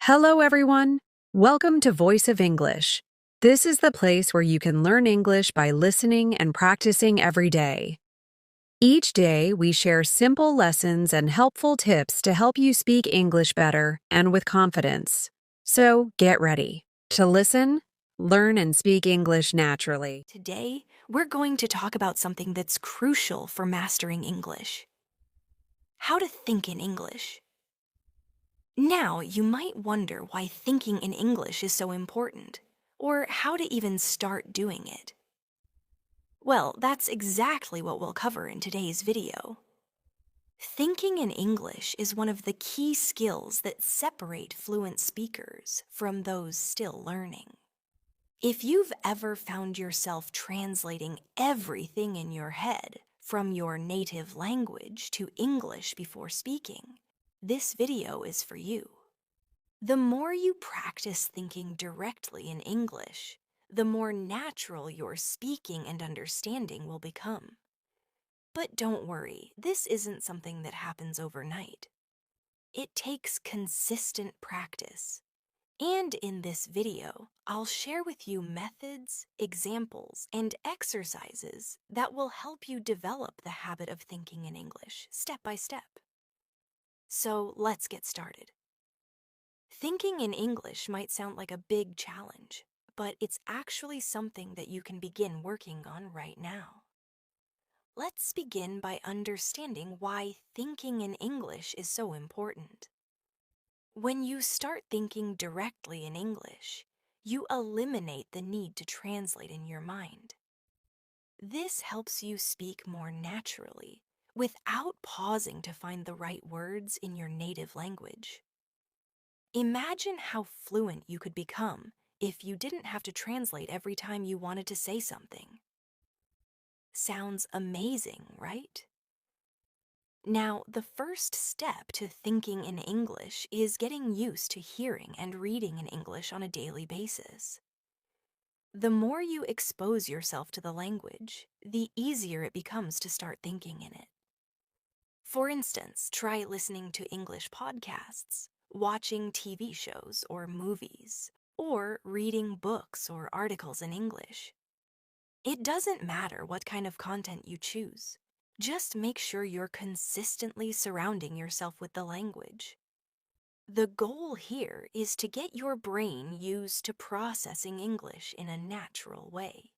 Hello, everyone. Welcome to Voice of English. This is the place where you can learn English by listening and practicing every day. Each day, we share simple lessons and helpful tips to help you speak English better and with confidence. So get ready to listen, learn, and speak English naturally. Today, we're going to talk about something that's crucial for mastering English: how to think in English. Now, you might wonder why thinking in English is so important, or how to even start doing it. Well, that's exactly what we'll cover in today's video. Thinking in English is one of the key skills that separate fluent speakers from those still learning. If you've ever found yourself translating everything in your head from your native language to English before speaking, this video is for you. The more you practice thinking directly in English, the more natural your speaking and understanding will become. But don't worry, this isn't something that happens overnight. It takes consistent practice. And in this video, I'll share with you methods, examples, and exercises that will help you develop the habit of thinking in English step by step. So let's get started. Thinking in English might sound like a big challenge, but it's actually something that you can begin working on right now. Let's begin by understanding why thinking in English is so important. When you start thinking directly in English, you eliminate the need to translate in your mind. This helps you speak more naturally, without pausing to find the right words in your native language. Imagine how fluent you could become if you didn't have to translate every time you wanted to say something. Sounds amazing, right? Now, the first step to thinking in English is getting used to hearing and reading in English on a daily basis. The more you expose yourself to the language, the easier it becomes to start thinking in it. For instance, try listening to English podcasts, watching TV shows or movies, or reading books or articles in English. It doesn't matter what kind of content you choose. Just make sure you're consistently surrounding yourself with the language. The goal here is to get your brain used to processing English in a natural way.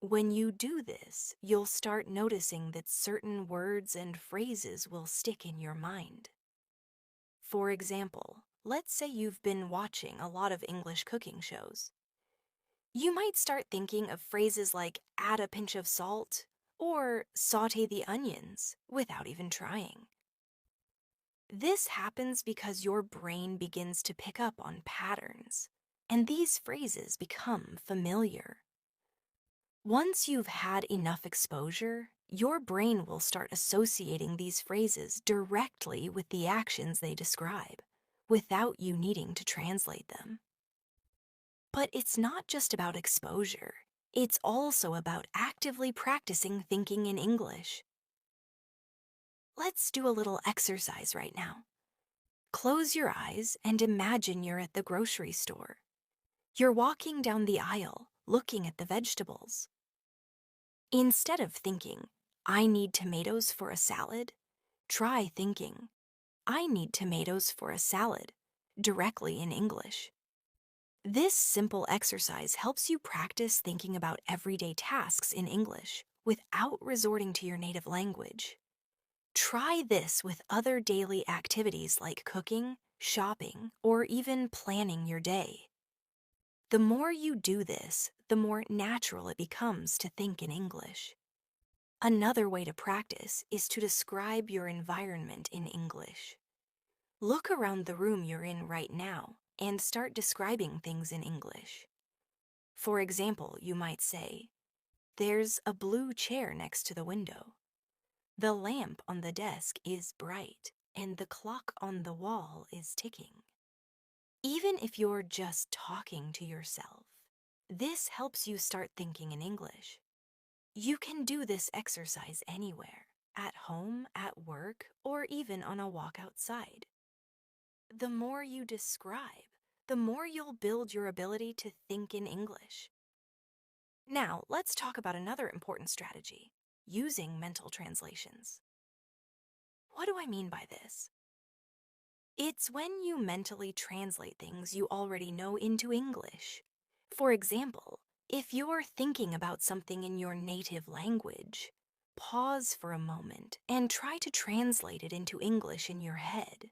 When you do this, you'll start noticing that certain words and phrases will stick in your mind. For example, let's say you've been watching a lot of English cooking shows. You might start thinking of phrases like add a pinch of salt or saute the onions without even trying. This happens because your brain begins to pick up on patterns, and these phrases become familiar. Once you've had enough exposure, your brain will start associating these phrases directly with the actions they describe, without you needing to translate them. But it's not just about exposure. It's also about actively practicing thinking in English. Let's do a little exercise right now. Close your eyes and imagine you're at the grocery store. You're walking down the aisle, looking at the vegetables. Instead of thinking, I need tomatoes for a salad, try thinking, I need tomatoes for a salad, directly in English. This simple exercise helps you practice thinking about everyday tasks in English without resorting to your native language. Try this with other daily activities like cooking, shopping, or even planning your day. The more you do this, the more natural it becomes to think in English. Another way to practice is to describe your environment in English. Look around the room you're in right now and start describing things in English. For example, you might say, there's a blue chair next to the window. The lamp on the desk is bright, and the clock on the wall is ticking. Even if you're just talking to yourself, this helps you start thinking in English. You can do this exercise anywhere, at home, at work, or even on a walk outside. The more you describe, the more you'll build your ability to think in English. Now, let's talk about another important strategy, using mental translations. What do I mean by this? It's when you mentally translate things you already know into English. For example, if you're thinking about something in your native language, pause for a moment and try to translate it into English in your head.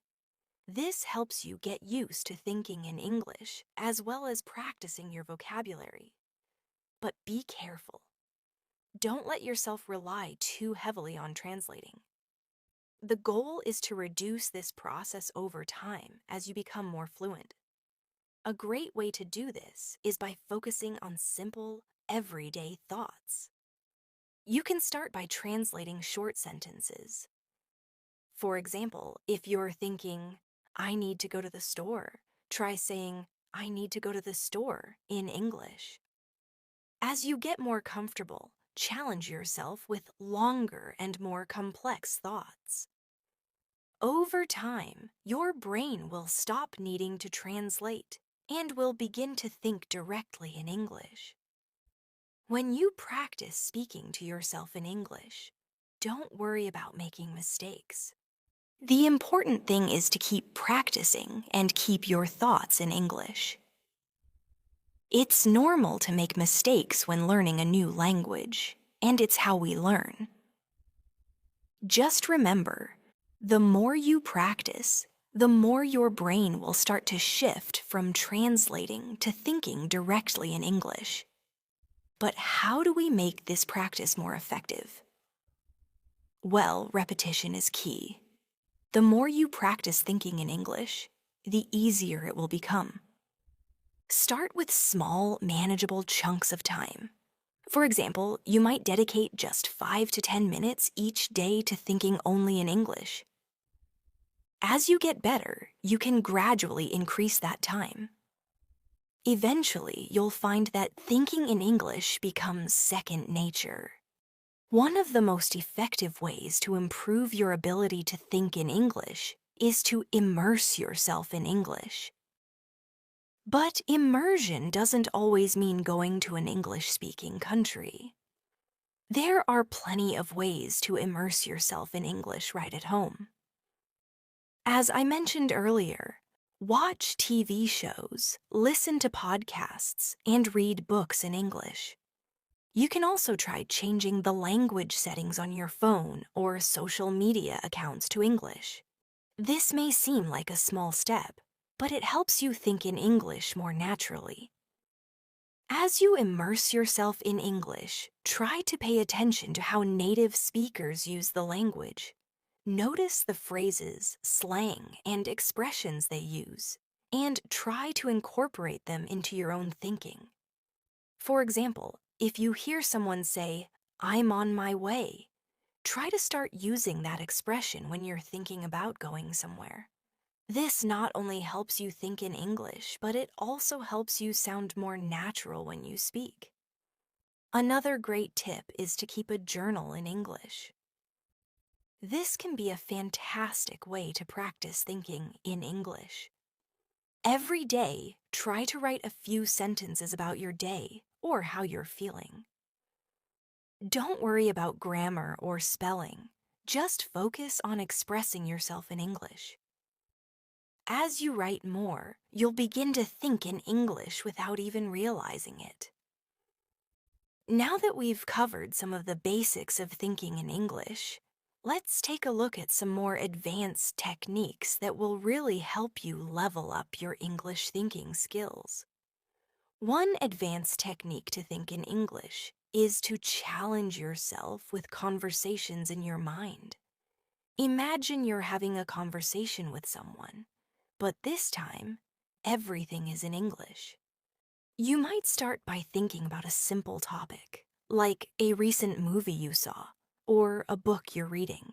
This helps you get used to thinking in English as well as practicing your vocabulary. But be careful. Don't let yourself rely too heavily on translating. The goal is to reduce this process over time as you become more fluent. A great way to do this is by focusing on simple, everyday thoughts. You can start by translating short sentences. For example, if you're thinking, I need to go to the store, try saying, I need to go to the store in English. As you get more comfortable, challenge yourself with longer and more complex thoughts. Over time, your brain will stop needing to translate and will begin to think directly in English. When you practice speaking to yourself in English, don't worry about making mistakes. The important thing is to keep practicing and keep your thoughts in English. It's normal to make mistakes when learning a new language, and it's how we learn. Just remember, the more you practice, the more your brain will start to shift from translating to thinking directly in English. But how do we make this practice more effective? Well, repetition is key. The more you practice thinking in English, the easier it will become. Start with small, manageable chunks of time. For example, you might dedicate just 5 to 10 minutes each day to thinking only in English. As you get better, you can gradually increase that time. Eventually, you'll find that thinking in English becomes second nature. One of the most effective ways to improve your ability to think in English is to immerse yourself in English. But immersion doesn't always mean going to an English-speaking country. There are plenty of ways to immerse yourself in English right at home. As I mentioned earlier, watch TV shows, listen to podcasts, and read books in English. You can also try changing the language settings on your phone or social media accounts to English. This may seem like a small step, but it helps you think in English more naturally. As you immerse yourself in English, try to pay attention to how native speakers use the language. Notice the phrases, slang, and expressions they use, and try to incorporate them into your own thinking. For example, if you hear someone say, I'm on my way, try to start using that expression when you're thinking about going somewhere. This not only helps you think in English, but it also helps you sound more natural when you speak. Another great tip is to keep a journal in English. This can be a fantastic way to practice thinking in English. Every day, try to write a few sentences about your day or how you're feeling. Don't worry about grammar or spelling. Just focus on expressing yourself in English. As you write more, you'll begin to think in English without even realizing it. Now that we've covered some of the basics of thinking in English, let's take a look at some more advanced techniques that will really help you level up your English thinking skills. One advanced technique to think in English is to challenge yourself with conversations in your mind. Imagine you're having a conversation with someone, but this time, everything is in English. You might start by thinking about a simple topic, like a recent movie you saw, or a book you're reading.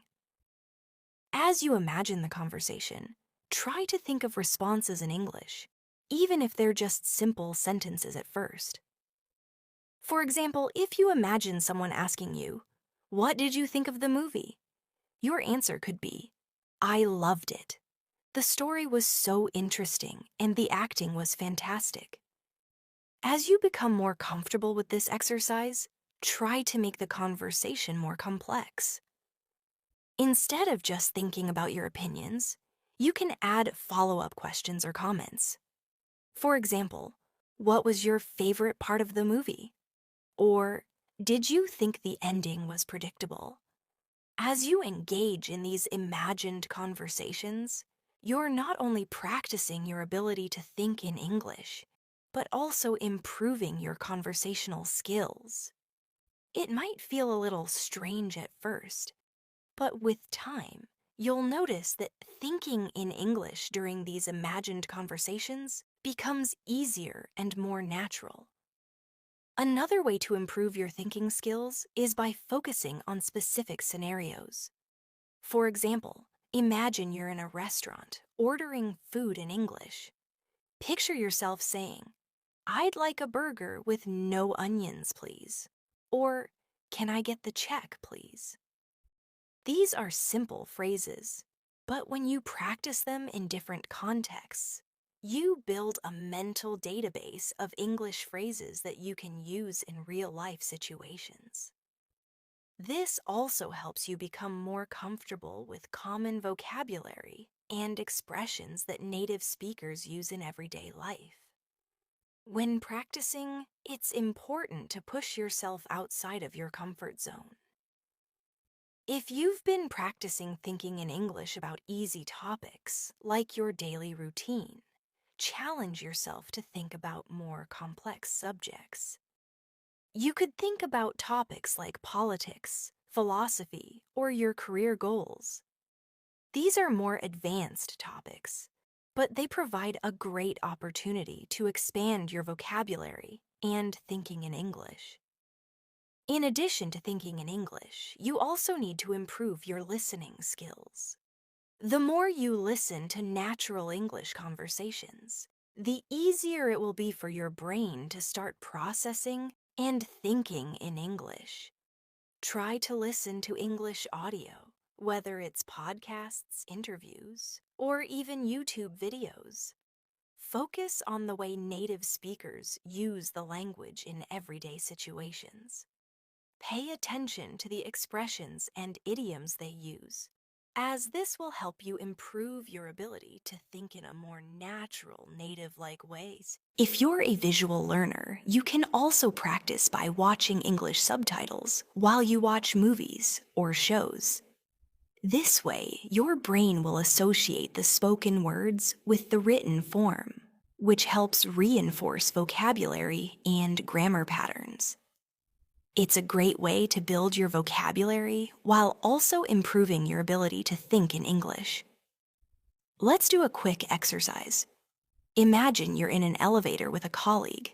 As you imagine the conversation, try to think of responses in English, even if they're just simple sentences at first. For example, if you imagine someone asking you, "What did you think of the movie?" Your answer could be, "I loved it." The story was so interesting and the acting was fantastic. As you become more comfortable with this exercise, try to make the conversation more complex. Instead of just thinking about your opinions, you can add follow-up questions or comments. For example, what was your favorite part of the movie? Or, did you think the ending was predictable? As you engage in these imagined conversations, you're not only practicing your ability to think in English, but also improving your conversational skills. It might feel a little strange at first, but with time, you'll notice that thinking in English during these imagined conversations becomes easier and more natural. Another way to improve your thinking skills is by focusing on specific scenarios. For example, imagine you're in a restaurant ordering food in English. Picture yourself saying, "I'd like a burger with no onions, please." Or, "Can I get the check, please?" These are simple phrases, but when you practice them in different contexts, you build a mental database of English phrases that you can use in real-life situations. This also helps you become more comfortable with common vocabulary and expressions that native speakers use in everyday life. When practicing, it's important to push yourself outside of your comfort zone. If you've been practicing thinking in English about easy topics, like your daily routine, challenge yourself to think about more complex subjects. You could think about topics like politics, philosophy, or your career goals. These are more advanced topics, but they provide a great opportunity to expand your vocabulary and thinking in English. In addition to thinking in English, you also need to improve your listening skills. The more you listen to natural English conversations, the easier it will be for your brain to start processing and thinking in English. Try to listen to English audio, whether it's podcasts, interviews, or even YouTube videos. Focus on the way native speakers use the language in everyday situations. Pay attention to the expressions and idioms they use, as this will help you improve your ability to think in a more natural, native-like ways. If you're a visual learner, you can also practice by watching English subtitles while you watch movies or shows. This way, your brain will associate the spoken words with the written form, which helps reinforce vocabulary and grammar patterns. It's a great way to build your vocabulary while also improving your ability to think in English. Let's do a quick exercise. Imagine you're in an elevator with a colleague,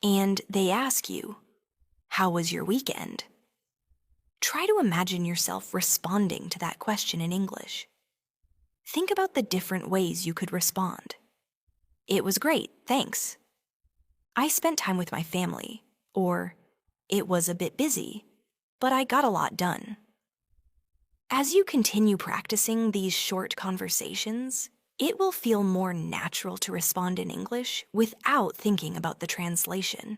and they ask you, "How was your weekend?" Try to imagine yourself responding to that question in English. Think about the different ways you could respond. "It was great, thanks." "I spent time with my family," or "It was a bit busy, but I got a lot done." As you continue practicing these short conversations, it will feel more natural to respond in English without thinking about the translation.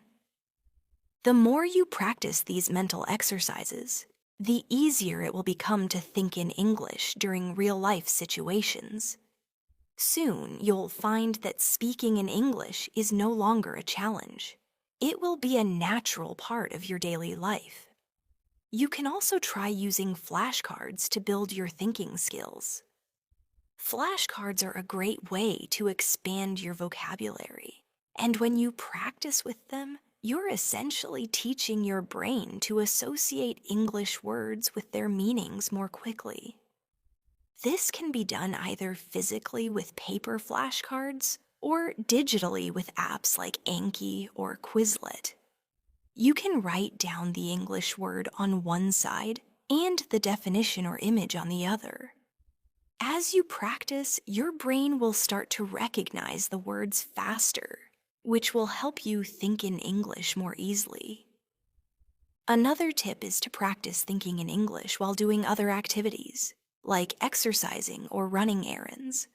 The more you practice these mental exercises, the easier it will become to think in English during real-life situations. Soon, you'll find that speaking in English is no longer a challenge. It will be a natural part of your daily life. You can also try using flashcards to build your thinking skills. Flashcards are a great way to expand your vocabulary, and when you practice with them, you're essentially teaching your brain to associate English words with their meanings more quickly. This can be done either physically with paper flashcards or digitally with apps like Anki or Quizlet. You can write down the English word on one side and the definition or image on the other. As you practice, your brain will start to recognize the words faster, which will help you think in English more easily. Another tip is to practice thinking in English while doing other activities, like exercising or running errands.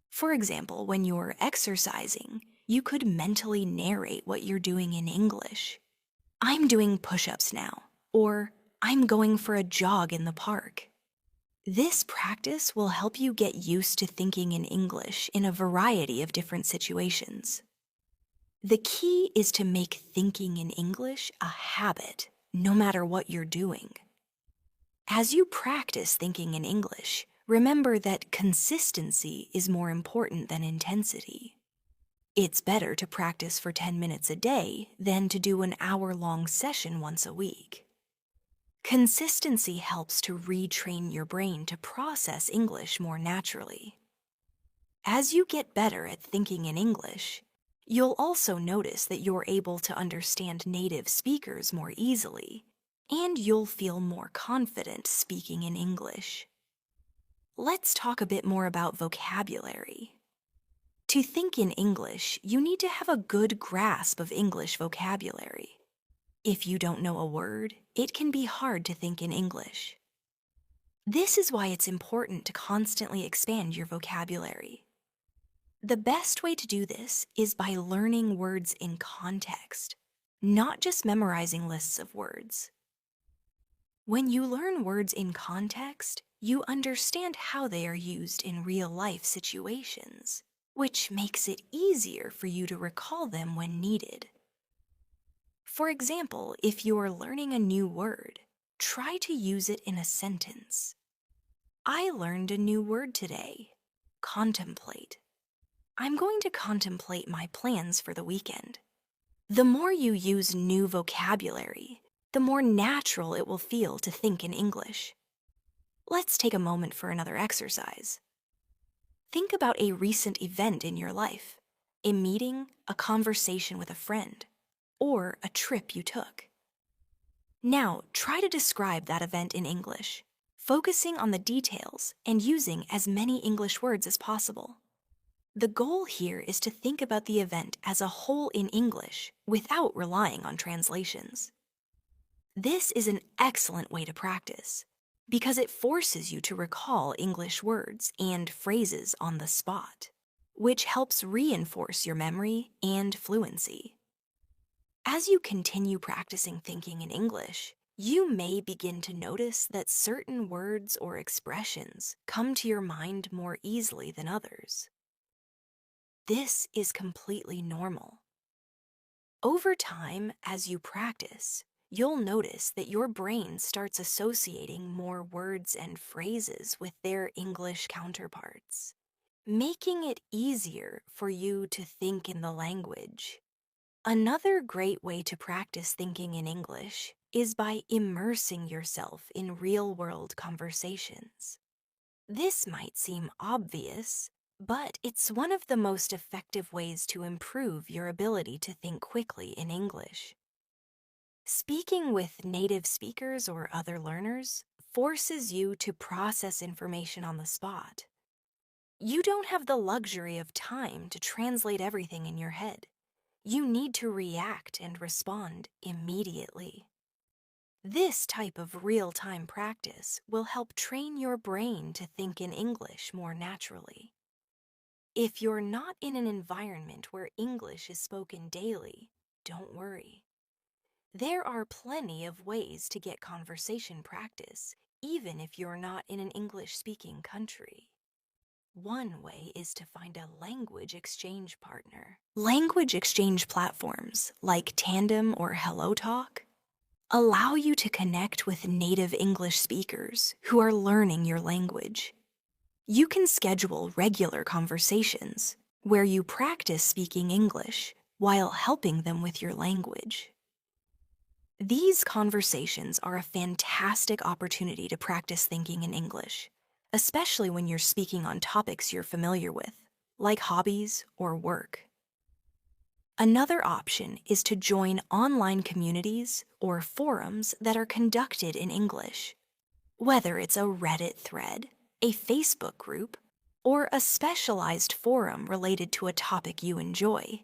For example, when you're exercising, you could mentally narrate what you're doing in English. I'm doing push-ups now, or I'm going for a jog in the park. This practice will help you get used to thinking in English in a variety of different situations. The key is to make thinking in English a habit, no matter what you're doing. As you practice thinking in English, remember that consistency is more important than intensity. It's better to practice for 10 minutes a day than to do an hour-long session once a week. Consistency helps to retrain your brain to process English more naturally. As you get better at thinking in English, you'll also notice that you're able to understand native speakers more easily, and you'll feel more confident speaking in English. Let's talk a bit more about vocabulary. To think in English, you need to have a good grasp of English vocabulary. If you don't know a word, it can be hard to think in English. This is why it's important to constantly expand your vocabulary. The best way to do this is by learning words in context, not just memorizing lists of words. When you learn words in context, you understand how they are used in real-life situations, which makes it easier for you to recall them when needed. For example, if you are learning a new word, try to use it in a sentence. I learned a new word today, contemplate. I'm going to contemplate my plans for the weekend. The more you use new vocabulary, the more natural it will feel to think in English. Let's take a moment for another exercise. Think about a recent event in your life, a meeting, a conversation with a friend, or a trip you took. Now, try to describe that event in English, focusing on the details and using as many English words as possible. The goal here is to think about the event as a whole in English without relying on translations. This is an excellent way to practice because it forces you to recall English words and phrases on the spot, which helps reinforce your memory and fluency. As you continue practicing thinking in English, you may begin to notice that certain words or expressions come to your mind more easily than others. This is completely normal. Over time, as you practice, you'll notice that your brain starts associating more words and phrases with their English counterparts, making it easier for you to think in the language. Another great way to practice thinking in English is by immersing yourself in real-world conversations. This might seem obvious, but it's one of the most effective ways to improve your ability to think quickly in English. Speaking with native speakers or other learners forces you to process information on the spot. You don't have the luxury of time to translate everything in your head. You need to react and respond immediately. This type of real-time practice will help train your brain to think in English more naturally. If you're not in an environment where English is spoken daily, don't worry. There are plenty of ways to get conversation practice, even if you're not in an English-speaking country. One way is to find a language exchange partner. Language exchange platforms like Tandem or HelloTalk allow you to connect with native English speakers who are learning your language. You can schedule regular conversations where you practice speaking English while helping them with your language. These conversations are a fantastic opportunity to practice thinking in English, especially when you're speaking on topics you're familiar with, like hobbies or work. Another option is to join online communities or forums that are conducted in English. Whether it's a Reddit thread, a Facebook group, or a specialized forum related to a topic you enjoy,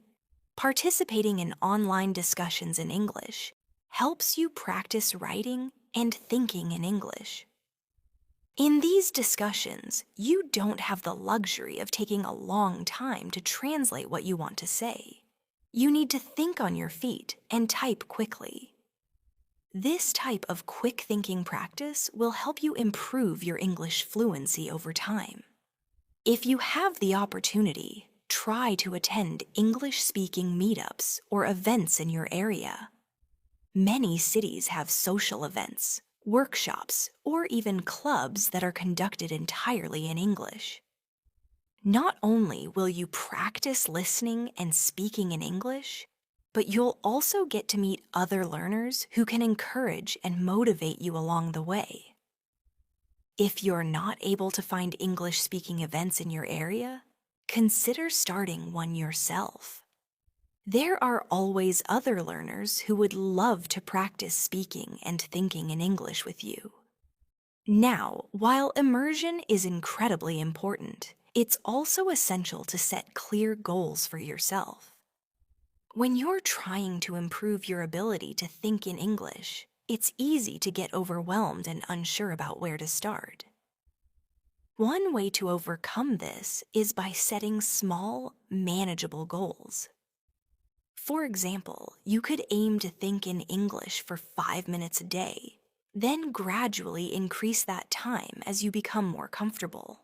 participating in online discussions in English helps you practice writing and thinking in English. In these discussions, you don't have the luxury of taking a long time to translate what you want to say. You need to think on your feet and type quickly. This type of quick thinking practice will help you improve your English fluency over time. If you have the opportunity, try to attend English-speaking meetups or events in your area. Many cities have social events, workshops, or even clubs that are conducted entirely in English. Not only will you practice listening and speaking in English, but you'll also get to meet other learners who can encourage and motivate you along the way. If you're not able to find English-speaking events in your area, consider starting one yourself. There are always other learners who would love to practice speaking and thinking in English with you. Now, while immersion is incredibly important, it's also essential to set clear goals for yourself. When you're trying to improve your ability to think in English, it's easy to get overwhelmed and unsure about where to start. One way to overcome this is by setting small, manageable goals. For example, you could aim to think in English for 5 minutes a day, then gradually increase that time as you become more comfortable.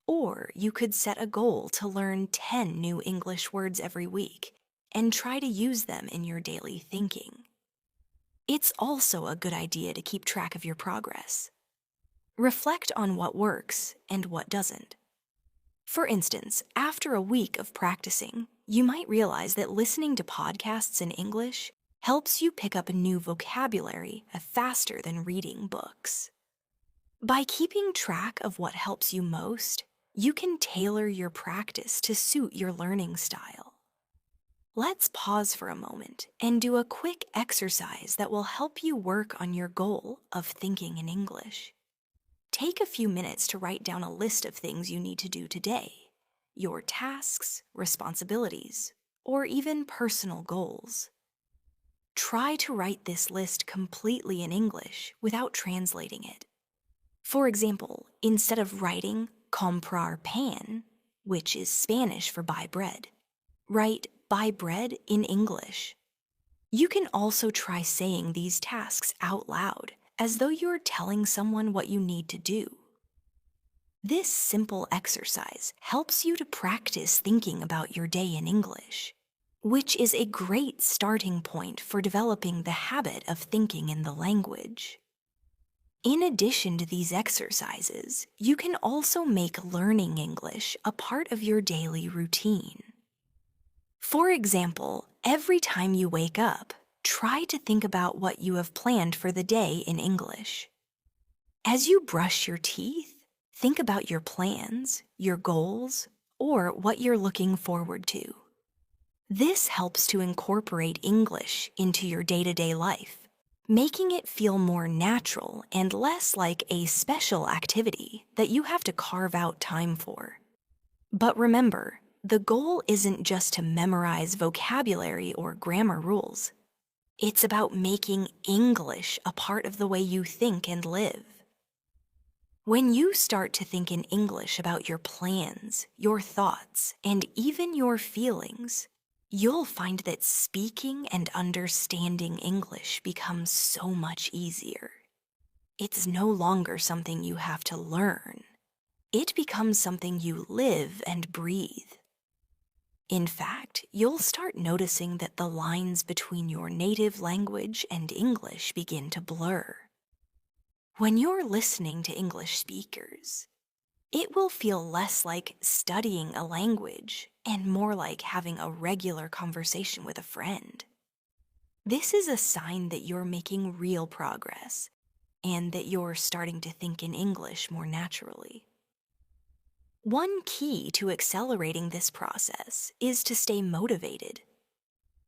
Or you could set a goal to learn 10 new English words every week and try to use them in your daily thinking. It's also a good idea to keep track of your progress. Reflect on what works and what doesn't. For instance, after a week of practicing, you might realize that listening to podcasts in English helps you pick up a new vocabulary faster than reading books. By keeping track of what helps you most, you can tailor your practice to suit your learning style. Let's pause for a moment and do a quick exercise that will help you work on your goal of thinking in English. Take a few minutes to write down a list of things you need to do today, your tasks, responsibilities, or even personal goals. Try to write this list completely in English without translating it. For example, instead of writing comprar pan, which is Spanish for buy bread, write buy bread in English. You can also try saying these tasks out loud, as though you're telling someone what you need to do. This simple exercise helps you to practice thinking about your day in English, which is a great starting point for developing the habit of thinking in the language. In addition to these exercises, you can also make learning English a part of your daily routine. For example, every time you wake up, try to think about what you have planned for the day in English. As you brush your teeth, think about your plans, your goals, or what you're looking forward to. This helps to incorporate English into your day-to-day life, making it feel more natural and less like a special activity that you have to carve out time for. But remember, the goal isn't just to memorize vocabulary or grammar rules. It's about making English a part of the way you think and live. When you start to think in English about your plans, your thoughts, and even your feelings, you'll find that speaking and understanding English becomes so much easier. It's no longer something you have to learn. It becomes something you live and breathe. In fact, you'll start noticing that the lines between your native language and English begin to blur. When you're listening to English speakers, it will feel less like studying a language and more like having a regular conversation with a friend. This is a sign that you're making real progress and that you're starting to think in English more naturally. One key to accelerating this process is to stay motivated.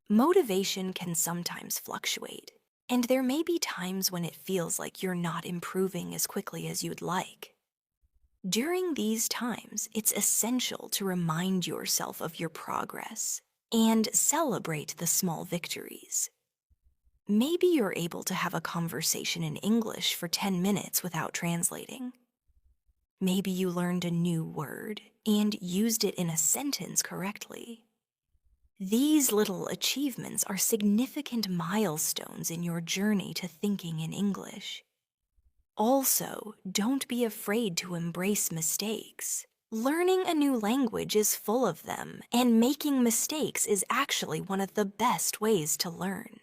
Motivation can sometimes fluctuate, and there may be times when it feels like you're not improving as quickly as you'd like. During these times, it's essential to remind yourself of your progress and celebrate the small victories. Maybe you're able to have a conversation in English for 10 minutes without translating. Maybe you learned a new word and used it in a sentence correctly. These little achievements are significant milestones in your journey to thinking in English. Also, don't be afraid to embrace mistakes. Learning a new language is full of them, and making mistakes is actually one of the best ways to learn.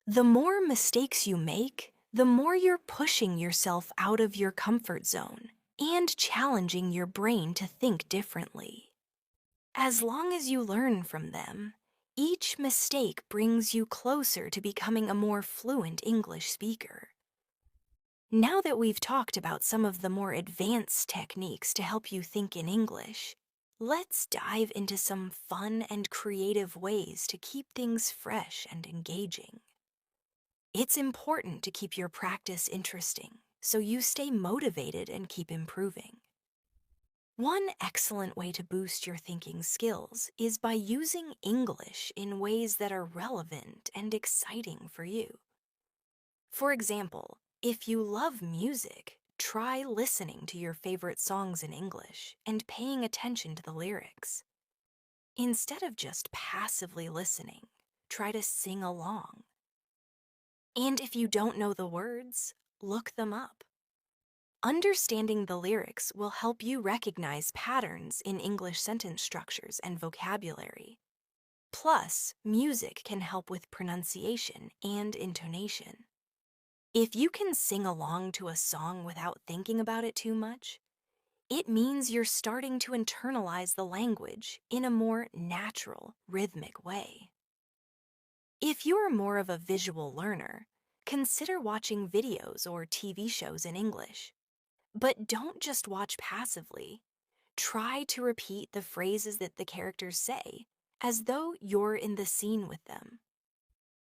The more mistakes you make, the more you're pushing yourself out of your comfort zone and challenging your brain to think differently. As long as you learn from them, each mistake brings you closer to becoming a more fluent English speaker. Now that we've talked about some of the more advanced techniques to help you think in English, let's dive into some fun and creative ways to keep things fresh and engaging. It's important to keep your practice interesting so you stay motivated and keep improving. One excellent way to boost your thinking skills is by using English in ways that are relevant and exciting for you. For example, if you love music, try listening to your favorite songs in English and paying attention to the lyrics. Instead of just passively listening, try to sing along. And if you don't know the words, look them up. Understanding the lyrics will help you recognize patterns in English sentence structures and vocabulary. Plus, music can help with pronunciation and intonation. If you can sing along to a song without thinking about it too much, it means you're starting to internalize the language in a more natural, rhythmic way. If you're more of a visual learner, consider watching videos or TV shows in English. But don't just watch passively. Try to repeat the phrases that the characters say, as though you're in the scene with them.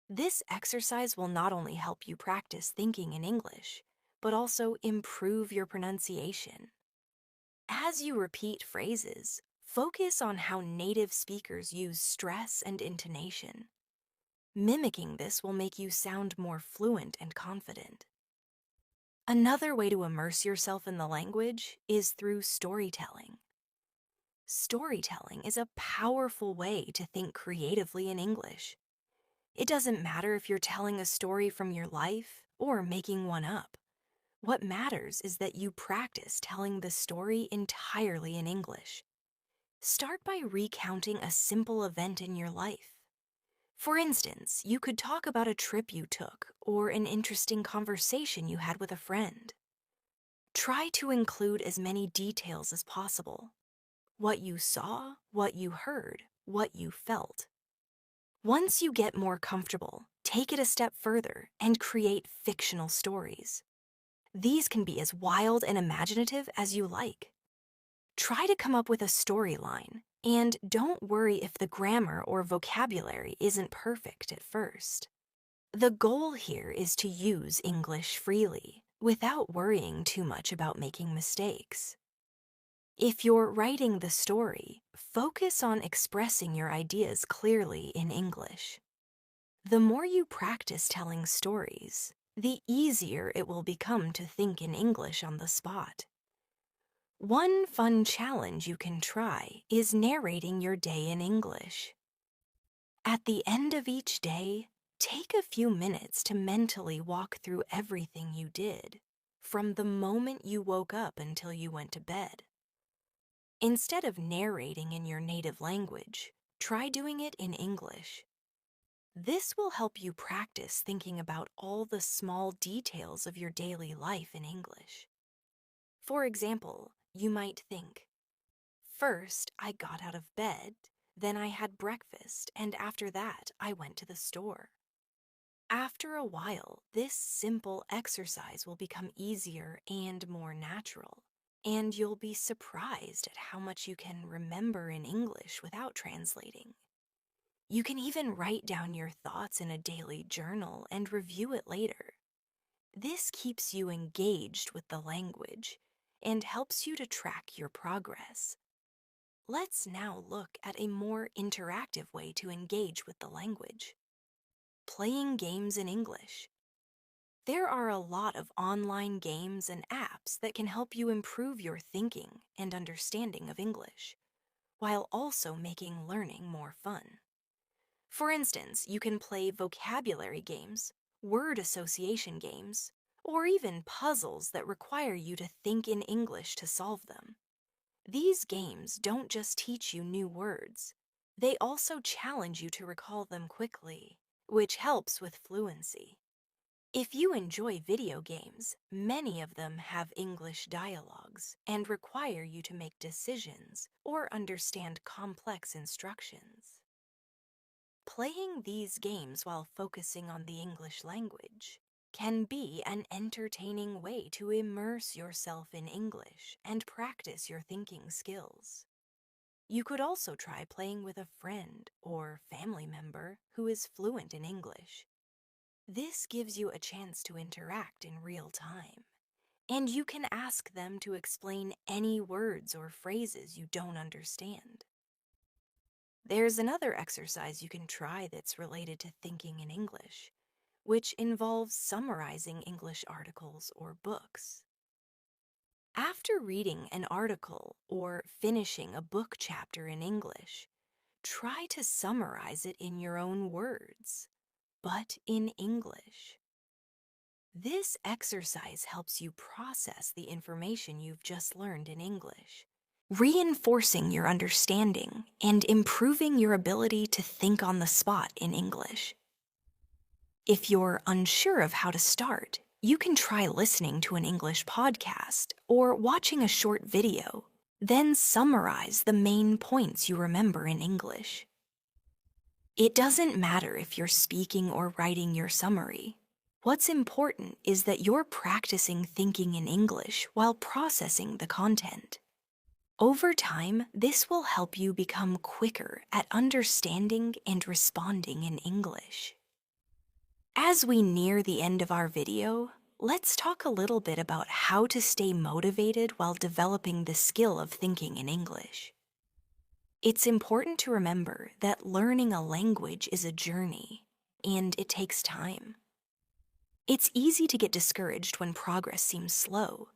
This exercise will not only help you practice thinking in English, but also improve your pronunciation. As you repeat phrases, focus on how native speakers use stress and intonation. Mimicking this will make you sound more fluent and confident. Another way to immerse yourself in the language is through storytelling. Storytelling is a powerful way to think creatively in English. It doesn't matter if you're telling a story from your life or making one up. What matters is that you practice telling the story entirely in English. Start by recounting a simple event in your life. For instance, you could talk about a trip you took or an interesting conversation you had with a friend. Try to include as many details as possible. What you saw, what you heard, what you felt. Once you get more comfortable, take it a step further and create fictional stories. These can be as wild and imaginative as you like. Try to come up with a storyline, and don't worry if the grammar or vocabulary isn't perfect at first. The goal here is to use English freely, without worrying too much about making mistakes. If you're writing the story, focus on expressing your ideas clearly in English. The more you practice telling stories, the easier it will become to think in English on the spot. One fun challenge you can try is narrating your day in English. At the end of each day, take a few minutes to mentally walk through everything you did, from the moment you woke up until you went to bed. Instead of narrating in your native language, try doing it in English. This will help you practice thinking about all the small details of your daily life in English. For example, you might think, first I got out of bed, then I had breakfast, and after that I went to the store. After a while, this simple exercise will become easier and more natural, and you'll be surprised at how much you can remember in English without translating. You can even write down your thoughts in a daily journal and review it later. This keeps you engaged with the language and helps you to track your progress. Let's now look at a more interactive way to engage with the language. playing games in English. There are a lot of online games and apps that can help you improve your thinking and understanding of English, while also making learning more fun. For instance, you can play vocabulary games, word association games, or even puzzles that require you to think in English to solve them. These games don't just teach you new words, they also challenge you to recall them quickly, which helps with fluency. If you enjoy video games, many of them have English dialogues and require you to make decisions or understand complex instructions. Playing these games while focusing on the English language can be an entertaining way to immerse yourself in English and practice your thinking skills. You could also try playing with a friend or family member who is fluent in English. This gives you a chance to interact in real time, and you can ask them to explain any words or phrases you don't understand. There's another exercise you can try that's related to thinking in English, which involves summarizing English articles or books. After reading an article or finishing a book chapter in English, try to summarize it in your own words, but in English. This exercise helps you process the information you've just learned in English, reinforcing your understanding and improving your ability to think on the spot in English. If you're unsure of how to start, you can try listening to an English podcast or watching a short video, then summarize the main points you remember in English. It doesn't matter if you're speaking or writing your summary. What's important is that you're practicing thinking in English while processing the content. Over time, this will help you become quicker at understanding and responding in English. As we near the end of our video, let's talk a little bit about how to stay motivated while developing the skill of thinking in English. It's important to remember that learning a language is a journey, and it takes time. It's easy to get discouraged when progress seems slow,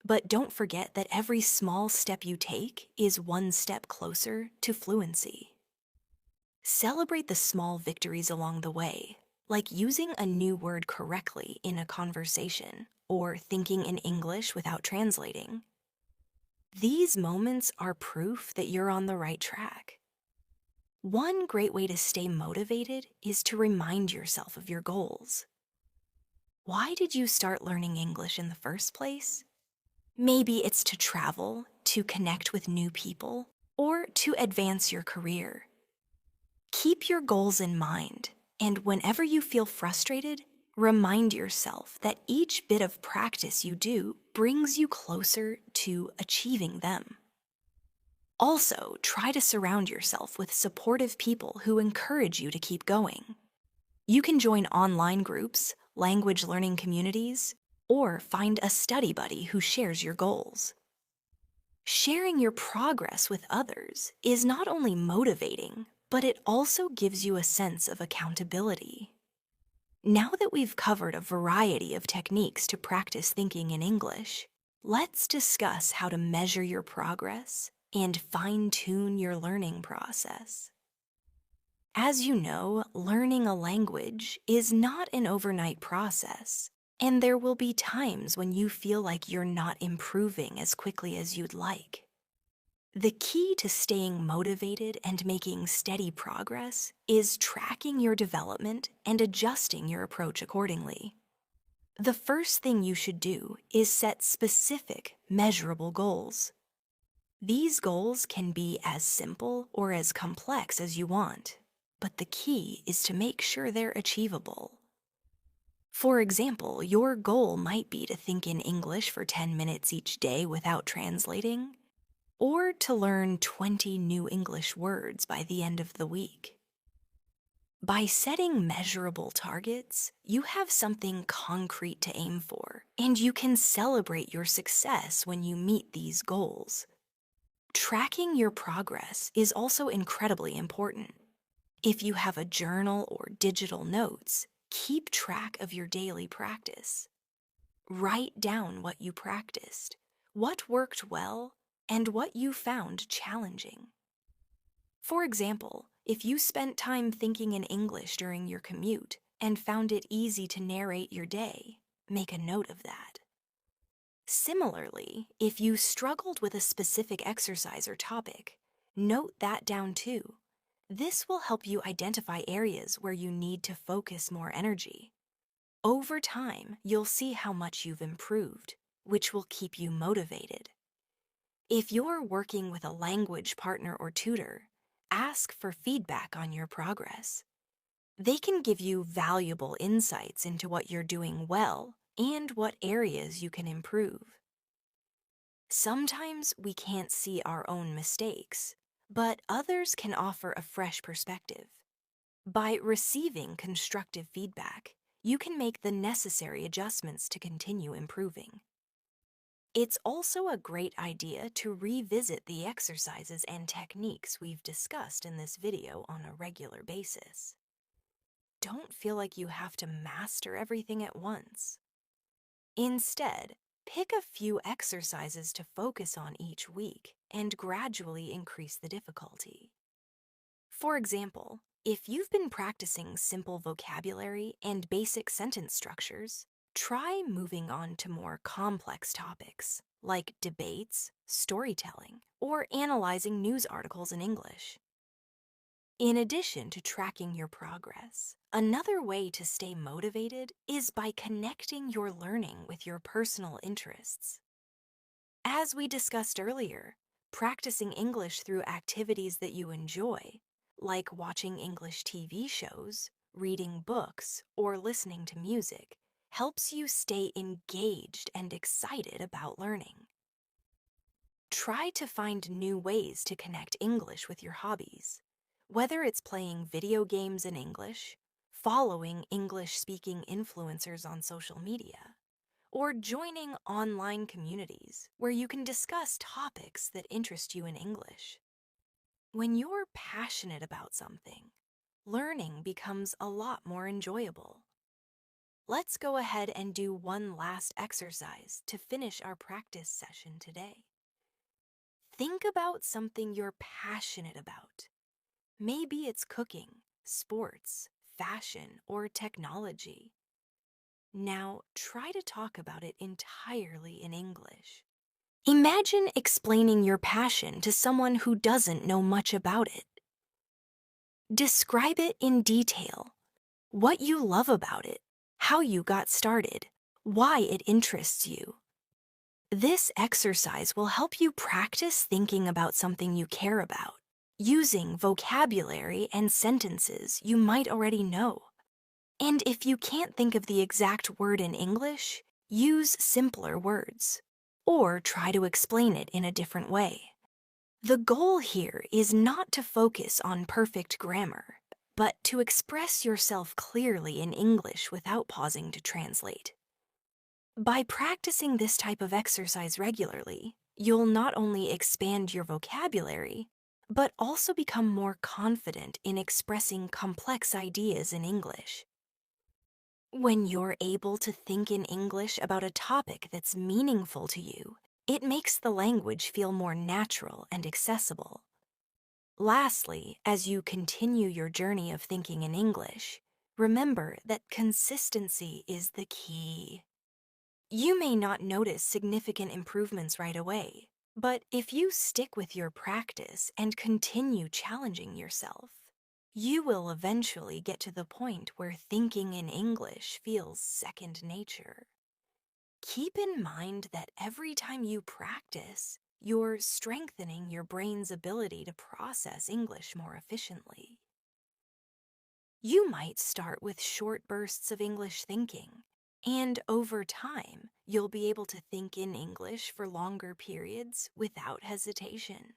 but don't forget that every small step you take is one step closer to fluency. Celebrate the small victories along the way, like using a new word correctly in a conversation or thinking in English without translating. These moments are proof that you're on the right track. One great way to stay motivated is to remind yourself of your goals. Why did you start learning English in the first place? Maybe it's to travel, to connect with new people, or to advance your career. Keep your goals in mind, and whenever you feel frustrated, remind yourself that each bit of practice you do brings you closer to achieving them. Also, try to surround yourself with supportive people who encourage you to keep going. You can join online groups, language learning communities, or find a study buddy who shares your goals. Sharing your progress with others is not only motivating, but it also gives you a sense of accountability. Now that we've covered a variety of techniques to practice thinking in English, let's discuss how to measure your progress and fine-tune your learning process. As you know, learning a language is not an overnight process, and there will be times when you feel like you're not improving as quickly as you'd like. The key to staying motivated and making steady progress is tracking your development and adjusting your approach accordingly. The first thing you should do is set specific, measurable goals. These goals can be as simple or as complex as you want, but the key is to make sure they're achievable. For example, your goal might be to think in English for 10 minutes each day without translating, or to learn 20 new English words by the end of the week. By setting measurable targets, you have something concrete to aim for, and you can celebrate your success when you meet these goals. Tracking your progress is also incredibly important. If you have a journal or digital notes, keep track of your daily practice. Write down what you practiced, what worked well, and what you found challenging. For example, if you spent time thinking in English during your commute and found it easy to narrate your day, make a note of that. Similarly, if you struggled with a specific exercise or topic, note that down too. This will help you identify areas where you need to focus more energy. Over time, you'll see how much you've improved, which will keep you motivated. If you're working with a language partner or tutor, ask for feedback on your progress. They can give you valuable insights into what you're doing well and what areas you can improve. Sometimes we can't see our own mistakes, but others can offer a fresh perspective. By receiving constructive feedback, you can make the necessary adjustments to continue improving. It's also a great idea to revisit the exercises and techniques we've discussed in this video on a regular basis. Don't feel like you have to master everything at once. Instead, pick a few exercises to focus on each week and gradually increase the difficulty. For example, if you've been practicing simple vocabulary and basic sentence structures, try moving on to more complex topics like debates, storytelling, or analyzing news articles in English. In addition to tracking your progress, another way to stay motivated is by connecting your learning with your personal interests. As we discussed earlier, practicing English through activities that you enjoy, like watching English TV shows, reading books, or listening to music, helps you stay engaged and excited about learning. Try to find new ways to connect English with your hobbies. Whether it's playing video games in English, following English-speaking influencers on social media, or joining online communities where you can discuss topics that interest you in English. When you're passionate about something, learning becomes a lot more enjoyable. Let's go ahead and do one last exercise to finish our practice session today. Think about something you're passionate about. Maybe it's cooking, sports, fashion, or technology. Now, try to talk about it entirely in English. Imagine explaining your passion to someone who doesn't know much about it. Describe it in detail. What you love about it, how you got started, why it interests you. This exercise will help you practice thinking about something you care about, using vocabulary and sentences you might already know. And if you can't think of the exact word in English, use simpler words, or try to explain it in a different way. The goal here is not to focus on perfect grammar, but to express yourself clearly in English without pausing to translate. By practicing this type of exercise regularly, you'll not only expand your vocabulary, but also become more confident in expressing complex ideas in English. When you're able to think in English about a topic that's meaningful to you, it makes the language feel more natural and accessible. Lastly, as you continue your journey of thinking in English, remember that consistency is the key. You may not notice significant improvements right away, but if you stick with your practice and continue challenging yourself, you will eventually get to the point where thinking in English feels second nature. Keep in mind that every time you practice, you're strengthening your brain's ability to process English more efficiently. You might start with short bursts of English thinking, and over time, you'll be able to think in English for longer periods without hesitation.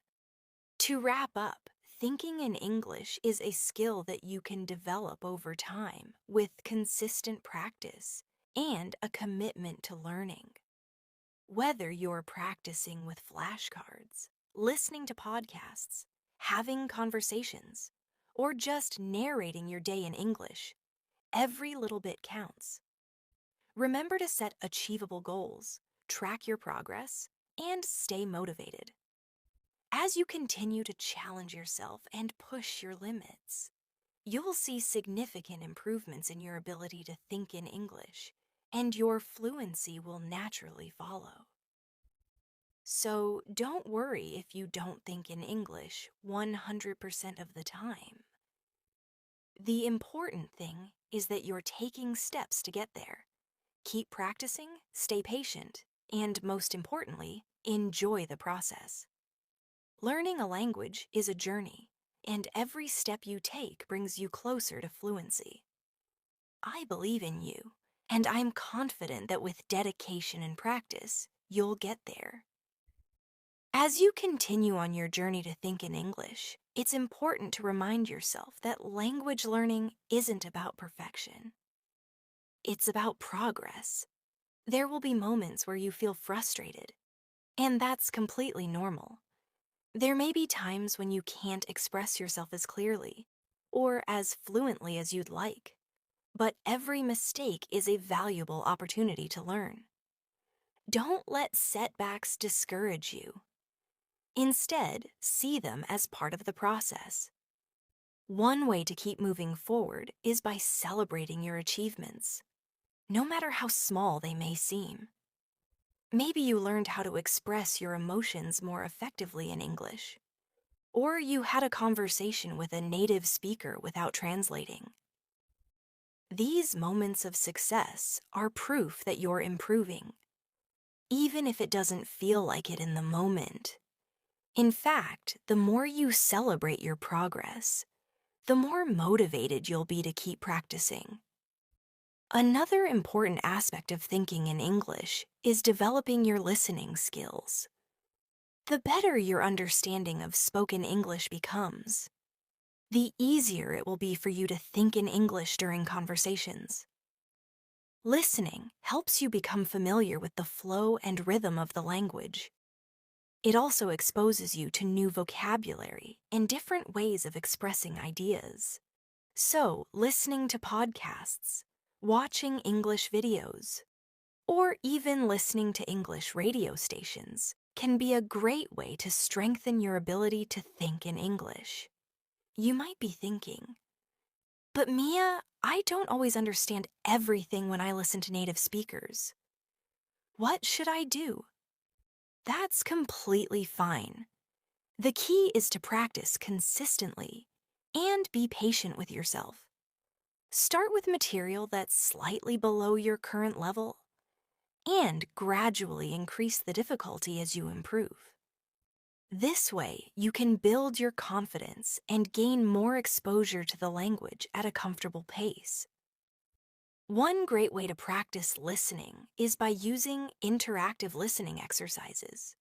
To wrap up, thinking in English is a skill that you can develop over time with consistent practice and a commitment to learning. Whether you're practicing with flashcards, listening to podcasts, having conversations, or just narrating your day in English, every little bit counts. Remember to set achievable goals, track your progress, and stay motivated. As you continue to challenge yourself and push your limits, you'll see significant improvements in your ability to think in English, and your fluency will naturally follow. So don't worry if you don't think in English 100% of the time. The important thing is that you're taking steps to get there. Keep practicing, stay patient, and most importantly, enjoy the process. Learning a language is a journey, and every step you take brings you closer to fluency. I believe in you, and I'm confident that with dedication and practice, you'll get there. As you continue on your journey to think in English, it's important to remind yourself that language learning isn't about perfection. It's about progress. There will be moments where you feel frustrated, and that's completely normal. There may be times when you can't express yourself as clearly or as fluently as you'd like, but every mistake is a valuable opportunity to learn. Don't let setbacks discourage you. Instead, see them as part of the process. One way to keep moving forward is by celebrating your achievements, no matter how small they may seem. Maybe you learned how to express your emotions more effectively in English, or you had a conversation with a native speaker without translating. These moments of success are proof that you're improving, even if it doesn't feel like it in the moment. In fact, the more you celebrate your progress, the more motivated you'll be to keep practicing. Another important aspect of thinking in English is developing your listening skills. The better your understanding of spoken English becomes, the easier it will be for you to think in English during conversations. Listening helps you become familiar with the flow and rhythm of the language. It also exposes you to new vocabulary and different ways of expressing ideas. So, listening to podcasts, watching English videos, or even listening to English radio stations can be a great way to strengthen your ability to think in English. You might be thinking, but Mia, I don't always understand everything when I listen to native speakers. What should I do? That's completely fine. The key is to practice consistently and be patient with yourself. Start with material that's slightly below your current level and gradually increase the difficulty as you improve. This way, you can build your confidence and gain more exposure to the language at a comfortable pace. One great way to practice listening is by using interactive listening exercises.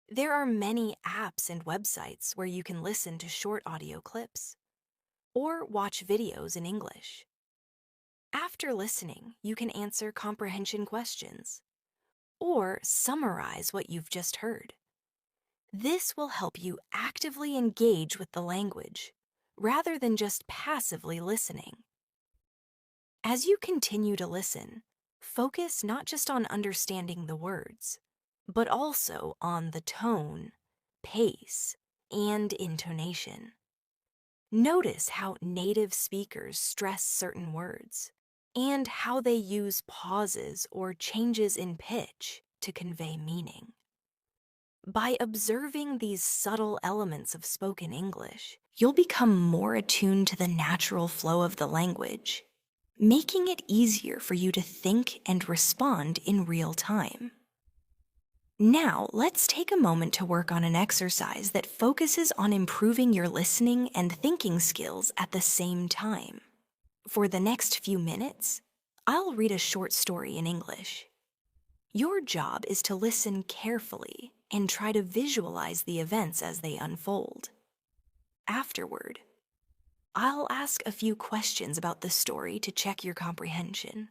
There are many apps and websites where you can listen to short audio clips or watch videos in English. After listening, you can answer comprehension questions or summarize what you've just heard. This will help you actively engage with the language rather than just passively listening. As you continue to listen, focus not just on understanding the words, but also on the tone, pace, and intonation. Notice how native speakers stress certain words and how they use pauses or changes in pitch to convey meaning. By observing these subtle elements of spoken English, you'll become more attuned to the natural flow of the language, making it easier for you to think and respond in real time. Now, let's take a moment to work on an exercise that focuses on improving your listening and thinking skills at the same time. For the next few minutes, I'll read a short story in English. Your job is to listen carefully and try to visualize the events as they unfold. Afterward, I'll ask a few questions about the story to check your comprehension.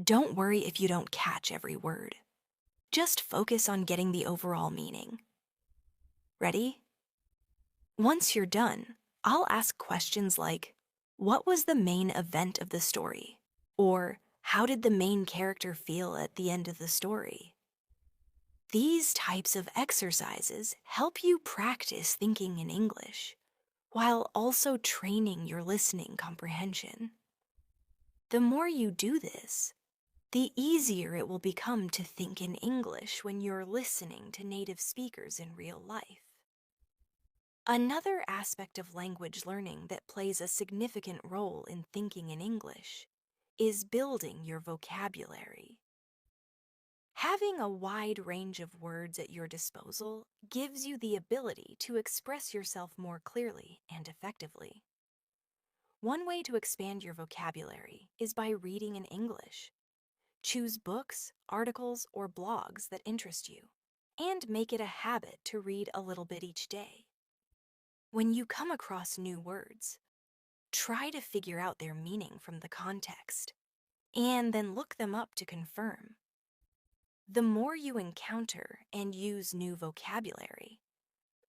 Don't worry if you don't catch every word. Just focus on getting the overall meaning. Ready? Once you're done, I'll ask questions like, what was the main event of the story? Or, how did the main character feel at the end of the story? These types of exercises help you practice thinking in English, while also training your listening comprehension. The more you do this, the easier it will become to think in English when you're listening to native speakers in real life. Another aspect of language learning that plays a significant role in thinking in English is building your vocabulary. Having a wide range of words at your disposal gives you the ability to express yourself more clearly and effectively. One way to expand your vocabulary is by reading in English. Choose books, articles, or blogs that interest you, and make it a habit to read a little bit each day. When you come across new words, try to figure out their meaning from the context, and then look them up to confirm. The more you encounter and use new vocabulary,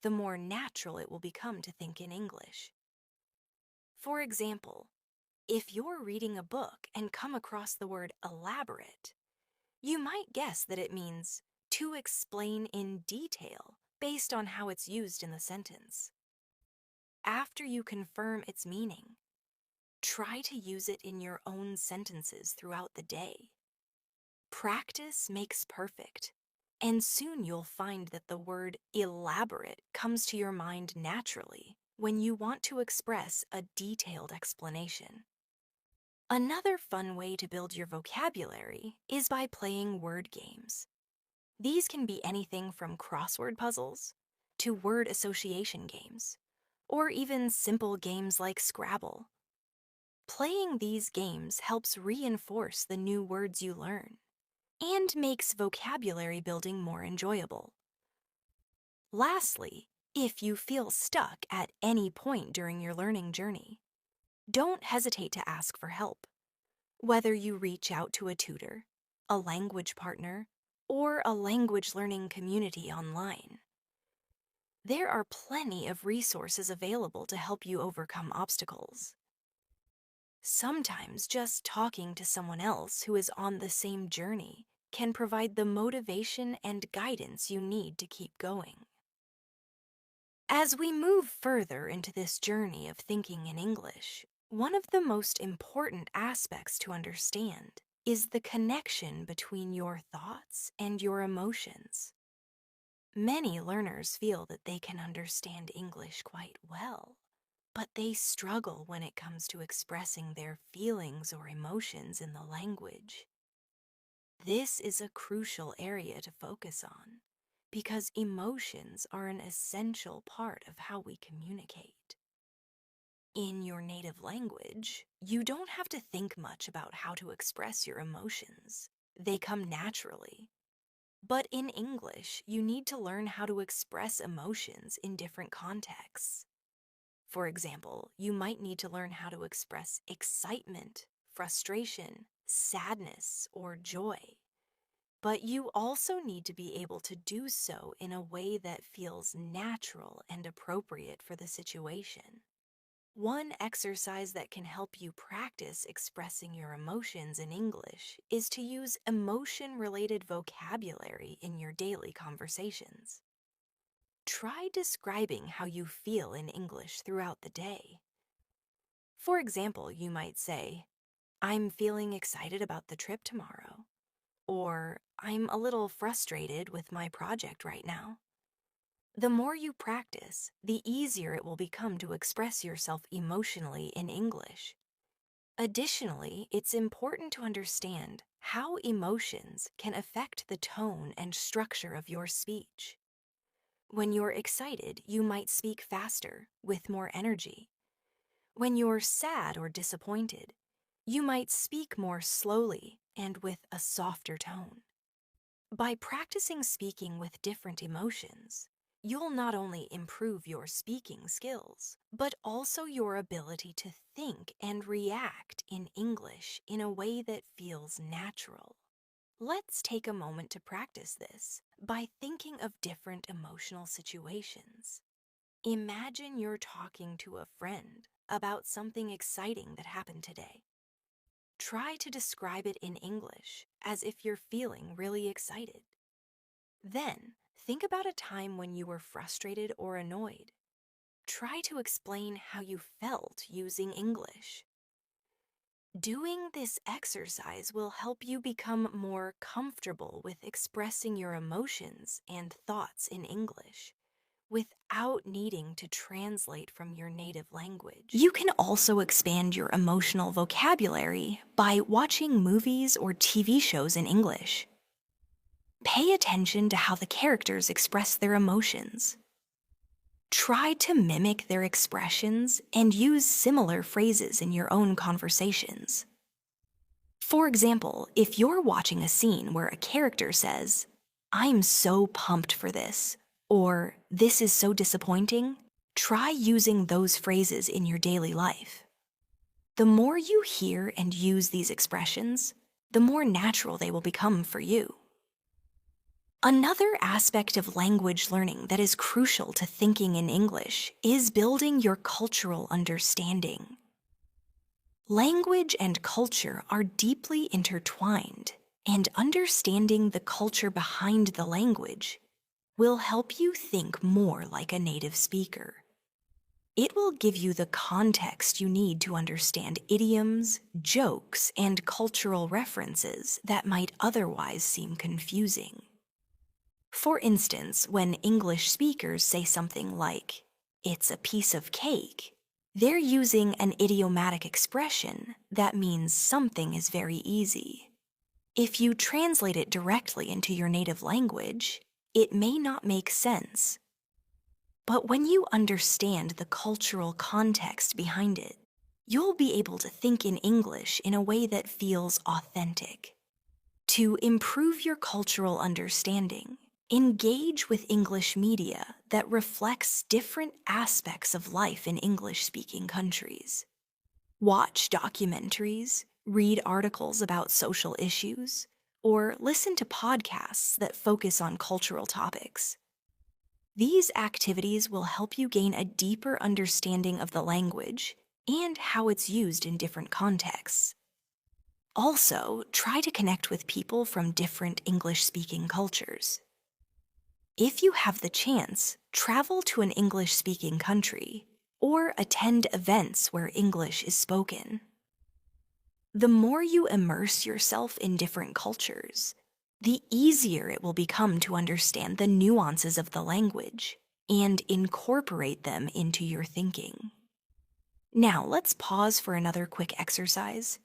the more natural it will become to think in English. For example, if you're reading a book and come across the word elaborate, you might guess that it means to explain in detail based on how it's used in the sentence. After you confirm its meaning, try to use it in your own sentences throughout the day. Practice makes perfect, and soon you'll find that the word elaborate comes to your mind naturally when you want to express a detailed explanation. Another fun way to build your vocabulary is by playing word games. These can be anything from crossword puzzles to word association games, or even simple games like Scrabble. Playing these games helps reinforce the new words you learn and makes vocabulary building more enjoyable. Lastly, if you feel stuck at any point during your learning journey, don't hesitate to ask for help. Whether you reach out to a tutor, a language partner, or a language learning community online, there are plenty of resources available to help you overcome obstacles. Sometimes just talking to someone else who is on the same journey can provide the motivation and guidance you need to keep going. As we move further into this journey of thinking in English, one of the most important aspects to understand is the connection between your thoughts and your emotions. Many learners feel that they can understand English quite well, but they struggle when it comes to expressing their feelings or emotions in the language. This is a crucial area to focus on because emotions are an essential part of how we communicate. In your native language, you don't have to think much about how to express your emotions. They come naturally. But in English, you need to learn how to express emotions in different contexts. For example, you might need to learn how to express excitement, frustration, sadness, or joy. But you also need to be able to do so in a way that feels natural and appropriate for the situation. One exercise that can help you practice expressing your emotions in English is to use emotion-related vocabulary in your daily conversations. Try describing how you feel in English throughout the day. For example, you might say, "I'm feeling excited about the trip tomorrow," or "I'm a little frustrated with my project right now." The more you practice, the easier it will become to express yourself emotionally in English. Additionally, it's important to understand how emotions can affect the tone and structure of your speech. When you're excited, you might speak faster, with more energy. When you're sad or disappointed, you might speak more slowly and with a softer tone. By practicing speaking with different emotions, you'll not only improve your speaking skills, but also your ability to think and react in English in a way that feels natural. Let's take a moment to practice this by thinking of different emotional situations. Imagine you're talking to a friend about something exciting that happened today. Try to describe it in English as if you're feeling really excited. Then, think about a time when you were frustrated or annoyed. Try to explain how you felt using English. Doing this exercise will help you become more comfortable with expressing your emotions and thoughts in English without needing to translate from your native language. You can also expand your emotional vocabulary by watching movies or TV shows in English. Pay attention to how the characters express their emotions. Try to mimic their expressions and use similar phrases in your own conversations. For example, if you're watching a scene where a character says, "I'm so pumped for this," or "this is so disappointing," try using those phrases in your daily life. The more you hear and use these expressions, the more natural they will become for you. Another aspect of language learning that is crucial to thinking in English is building your cultural understanding. Language and culture are deeply intertwined, and understanding the culture behind the language will help you think more like a native speaker. It will give you the context you need to understand idioms, jokes, and cultural references that might otherwise seem confusing. For instance, when English speakers say something like, "It's a piece of cake," they're using an idiomatic expression that means something is very easy. If you translate it directly into your native language, it may not make sense. But when you understand the cultural context behind it, you'll be able to think in English in a way that feels authentic. To improve your cultural understanding, engage with English media that reflects different aspects of life in English-speaking countries. Watch documentaries, read articles about social issues, or listen to podcasts that focus on cultural topics. These activities will help you gain a deeper understanding of the language and how it's used in different contexts. Also, try to connect with people from different English-speaking cultures. If you have the chance, travel to an English-speaking country or attend events where English is spoken. The more you immerse yourself in different cultures, the easier it will become to understand the nuances of the language and incorporate them into your thinking. Now, let's pause for another quick exercise.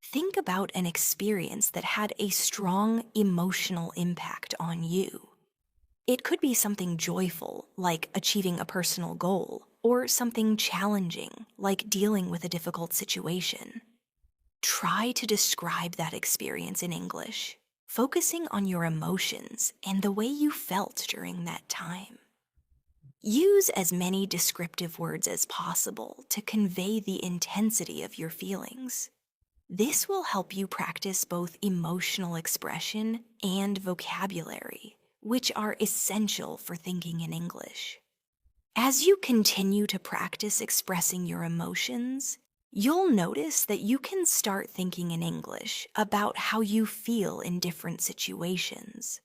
Think about an experience that had a strong emotional impact on you. It could be something joyful, like achieving a personal goal, or something challenging, like dealing with a difficult situation. Try to describe that experience in English, focusing on your emotions and the way you felt during that time. Use as many descriptive words as possible to convey the intensity of your feelings. This will help you practice both emotional expression and vocabulary, which are essential for thinking in English. As you continue to practice expressing your emotions, you'll notice that you can start thinking in English about how you feel in different situations.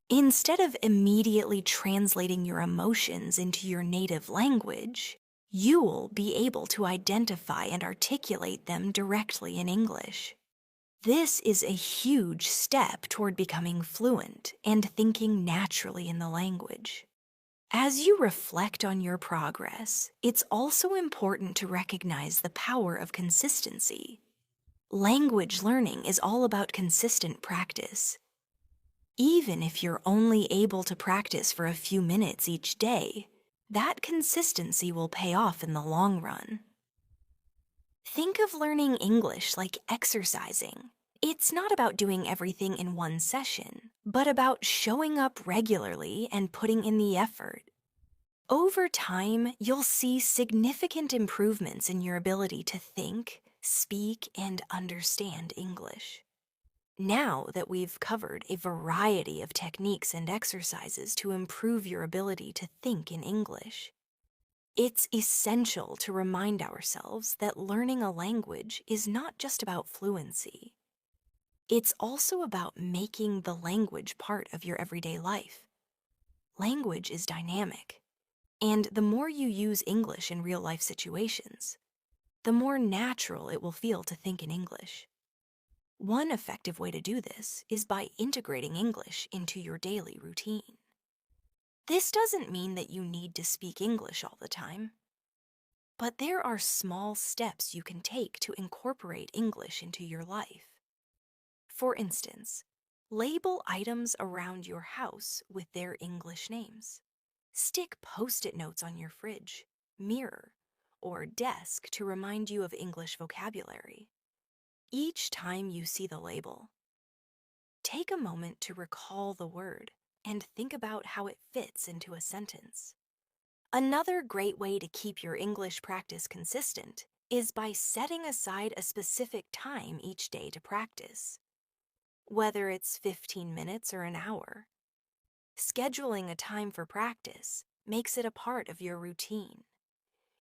Instead of immediately translating your emotions into your native language, you'll be able to identify and articulate them directly in English. This is a huge step toward becoming fluent and thinking naturally in the language. As you reflect on your progress, it's also important to recognize the power of consistency. Language learning is all about consistent practice. Even if you're only able to practice for a few minutes each day, that consistency will pay off in the long run. Think of learning English like exercising. It's not about doing everything in one session, but about showing up regularly and putting in the effort. Over time, you'll see significant improvements in your ability to think, speak, and understand English. Now that we've covered a variety of techniques and exercises to improve your ability to think in English, it's essential to remind ourselves that learning a language is not just about fluency. It's also about making the language part of your everyday life. Language is dynamic, and the more you use English in real-life situations, the more natural it will feel to think in English. One effective way to do this is by integrating English into your daily routine. This doesn't mean that you need to speak English all the time, but there are small steps you can take to incorporate English into your life. For instance, label items around your house with their English names. Stick post-it notes on your fridge, mirror, or desk to remind you of English vocabulary. Each time you see the label, take a moment to recall the word and think about how it fits into a sentence. Another great way to keep your English practice consistent is by setting aside a specific time each day to practice. Whether it's 15 minutes or an hour, scheduling a time for practice makes it a part of your routine.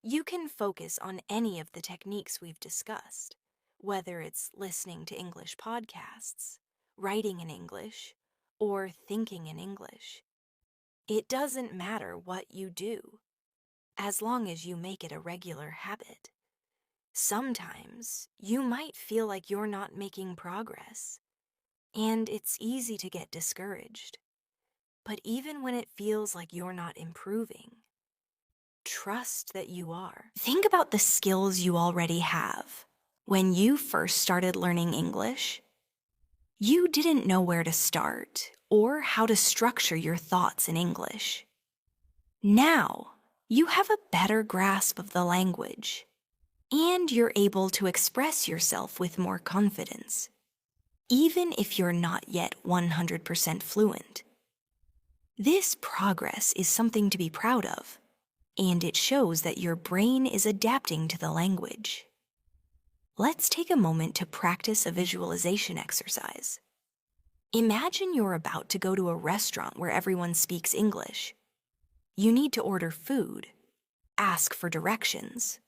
You can focus on any of the techniques we've discussed, whether it's listening to English podcasts, writing in English, or thinking in English. It doesn't matter what you do, as long as you make it a regular habit. Sometimes you might feel like you're not making progress, and it's easy to get discouraged. But even when it feels like you're not improving, trust that you are. Think about the skills you already have. When you first started learning English, you didn't know where to start or how to structure your thoughts in English. Now, you have a better grasp of the language, and you're able to express yourself with more confidence, even if you're not yet 100% fluent. This progress is something to be proud of, and it shows that your brain is adapting to the language. Let's take a moment to practice a visualization exercise. Imagine you're about to go to a restaurant where everyone speaks English. You need to order food, ask for directions,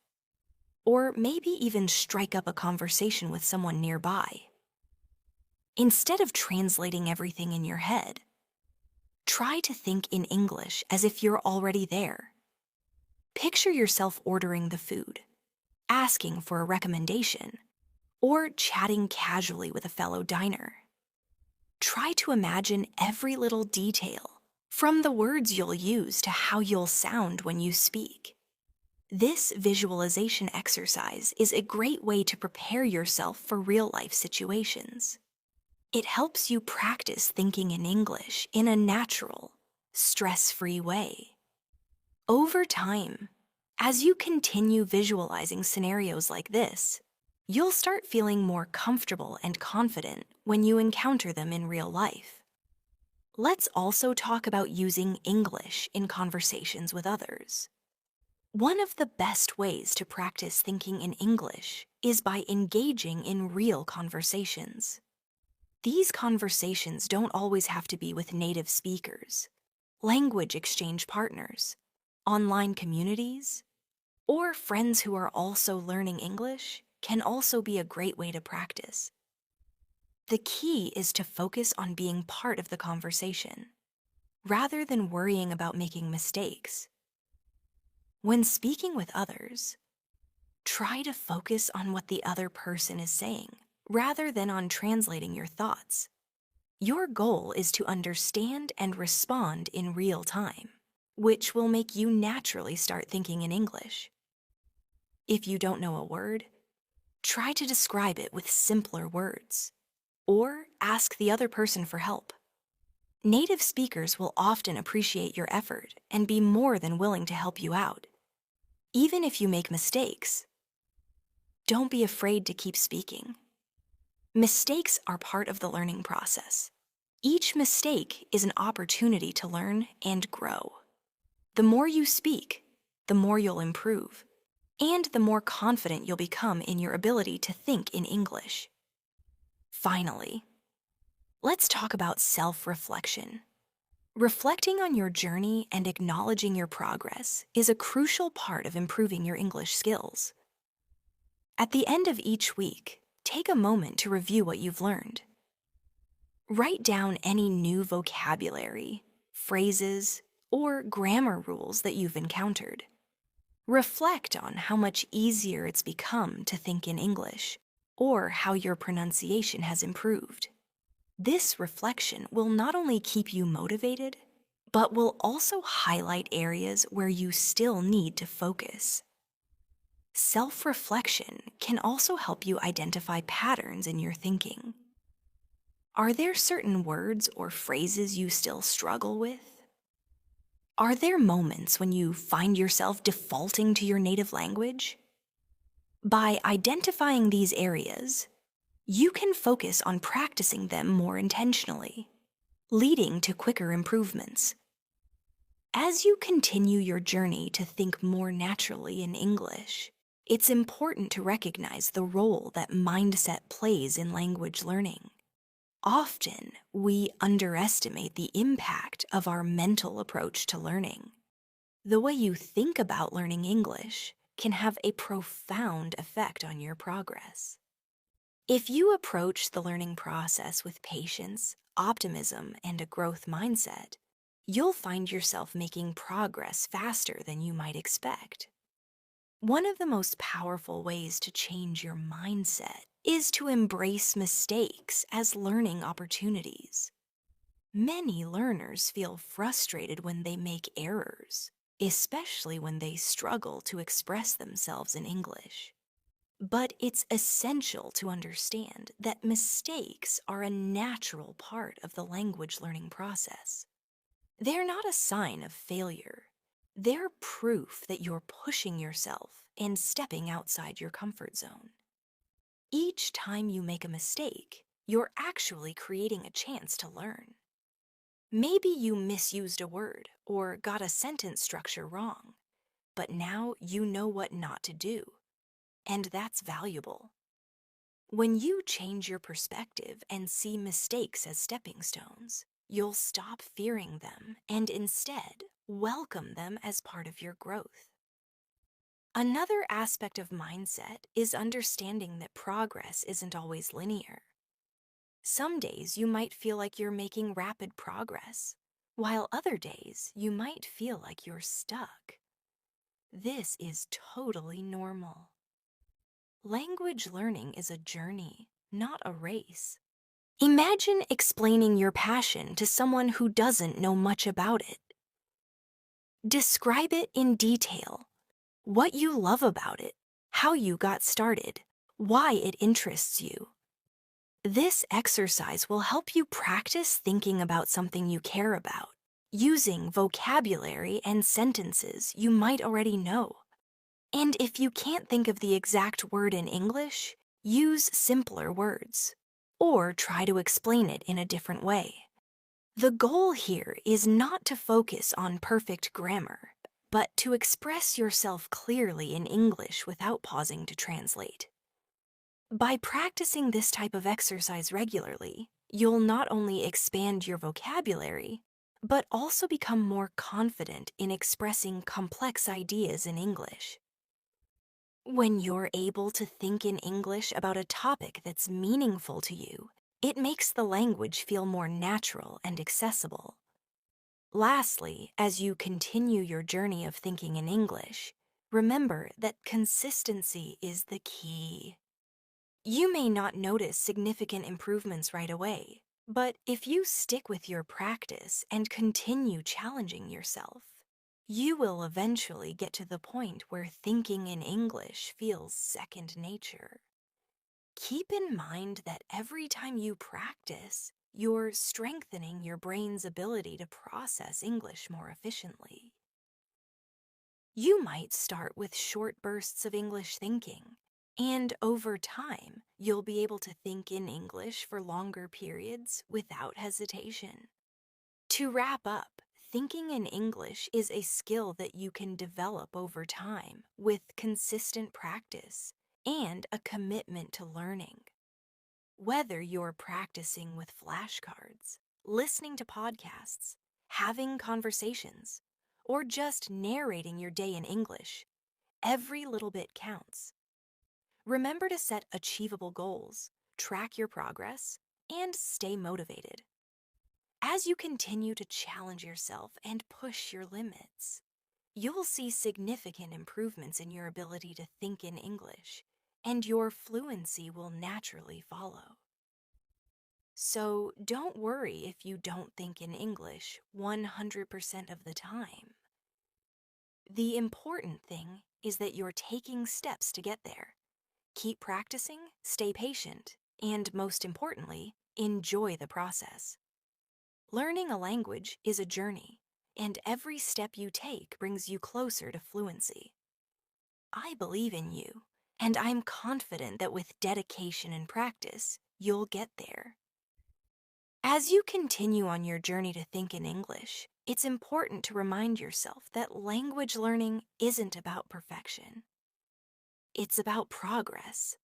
or maybe even strike up a conversation with someone nearby. Instead of translating everything in your head, try to think in English as if you're already there. Picture yourself ordering the food, asking for a recommendation, or chatting casually with a fellow diner. Try to imagine every little detail, from the words you'll use to how you'll sound when you speak. This visualization exercise is a great way to prepare yourself for real-life situations. It helps you practice thinking in English in a natural, stress-free way. Over time, as you continue visualizing scenarios like this, you'll start feeling more comfortable and confident when you encounter them in real life. Let's also talk about using English in conversations with others. One of the best ways to practice thinking in English is by engaging in real conversations. These conversations don't always have to be with native speakers, language exchange partners, online communities, or friends who are also learning English can also be a great way to practice. The key is to focus on being part of the conversation, rather than worrying about making mistakes. When speaking with others, try to focus on what the other person is saying, rather than on translating your thoughts. Your goal is to understand and respond in real time, which will make you naturally start thinking in English. If you don't know a word, try to describe it with simpler words, or ask the other person for help. Native speakers will often appreciate your effort and be more than willing to help you out. Even if you make mistakes, don't be afraid to keep speaking. Mistakes are part of the learning process. Each mistake is an opportunity to learn and grow. The more you speak, the more you'll improve, and the more confident you'll become in your ability to think in English. Finally, let's talk about self-reflection. Reflecting on your journey and acknowledging your progress is a crucial part of improving your English skills. At the end of each week, take a moment to review what you've learned. Write down any new vocabulary, phrases, or grammar rules that you've encountered. Reflect on how much easier it's become to think in English, or how your pronunciation has improved. This reflection will not only keep you motivated, but will also highlight areas where you still need to focus. Self-reflection can also help you identify patterns in your thinking. Are there certain words or phrases you still struggle with? Are there moments when you find yourself defaulting to your native language? By identifying these areas, you can focus on practicing them more intentionally, leading to quicker improvements. As you continue your journey to think more naturally in English, it's important to recognize the role that mindset plays in language learning. Often, we underestimate the impact of our mental approach to learning. The way you think about learning English can have a profound effect on your progress. If you approach the learning process with patience, optimism, and a growth mindset, you'll find yourself making progress faster than you might expect. One of the most powerful ways to change your mindset is to embrace mistakes as learning opportunities. Many learners feel frustrated when they make errors, especially when they struggle to express themselves in English. But it's essential to understand that mistakes are a natural part of the language learning process. They're not a sign of failure. They're proof that you're pushing yourself and stepping outside your comfort zone. Each time you make a mistake, you're actually creating a chance to learn. Maybe you misused a word or got a sentence structure wrong, but now you know what not to do, and that's valuable. When you change your perspective and see mistakes as stepping stones, you'll stop fearing them and instead welcome them as part of your growth. Another aspect of mindset is understanding that progress isn't always linear. Some days you might feel like you're making rapid progress, while other days you might feel like you're stuck. This is totally normal. Language learning is a journey, not a race. Imagine explaining your passion to someone who doesn't know much about it. Describe it in detail. What you love about it, how you got started, why it interests you. This exercise will help you practice thinking about something you care about, using vocabulary and sentences you might already know. And if you can't think of the exact word in English, use simpler words, or try to explain it in a different way. The goal here is not to focus on perfect grammar, but to express yourself clearly in English without pausing to translate. By practicing this type of exercise regularly, you'll not only expand your vocabulary, but also become more confident in expressing complex ideas in English. When you're able to think in English about a topic that's meaningful to you, it makes the language feel more natural and accessible. Lastly, as you continue your journey of thinking in English, remember that consistency is the key. You may not notice significant improvements right away, but if you stick with your practice and continue challenging yourself, you will eventually get to the point where thinking in English feels second nature. Keep in mind that every time you practice, you're strengthening your brain's ability to process English more efficiently. You might start with short bursts of English thinking, and over time, you'll be able to think in English for longer periods without hesitation. To wrap up, thinking in English is a skill that you can develop over time with consistent practice and a commitment to learning. Whether you're practicing with flashcards, listening to podcasts, having conversations, or just narrating your day in English, every little bit counts. Remember to set achievable goals, track your progress, and stay motivated. As you continue to challenge yourself and push your limits, you'll see significant improvements in your ability to think in English, and your fluency will naturally follow. So don't worry if you don't think in English 100% of the time. The important thing is that you're taking steps to get there. Keep practicing, stay patient, and most importantly, enjoy the process. Learning a language is a journey, and every step you take brings you closer to fluency. I believe in you, and I'm confident that with dedication and practice, you'll get there. As you continue on your journey to think in English, it's important to remind yourself that language learning isn't about perfection. It's about progress.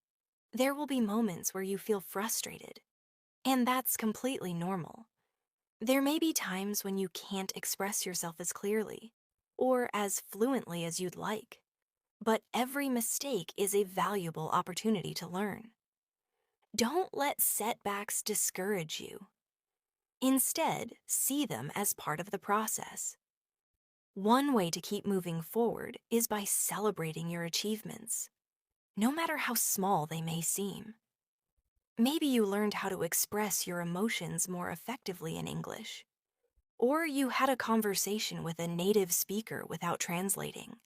There will be moments where you feel frustrated, and that's completely normal. There may be times when you can't express yourself as clearly or as fluently as you'd like, but every mistake is a valuable opportunity to learn. Don't let setbacks discourage you. Instead, see them as part of the process. One way to keep moving forward is by celebrating your achievements, no matter how small they may seem. Maybe you learned how to express your emotions more effectively in English, or you had a conversation with a native speaker without translating.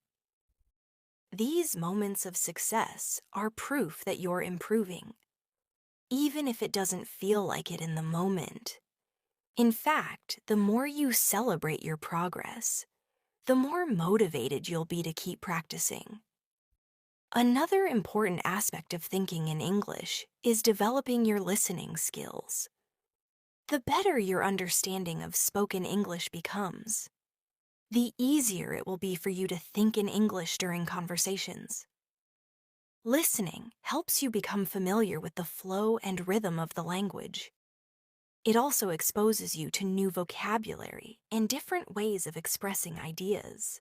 These moments of success are proof that you're improving, even if it doesn't feel like it in the moment. In fact, the more you celebrate your progress, the more motivated you'll be to keep practicing. Another important aspect of thinking in English is developing your listening skills. The better your understanding of spoken English becomes, the easier it will be for you to think in English during conversations. Listening helps you become familiar with the flow and rhythm of the language. It also exposes you to new vocabulary and different ways of expressing ideas.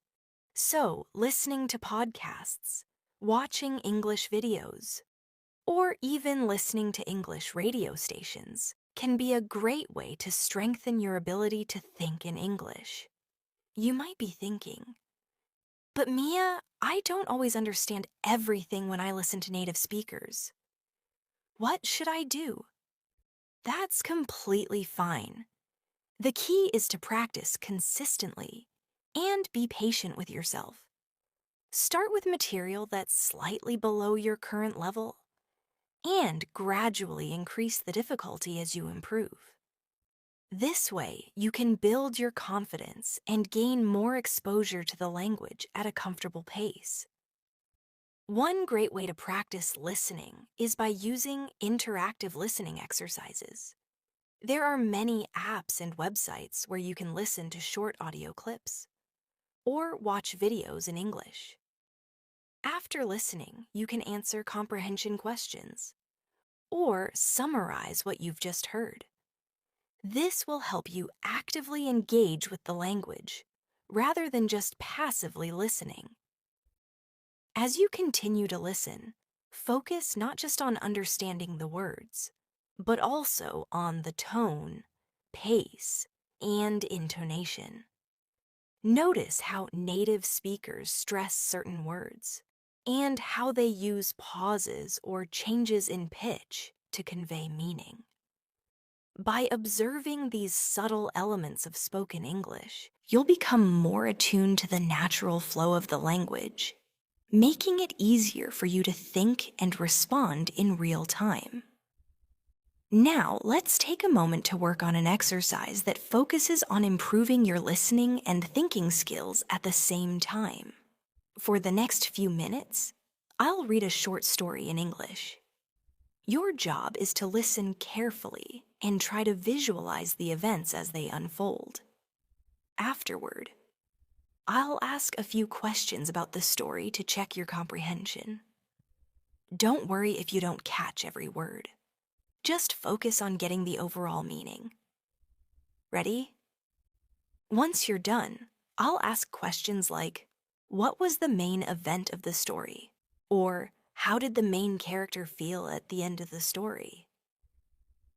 So, listening to podcasts, watching English videos, or even listening to English radio stations can be a great way to strengthen your ability to think in English. You might be thinking, but Mia, I don't always understand everything when I listen to native speakers. What should I do? That's completely fine. The key is to practice consistently and be patient with yourself. Start with material that's slightly below your current level and gradually increase the difficulty as you improve. This way, you can build your confidence and gain more exposure to the language at a comfortable pace. One great way to practice listening is by using interactive listening exercises. There are many apps and websites where you can listen to short audio clips or watch videos in English. After listening, you can answer comprehension questions or summarize what you've just heard. This will help you actively engage with the language rather than just passively listening. As you continue to listen, focus not just on understanding the words, but also on the tone, pace, and intonation. Notice how native speakers stress certain words and how they use pauses or changes in pitch to convey meaning. By observing these subtle elements of spoken English, you'll become more attuned to the natural flow of the language, making it easier for you to think and respond in real time. Now, let's take a moment to work on an exercise that focuses on improving your listening and thinking skills at the same time. For the next few minutes, I'll read a short story in English. Your job is to listen carefully and try to visualize the events as they unfold. Afterward, I'll ask a few questions about the story to check your comprehension. Don't worry if you don't catch every word. Just focus on getting the overall meaning. Ready? Once you're done, I'll ask questions like, what was the main event of the story? Or, how did the main character feel at the end of the story?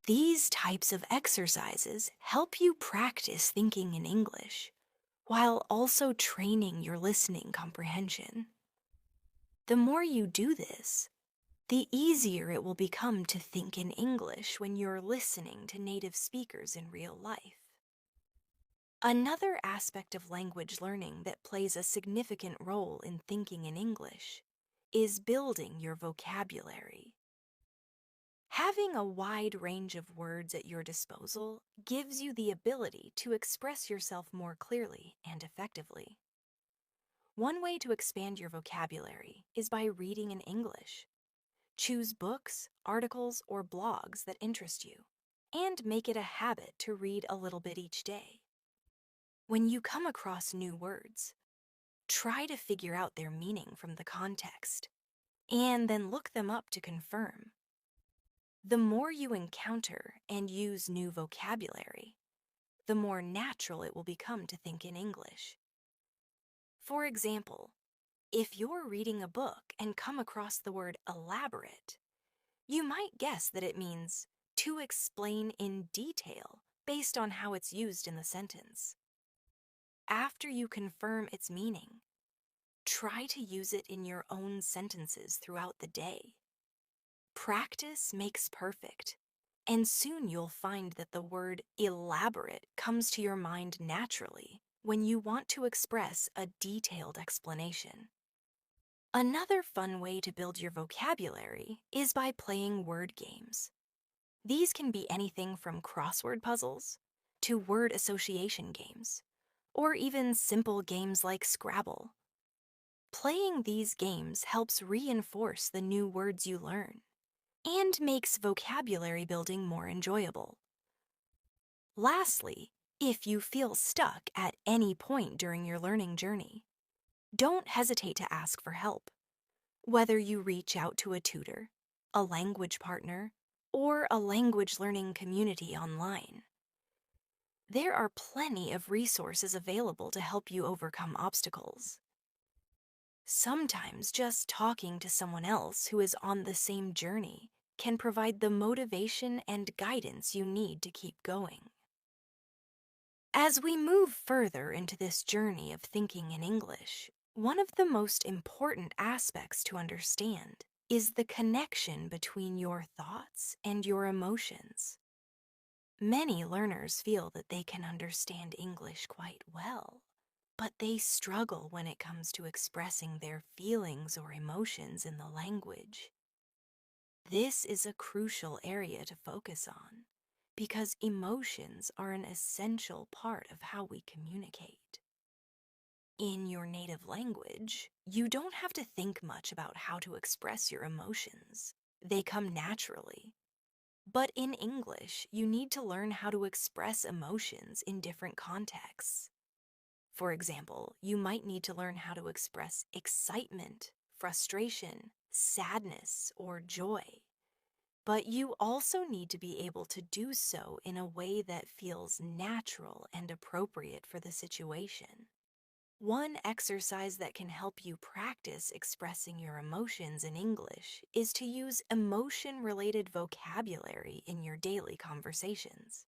These types of exercises help you practice thinking in English, while also training your listening comprehension. The more you do this, the easier it will become to think in English when you're listening to native speakers in real life. Another aspect of language learning that plays a significant role in thinking in English is building your vocabulary. Having a wide range of words at your disposal gives you the ability to express yourself more clearly and effectively. One way to expand your vocabulary is by reading in English. Choose books, articles, or blogs that interest you, and make it a habit to read a little bit each day. When you come across new words, try to figure out their meaning from the context, and then look them up to confirm. The more you encounter and use new vocabulary, the more natural it will become to think in English. For example, if you're reading a book and come across the word elaborate, you might guess that it means to explain in detail based on how it's used in the sentence. After you confirm its meaning, try to use it in your own sentences throughout the day. Practice makes perfect, and soon you'll find that the word elaborate comes to your mind naturally when you want to express a detailed explanation. Another fun way to build your vocabulary is by playing word games. These can be anything from crossword puzzles to word association games, or even simple games like Scrabble. Playing these games helps reinforce the new words you learn and makes vocabulary building more enjoyable. Lastly, if you feel stuck at any point during your learning journey, don't hesitate to ask for help. Whether you reach out to a tutor, a language partner, or a language learning community online, there are plenty of resources available to help you overcome obstacles. Sometimes just talking to someone else who is on the same journey can provide the motivation and guidance you need to keep going. As we move further into this journey of thinking in English, one of the most important aspects to understand is the connection between your thoughts and your emotions. Many learners feel that they can understand English quite well, but they struggle when it comes to expressing their feelings or emotions in the language. This is a crucial area to focus on because emotions are an essential part of how we communicate. In your native language, you don't have to think much about how to express your emotions. They come naturally. But in English, you need to learn how to express emotions in different contexts. For example, you might need to learn how to express excitement, frustration, sadness, or joy. But you also need to be able to do so in a way that feels natural and appropriate for the situation. One exercise that can help you practice expressing your emotions in English is to use emotion-related vocabulary in your daily conversations.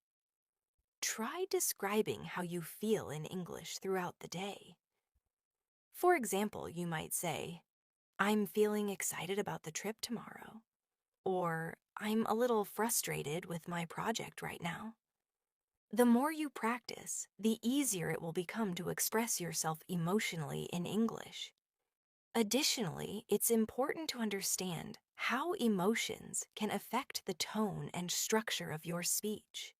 Try describing how you feel in English throughout the day. For example, you might say, "I'm feeling excited about the trip tomorrow," or "I'm a little frustrated with my project right now." The more you practice, the easier it will become to express yourself emotionally in English. Additionally, it's important to understand how emotions can affect the tone and structure of your speech.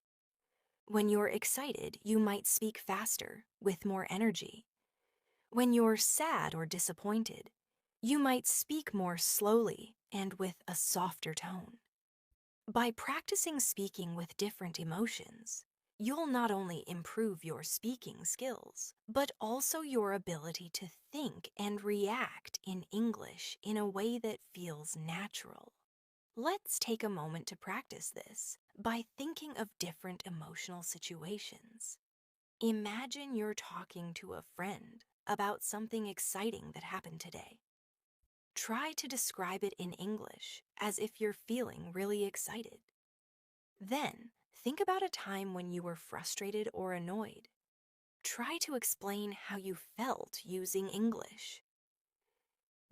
When you're excited, you might speak faster, with more energy. When you're sad or disappointed, you might speak more slowly and with a softer tone. By practicing speaking with different emotions, you'll not only improve your speaking skills, but also your ability to think and react in English in a way that feels natural. Let's take a moment to practice this by thinking of different emotional situations. Imagine you're talking to a friend about something exciting that happened today. Try to describe it in English as if you're feeling really excited. Then, think about a time when you were frustrated or annoyed. Try to explain how you felt using English.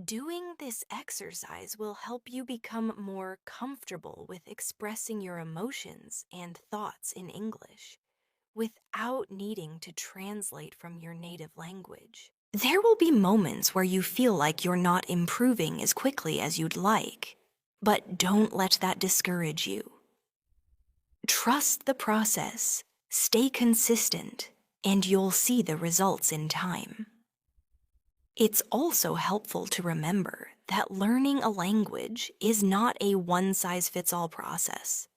Doing this exercise will help you become more comfortable with expressing your emotions and thoughts in English without needing to translate from your native language. There will be moments where you feel like you're not improving as quickly as you'd like, but don't let that discourage you. Trust the process, stay consistent, and you'll see the results in time. It's also helpful to remember that learning a language is not a one-size-fits-all process.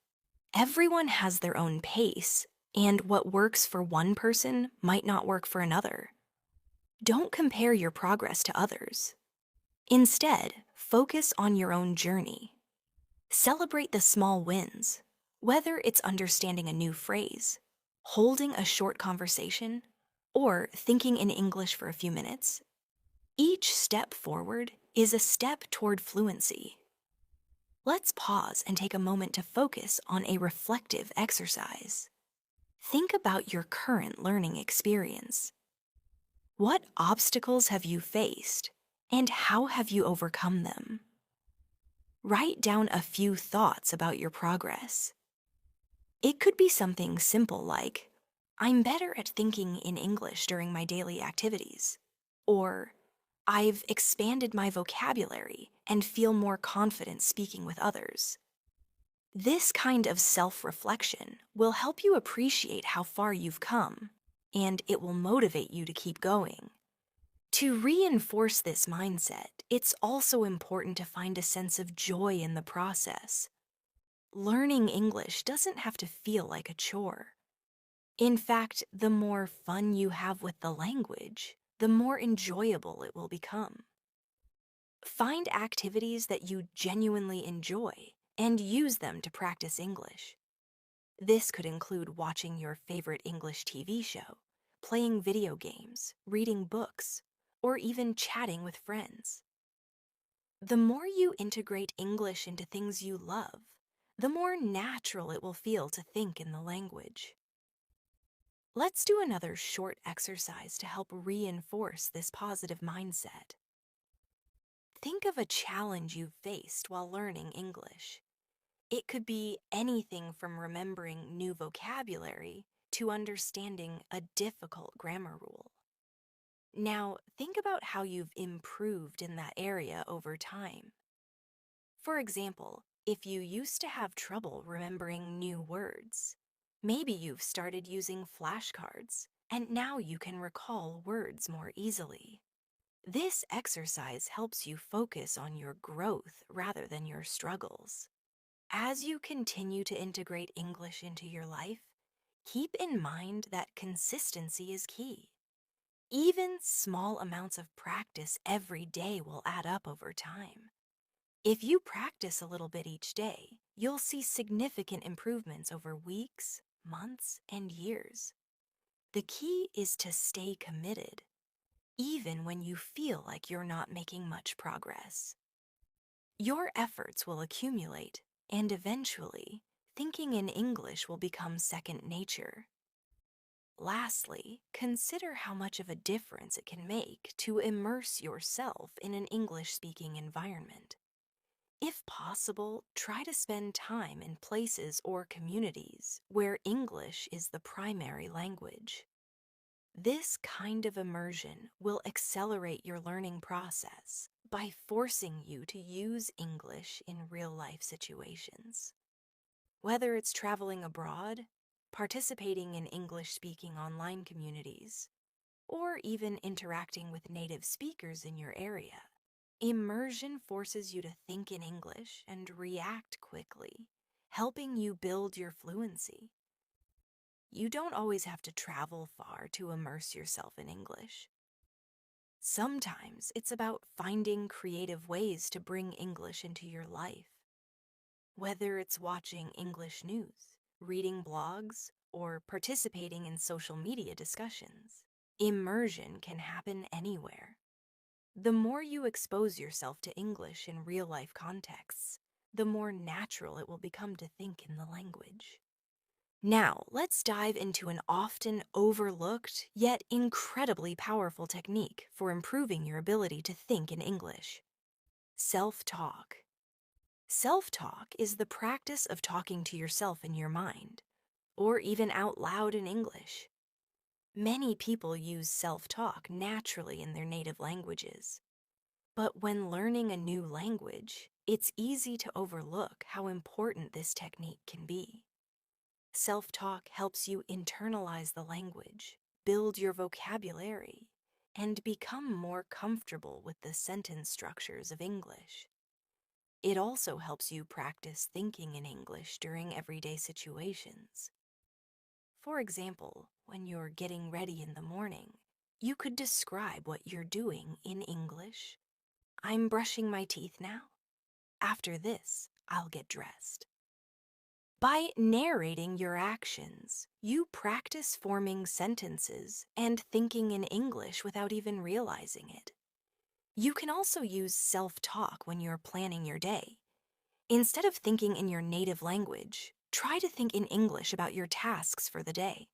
Everyone has their own pace, and what works for one person might not work for another. Don't compare your progress to others. Instead, focus on your own journey. Celebrate the small wins, whether it's understanding a new phrase, holding a short conversation, or thinking in English for a few minutes. Each step forward is a step toward fluency. Let's pause and take a moment to focus on a reflective exercise. Think about your current learning experience. What obstacles have you faced, and how have you overcome them? Write down a few thoughts about your progress. It could be something simple like, I'm better at thinking in English during my daily activities, or I've expanded my vocabulary and feel more confident speaking with others. This kind of self-reflection will help you appreciate how far you've come, and it will motivate you to keep going. To reinforce this mindset, it's also important to find a sense of joy in the process. Learning English doesn't have to feel like a chore. In fact, the more fun you have with the language, the more enjoyable it will become. Find activities that you genuinely enjoy and use them to practice English. This could include watching your favorite English TV show, playing video games, reading books, or even chatting with friends. The more you integrate English into things you love, the more natural it will feel to think in the language. Let's do another short exercise to help reinforce this positive mindset. Think of a challenge you've faced while learning English. It could be anything from remembering new vocabulary to understanding a difficult grammar rule. Now, think about how you've improved in that area over time. For example, if you used to have trouble remembering new words, maybe you've started using flashcards, and now you can recall words more easily. This exercise helps you focus on your growth rather than your struggles. As you continue to integrate English into your life, keep in mind that consistency is key. Even small amounts of practice every day will add up over time. If you practice a little bit each day, you'll see significant improvements over weeks, months, and years. The key is to stay committed, even when you feel like you're not making much progress. Your efforts will accumulate, and eventually, thinking in English will become second nature. Lastly, consider how much of a difference it can make to immerse yourself in an English-speaking environment. If possible, try to spend time in places or communities where English is the primary language. This kind of immersion will accelerate your learning process by forcing you to use English in real-life situations. Whether it's traveling abroad, participating in English-speaking online communities, or even interacting with native speakers in your area, immersion forces you to think in English and react quickly, helping you build your fluency. You don't always have to travel far to immerse yourself in English. Sometimes it's about finding creative ways to bring English into your life. Whether it's watching English news, reading blogs, or participating in social media discussions, immersion can happen anywhere. The more you expose yourself to English in real-life contexts, the more natural it will become to think in the language. Now, let's dive into an often overlooked, yet incredibly powerful technique for improving your ability to think in English. Self-talk. Self-talk is the practice of talking to yourself in your mind, or even out loud in English. Many people use self-talk naturally in their native languages. But when learning a new language, it's easy to overlook how important this technique can be. Self-talk helps you internalize the language, build your vocabulary, and become more comfortable with the sentence structures of English. It also helps you practice thinking in English during everyday situations. For example, when you're getting ready in the morning, you could describe what you're doing in English. I'm brushing my teeth now. After this, I'll get dressed. By narrating your actions, you practice forming sentences and thinking in English without even realizing it. You can also use self-talk when you're planning your day. Instead of thinking in your native language, try to think in English about your tasks for the day.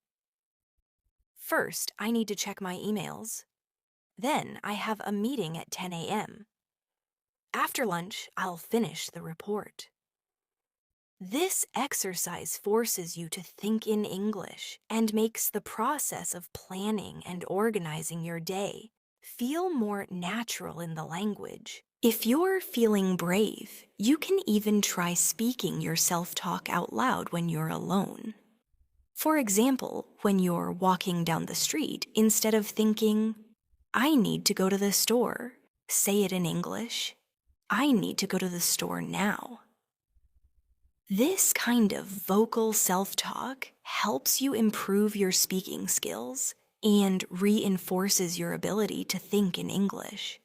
First, I need to check my emails. Then, I have a meeting at 10 a.m. After lunch, I'll finish the report. This exercise forces you to think in English and makes the process of planning and organizing your day feel more natural in the language. If you're feeling brave, you can even try speaking your self-talk out loud when you're alone. For example, when you're walking down the street, instead of thinking, I need to go to the store, say it in English, I need to go to the store now. This kind of vocal self-talk helps you improve your speaking skills and reinforces your ability to think in English.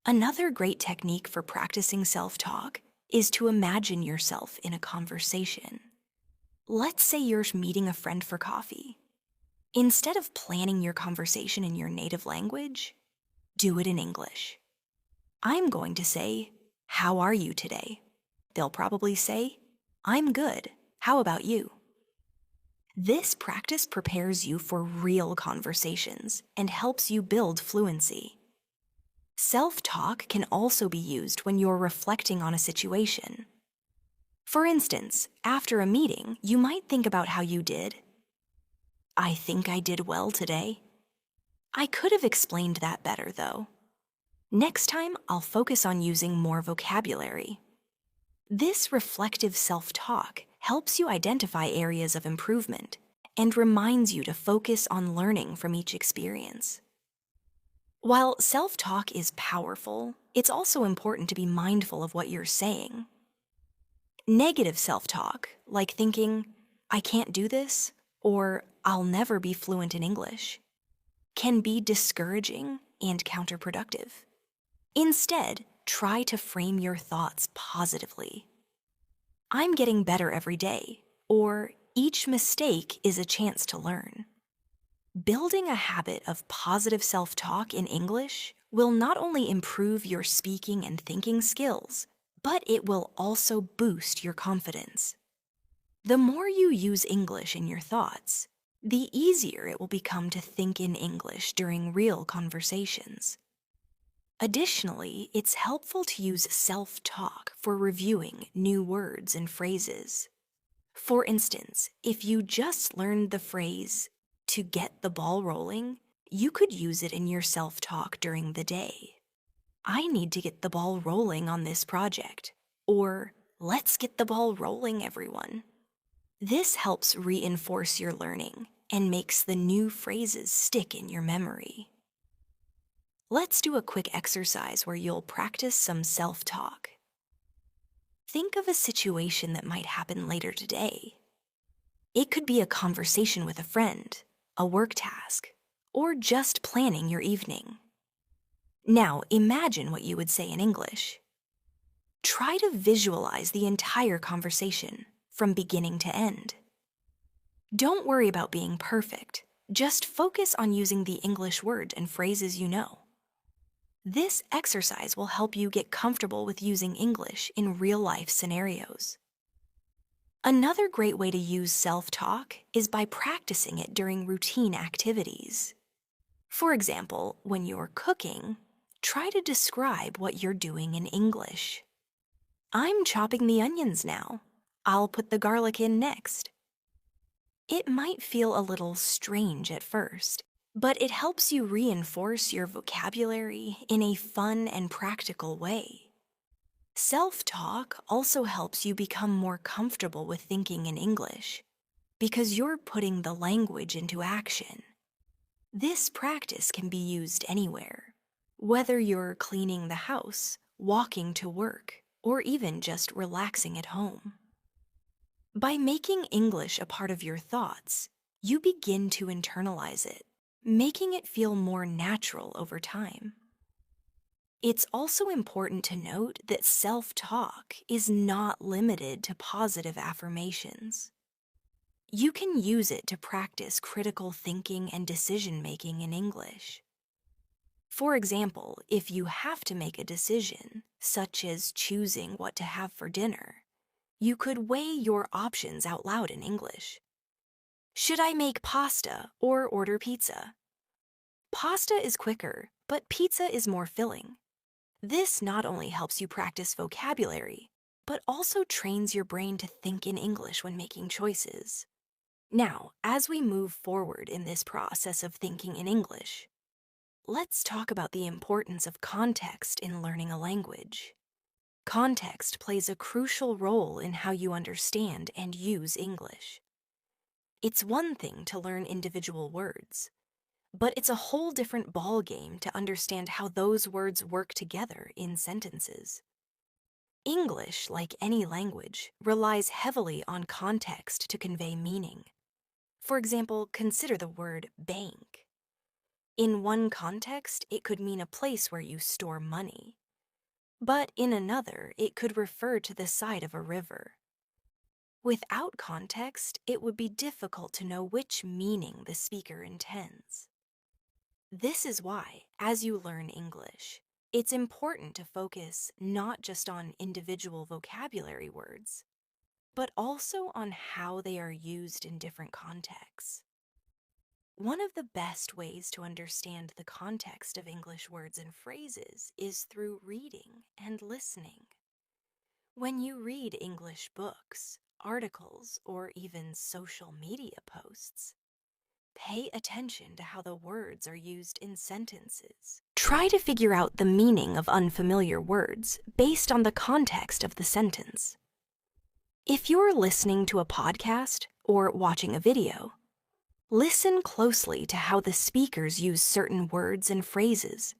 Another great technique for practicing self-talk is to imagine yourself in a conversation. Let's say you're meeting a friend for coffee. Instead of planning your conversation in your native language, do it in English. I'm going to say, "How are you today?" They'll probably say, "I'm good. How about you?" This practice prepares you for real conversations and helps you build fluency. Self-talk can also be used when you're reflecting on a situation. For instance, after a meeting, you might think about how you did. I think I did well today. I could have explained that better, though. Next time, I'll focus on using more vocabulary. This reflective self-talk helps you identify areas of improvement and reminds you to focus on learning from each experience. While self-talk is powerful, it's also important to be mindful of what you're saying. Negative self-talk, like thinking, I can't do this, or I'll never be fluent in English, can be discouraging and counterproductive. Instead, try to frame your thoughts positively. I'm getting better every day, or each mistake is a chance to learn. Building a habit of positive self-talk in English will not only improve your speaking and thinking skills, but it will also boost your confidence. The more you use English in your thoughts, the easier it will become to think in English during real conversations. Additionally, it's helpful to use self-talk for reviewing new words and phrases. For instance, if you just learned the phrase, to get the ball rolling, you could use it in your self-talk during the day. I need to get the ball rolling on this project, or let's get the ball rolling, everyone. This helps reinforce your learning and makes the new phrases stick in your memory. Let's do a quick exercise where you'll practice some self-talk. Think of a situation that might happen later today. It could be a conversation with a friend, a work task, or just planning your evening. Now, imagine what you would say in English. Try to visualize the entire conversation from beginning to end. Don't worry about being perfect. Just focus on using the English words and phrases you know. This exercise will help you get comfortable with using English in real-life scenarios. Another great way to use self-talk is by practicing it during routine activities. For example, when you're cooking, try to describe what you're doing in English. I'm chopping the onions now. I'll put the garlic in next. It might feel a little strange at first, but it helps you reinforce your vocabulary in a fun and practical way. Self-talk also helps you become more comfortable with thinking in English because you're putting the language into action. This practice can be used anywhere, whether you're cleaning the house, walking to work, or even just relaxing at home. By making English a part of your thoughts, you begin to internalize it, making it feel more natural over time. It's also important to note that self-talk is not limited to positive affirmations. You can use it to practice critical thinking and decision-making in English. For example, if you have to make a decision, such as choosing what to have for dinner, you could weigh your options out loud in English. Should I make pasta or order pizza? Pasta is quicker, but pizza is more filling. This not only helps you practice vocabulary, but also trains your brain to think in English when making choices. Now, as we move forward in this process of thinking in English, let's talk about the importance of context in learning a language. Context plays a crucial role in how you understand and use English. It's one thing to learn individual words, but it's a whole different ballgame to understand how those words work together in sentences. English, like any language, relies heavily on context to convey meaning. For example, consider the word bank. In one context, it could mean a place where you store money. But in another, it could refer to the side of a river. Without context, it would be difficult to know which meaning the speaker intends. This is why, as you learn English, it's important to focus not just on individual vocabulary words, but also on how they are used in different contexts. One of the best ways to understand the context of English words and phrases is through reading and listening. When you read English books, articles, or even social media posts, pay attention to how the words are used in sentences. Try to figure out the meaning of unfamiliar words based on the context of the sentence. If you're listening to a podcast or watching a video, listen closely to how the speakers use certain words and phrases.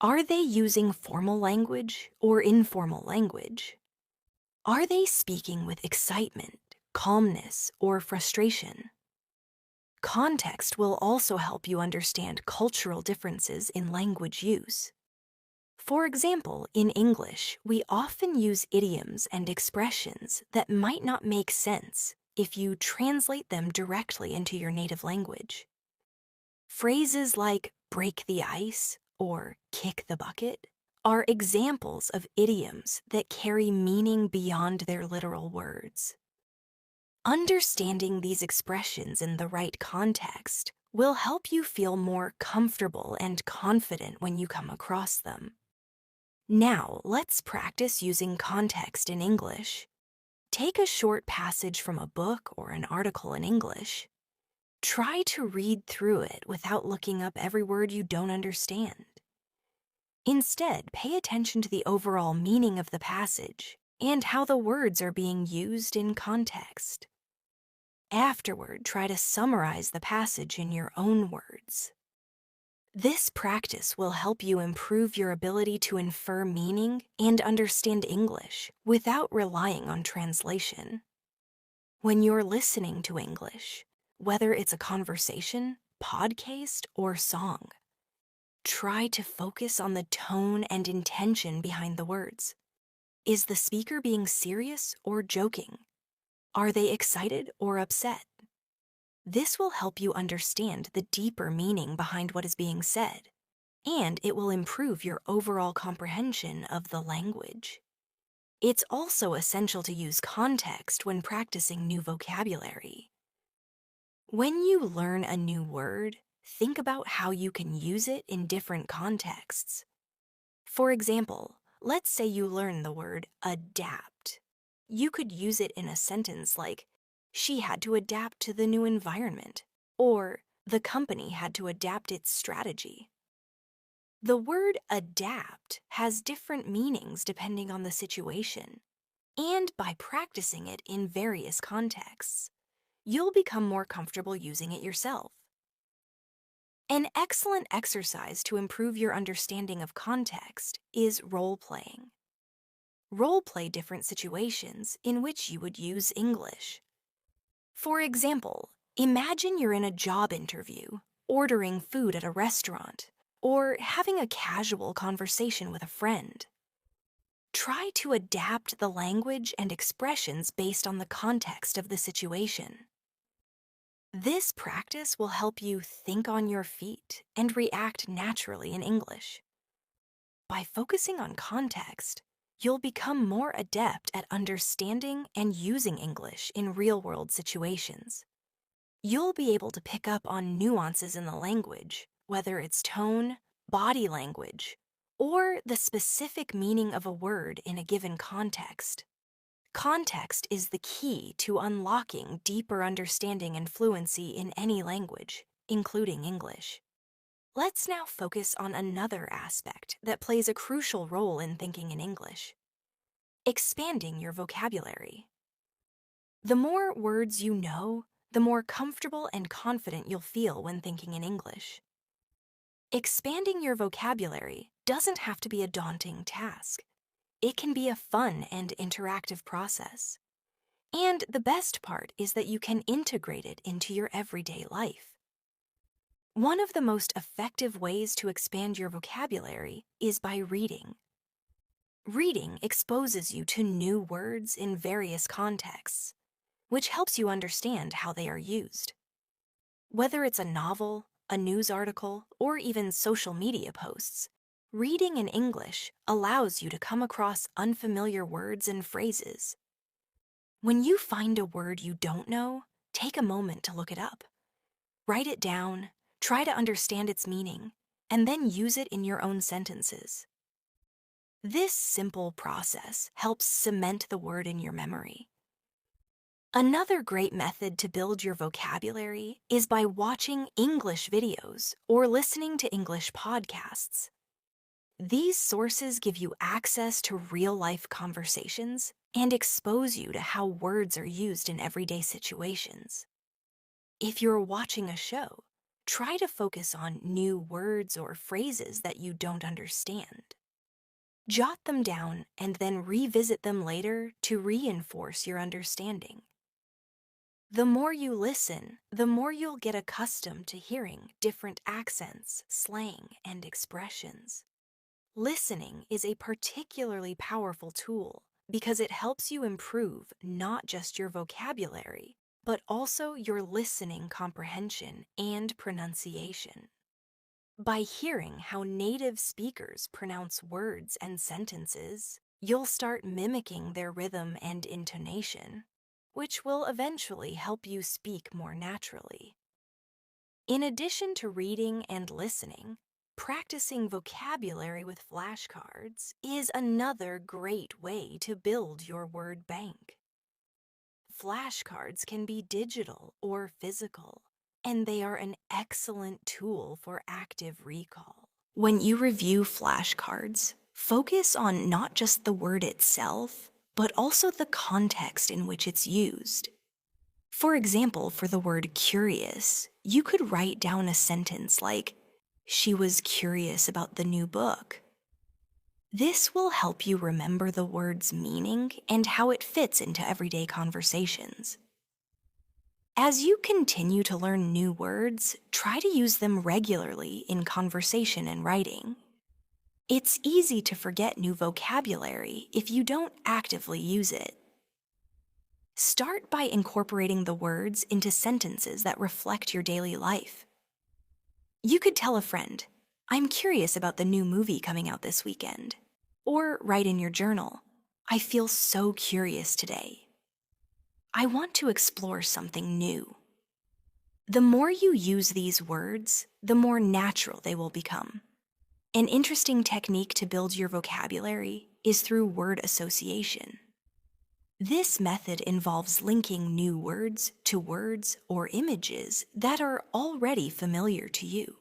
Are they using formal language or informal language? Are they speaking with excitement, calmness, or frustration? Context will also help you understand cultural differences in language use. For example, in English, we often use idioms and expressions that might not make sense if you translate them directly into your native language. Phrases like break the ice or kick the bucket are examples of idioms that carry meaning beyond their literal words. Understanding these expressions in the right context will help you feel more comfortable and confident when you come across them. Now, let's practice using context in English. Take a short passage from a book or an article in English. Try to read through it without looking up every word you don't understand. Instead, pay attention to the overall meaning of the passage and how the words are being used in context. Afterward, try to summarize the passage in your own words. This practice will help you improve your ability to infer meaning and understand English without relying on translation. When you're listening to English, whether it's a conversation, podcast, or song, try to focus on the tone and intention behind the words. Is the speaker being serious or joking? Are they excited or upset? This will help you understand the deeper meaning behind what is being said, and it will improve your overall comprehension of the language. It's also essential to use context when practicing new vocabulary. When you learn a new word, think about how you can use it in different contexts. For example, let's say you learn the word adapt. You could use it in a sentence like, she had to adapt to the new environment, or the company had to adapt its strategy. The word adapt has different meanings depending on the situation, and by practicing it in various contexts, you'll become more comfortable using it yourself. An excellent exercise to improve your understanding of context is role-playing. Role-play different situations in which you would use English. For example, imagine you're in a job interview, ordering food at a restaurant, or having a casual conversation with a friend. Try to adapt the language and expressions based on the context of the situation. This practice will help you think on your feet and react naturally in English. By focusing on context, you'll become more adept at understanding and using English in real-world situations. You'll be able to pick up on nuances in the language, whether it's tone, body language, or the specific meaning of a word in a given context. Context is the key to unlocking deeper understanding and fluency in any language, including English. Let's now focus on another aspect that plays a crucial role in thinking in English: expanding your vocabulary. The more words you know, the more comfortable and confident you'll feel when thinking in English. Expanding your vocabulary doesn't have to be a daunting task. It can be a fun and interactive process. And the best part is that you can integrate it into your everyday life. One of the most effective ways to expand your vocabulary is by reading. Reading exposes you to new words in various contexts, which helps you understand how they are used. Whether it's a novel, a news article, or even social media posts, reading in English allows you to come across unfamiliar words and phrases. When you find a word you don't know, take a moment to look it up. Write it down, try to understand its meaning, and then use it in your own sentences. This simple process helps cement the word in your memory. Another great method to build your vocabulary is by watching English videos or listening to English podcasts. These sources give you access to real-life conversations and expose you to how words are used in everyday situations. If you're watching a show, try to focus on new words or phrases that you don't understand. Jot them down and then revisit them later to reinforce your understanding. The more you listen, the more you'll get accustomed to hearing different accents, slang, and expressions. Listening is a particularly powerful tool because it helps you improve not just your vocabulary, but also your listening comprehension and pronunciation. By hearing how native speakers pronounce words and sentences, you'll start mimicking their rhythm and intonation, which will eventually help you speak more naturally. In addition to reading and listening, practicing vocabulary with flashcards is another great way to build your word bank. Flashcards can be digital or physical, and they are an excellent tool for active recall. When you review flashcards, focus on not just the word itself, but also the context in which it's used. For example, for the word curious, you could write down a sentence like, "She was curious about the new book." This will help you remember the word's meaning and how it fits into everyday conversations. As you continue to learn new words, try to use them regularly in conversation and writing. It's easy to forget new vocabulary if you don't actively use it. Start by incorporating the words into sentences that reflect your daily life. You could tell a friend, "I'm curious about the new movie coming out this weekend." Or write in your journal, "I feel so curious today. I want to explore something new." The more you use these words, the more natural they will become. An interesting technique to build your vocabulary is through word association. This method involves linking new words to words or images that are already familiar to you.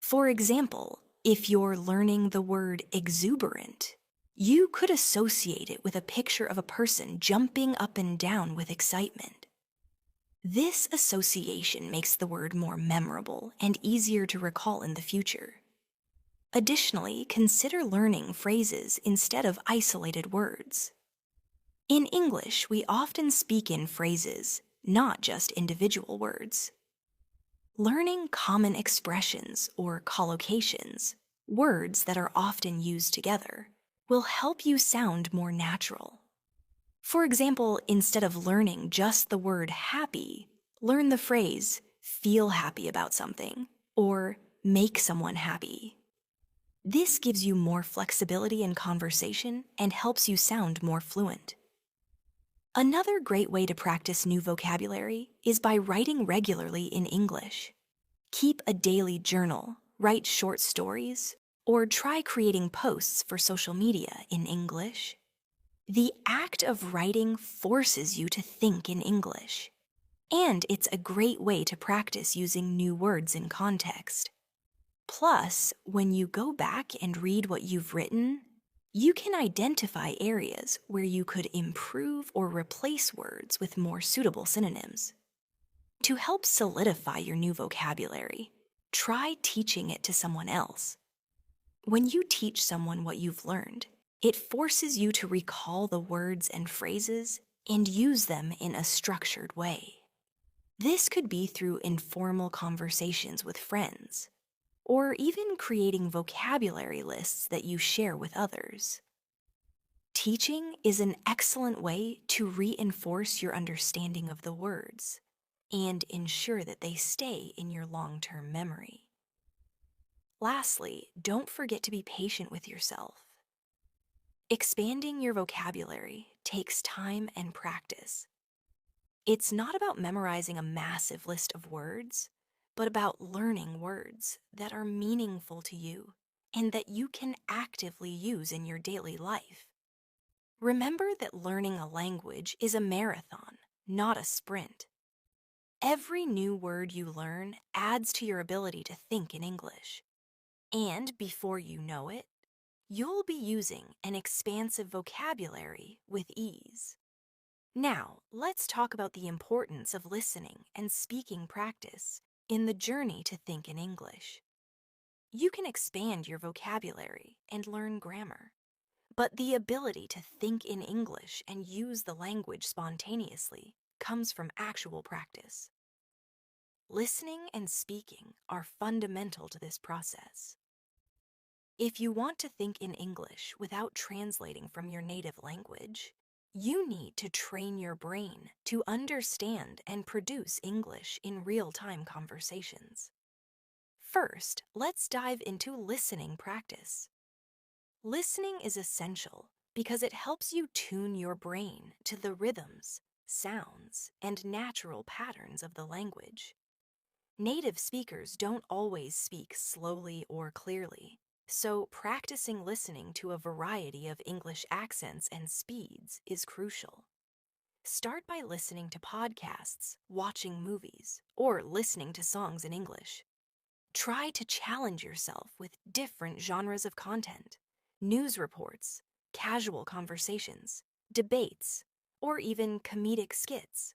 For example, if you're learning the word exuberant, you could associate it with a picture of a person jumping up and down with excitement. This association makes the word more memorable and easier to recall in the future. Additionally, consider learning phrases instead of isolated words. In English, we often speak in phrases, not just individual words. Learning common expressions or collocations, words that are often used together, will help you sound more natural. For example, instead of learning just the word happy, learn the phrase feel happy about something or make someone happy. This gives you more flexibility in conversation and helps you sound more fluent. Another great way to practice new vocabulary is by writing regularly in English. Keep a daily journal, write short stories, or try creating posts for social media in English. The act of writing forces you to think in English, and it's a great way to practice using new words in context. Plus, when you go back and read what you've written, you can identify areas where you could improve or replace words with more suitable synonyms. To help solidify your new vocabulary, try teaching it to someone else. When you teach someone what you've learned, it forces you to recall the words and phrases and use them in a structured way. This could be through informal conversations with friends, or even creating vocabulary lists that you share with others. Teaching is an excellent way to reinforce your understanding of the words and ensure that they stay in your long-term memory. Lastly, don't forget to be patient with yourself. Expanding your vocabulary takes time and practice. It's not about memorizing a massive list of words, but about learning words that are meaningful to you and that you can actively use in your daily life. Remember that learning a language is a marathon, not a sprint. Every new word you learn adds to your ability to think in English. And before you know it, you'll be using an expansive vocabulary with ease. Now, let's talk about the importance of listening and speaking practice in the journey to think in English. You can expand your vocabulary and learn grammar, but the ability to think in English and use the language spontaneously comes from actual practice. Listening and speaking are fundamental to this process. If you want to think in English without translating from your native language, you need to train your brain to understand and produce English in real-time conversations. First, let's dive into listening practice. Listening is essential because it helps you tune your brain to the rhythms, sounds, and natural patterns of the language. Native speakers don't always speak slowly or clearly, so practicing listening to a variety of English accents and speeds is crucial. Start by listening to podcasts, watching movies, or listening to songs in English. Try to challenge yourself with different genres of content, news reports, casual conversations, debates, or even comedic skits.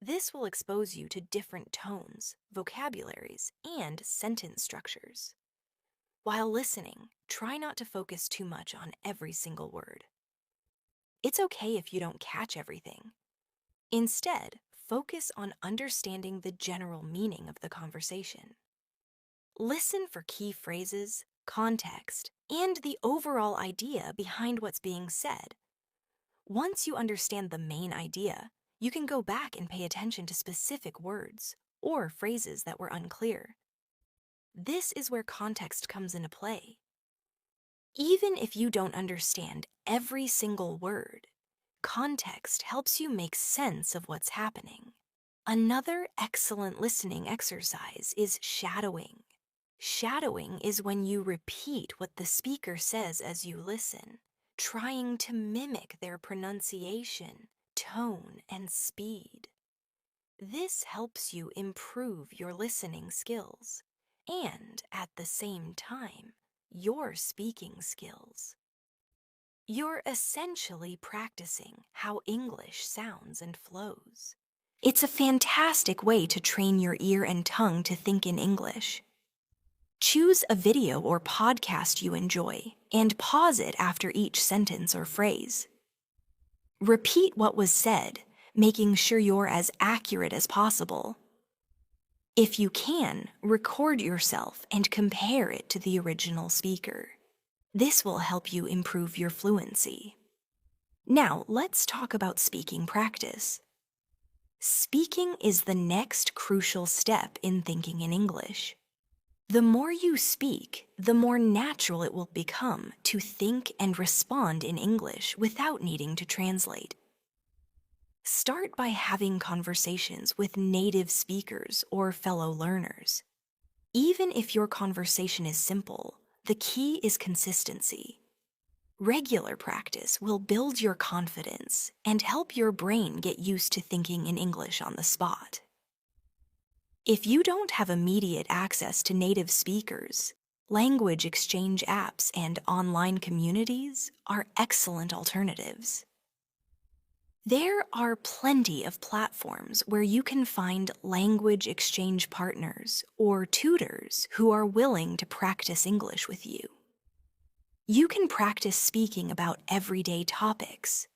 This will expose you to different tones, vocabularies, and sentence structures. While listening, try not to focus too much on every single word. It's okay if you don't catch everything. Instead, focus on understanding the general meaning of the conversation. Listen for key phrases, context, and the overall idea behind what's being said. Once you understand the main idea, you can go back and pay attention to specific words or phrases that were unclear. This is where context comes into play. Even if you don't understand every single word, context helps you make sense of what's happening. Another excellent listening exercise is shadowing. Shadowing is when you repeat what the speaker says as you listen, trying to mimic their pronunciation, tone, and speed. This helps you improve your listening skills and, at the same time, your speaking skills. You're essentially practicing how English sounds and flows. It's a fantastic way to train your ear and tongue to think in English. Choose a video or podcast you enjoy and pause it after each sentence or phrase. Repeat what was said, making sure you're as accurate as possible. If you can, record yourself and compare it to the original speaker. This will help you improve your fluency. Now, let's talk about speaking practice. Speaking is the next crucial step in thinking in English. The more you speak, the more natural it will become to think and respond in English without needing to translate. Start by having conversations with native speakers or fellow learners. Even if your conversation is simple, the key is consistency. Regular practice will build your confidence and help your brain get used to thinking in English on the spot. If you don't have immediate access to native speakers, language exchange apps and online communities are excellent alternatives. There are plenty of platforms where you can find language exchange partners or tutors who are willing to practice English with you. You can practice speaking about everyday topics,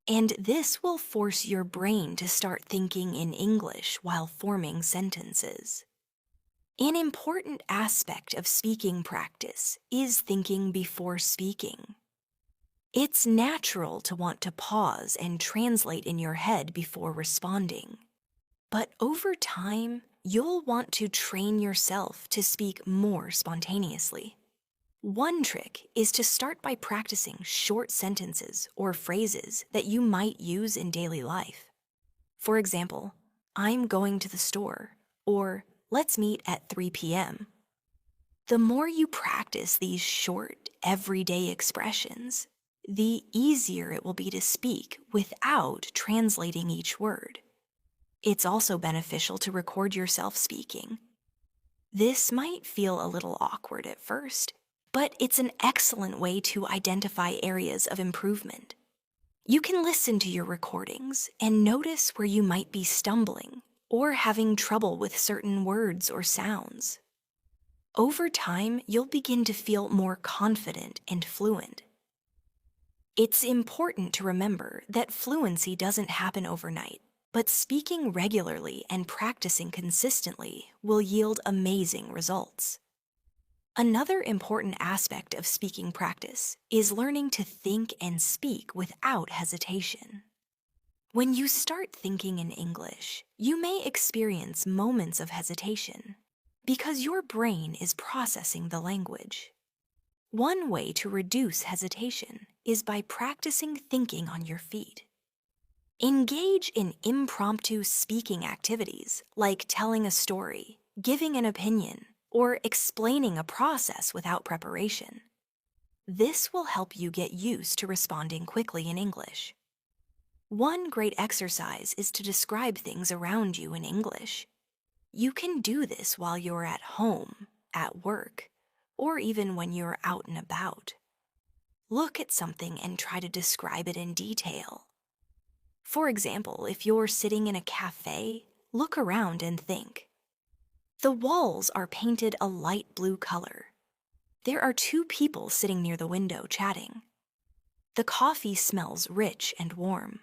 and this will force your brain to start thinking in English while forming sentences. An important aspect of speaking practice is thinking before speaking. It's natural to want to pause and translate in your head before responding. But over time, you'll want to train yourself to speak more spontaneously. One trick is to start by practicing short sentences or phrases that you might use in daily life. For example, I'm going to the store, or let's meet at 3 p.m. The more you practice these short, everyday expressions, the easier it will be to speak without translating each word. It's also beneficial to record yourself speaking. This might feel a little awkward at first, but it's an excellent way to identify areas of improvement. You can listen to your recordings and notice where you might be stumbling or having trouble with certain words or sounds. Over time, you'll begin to feel more confident and fluent. It's important to remember that fluency doesn't happen overnight, but speaking regularly and practicing consistently will yield amazing results. Another important aspect of speaking practice is learning to think and speak without hesitation. When you start thinking in English, you may experience moments of hesitation because your brain is processing the language. One way to reduce hesitation is by practicing thinking on your feet. Engage in impromptu speaking activities like telling a story, giving an opinion, or explaining a process without preparation. This will help you get used to responding quickly in English. One great exercise is to describe things around you in English. You can do this while you're at home, at work, or even when you're out and about. Look at something and try to describe it in detail. For example, if you're sitting in a cafe, look around and think. The walls are painted a light blue color. There are 2 people sitting near the window chatting. The coffee smells rich and warm.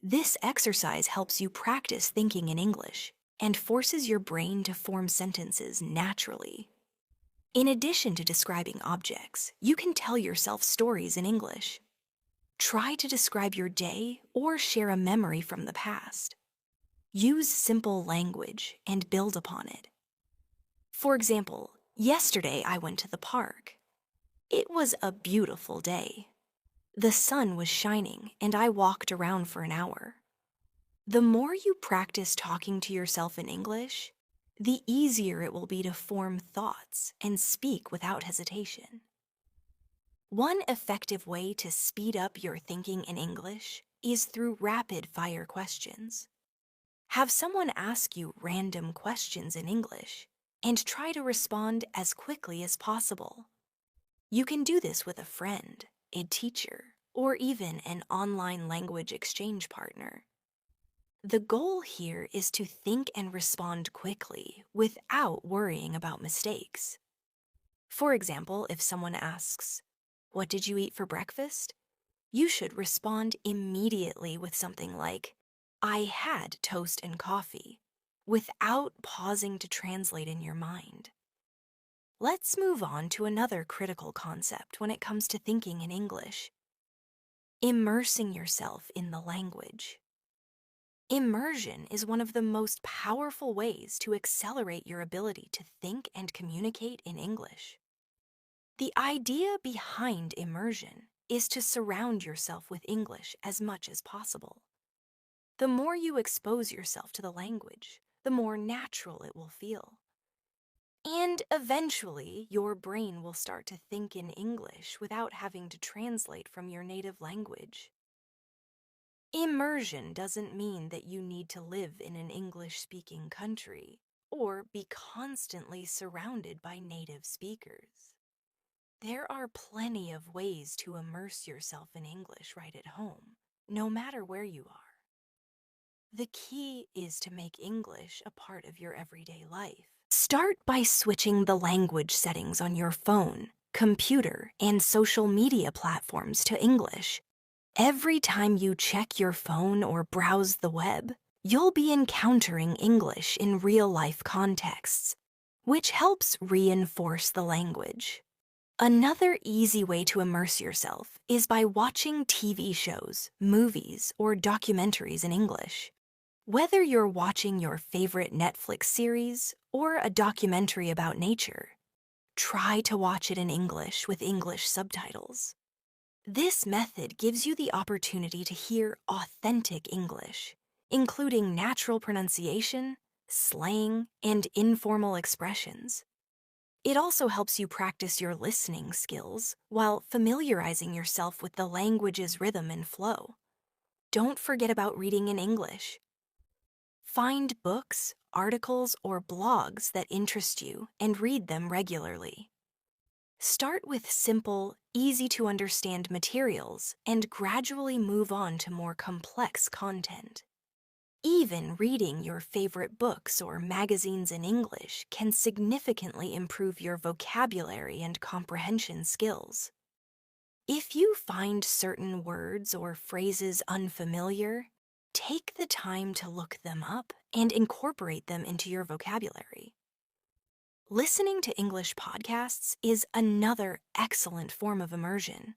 This exercise helps you practice thinking in English and forces your brain to form sentences naturally. In addition to describing objects, you can tell yourself stories in English. Try to describe your day or share a memory from the past. Use simple language and build upon it. For example, yesterday I went to the park. It was a beautiful day. The sun was shining and I walked around for an hour. The more you practice talking to yourself in English, the easier it will be to form thoughts and speak without hesitation. One effective way to speed up your thinking in English is through rapid-fire questions. Have someone ask you random questions in English and try to respond as quickly as possible. You can do this with a friend, a teacher, or even an online language exchange partner. The goal here is to think and respond quickly without worrying about mistakes. For example, if someone asks, "What did you eat for breakfast?" you should respond immediately with something like, "I had toast and coffee," without pausing to translate in your mind. Let's move on to another critical concept when it comes to thinking in English: immersing yourself in the language. Immersion is one of the most powerful ways to accelerate your ability to think and communicate in English. The idea behind immersion is to surround yourself with English as much as possible. The more you expose yourself to the language, the more natural it will feel. And eventually, your brain will start to think in English without having to translate from your native language. Immersion doesn't mean that you need to live in an English-speaking country or be constantly surrounded by native speakers. There are plenty of ways to immerse yourself in English right at home, no matter where you are. The key is to make English a part of your everyday life. Start by switching the language settings on your phone, computer, and social media platforms to English. Every time you check your phone or browse the web, you'll be encountering English in real-life contexts, which helps reinforce the language. Another easy way to immerse yourself is by watching TV shows, movies, or documentaries in English. Whether you're watching your favorite Netflix series or a documentary about nature, try to watch it in English with English subtitles. This method gives you the opportunity to hear authentic English, including natural pronunciation, slang, and informal expressions. It also helps you practice your listening skills while familiarizing yourself with the language's rhythm and flow. Don't forget about reading in English. Find books, articles, or blogs that interest you and read them regularly. Start with simple, easy-to-understand materials and gradually move on to more complex content. Even reading your favorite books or magazines in English can significantly improve your vocabulary and comprehension skills. If you find certain words or phrases unfamiliar, take the time to look them up and incorporate them into your vocabulary. Listening to English podcasts is another excellent form of immersion.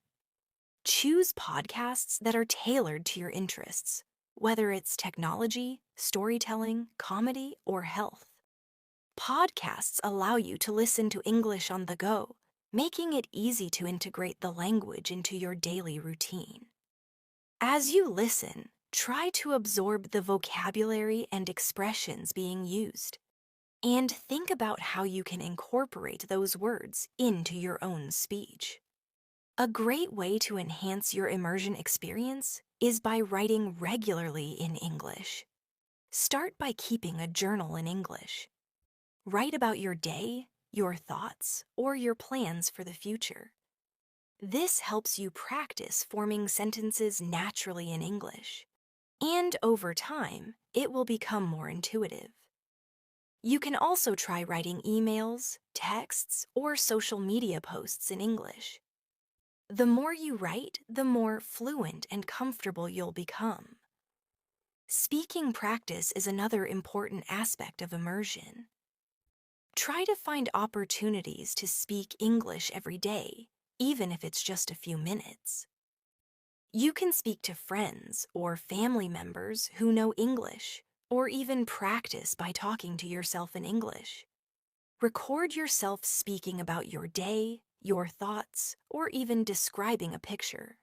Choose podcasts that are tailored to your interests, whether it's technology, storytelling, comedy, or health. Podcasts allow you to listen to English on the go, making it easy to integrate the language into your daily routine. As you listen, try to absorb the vocabulary and expressions being used, and think about how you can incorporate those words into your own speech. A great way to enhance your immersion experience is by writing regularly in English. Start by keeping a journal in English. Write about your day, your thoughts, or your plans for the future. This helps you practice forming sentences naturally in English, and over time, it will become more intuitive. You can also try writing emails, texts, or social media posts in English. The more you write, the more fluent and comfortable you'll become. Speaking practice is another important aspect of immersion. Try to find opportunities to speak English every day, even if it's just a few minutes. You can speak to friends or family members who know English, or even practice by talking to yourself in English. Record yourself speaking about your day, your thoughts, or even describing a picture.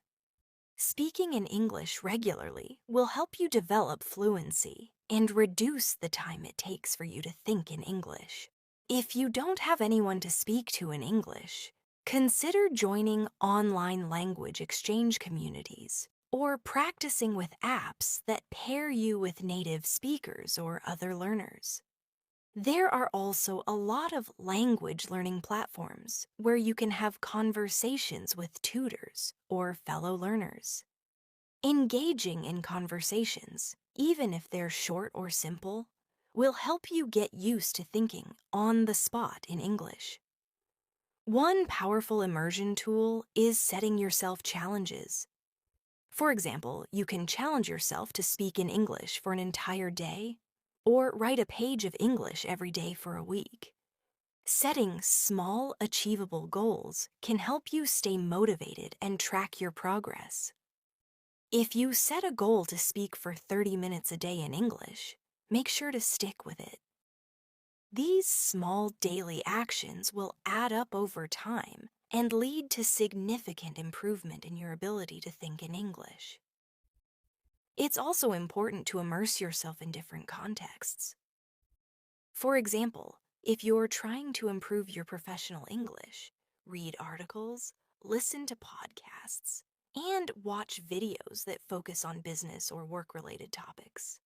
Speaking in English regularly will help you develop fluency and reduce the time it takes for you to think in English. If you don't have anyone to speak to in English, consider joining online language exchange communities or practicing with apps that pair you with native speakers or other learners. There are also a lot of language learning platforms where you can have conversations with tutors or fellow learners. Engaging in conversations, even if they're short or simple, will help you get used to thinking on the spot in English. One powerful immersion tool is setting yourself challenges. For example, you can challenge yourself to speak in English for an entire day, or write a page of English every day for a week. Setting small, achievable goals can help you stay motivated and track your progress. If you set a goal to speak for 30 minutes a day in English, make sure to stick with it. These small daily actions will add up over time and lead to significant improvement in your ability to think in English. It's also important to immerse yourself in different contexts. For example, if you're trying to improve your professional English, read articles, listen to podcasts, and watch videos that focus on business or work-related topics.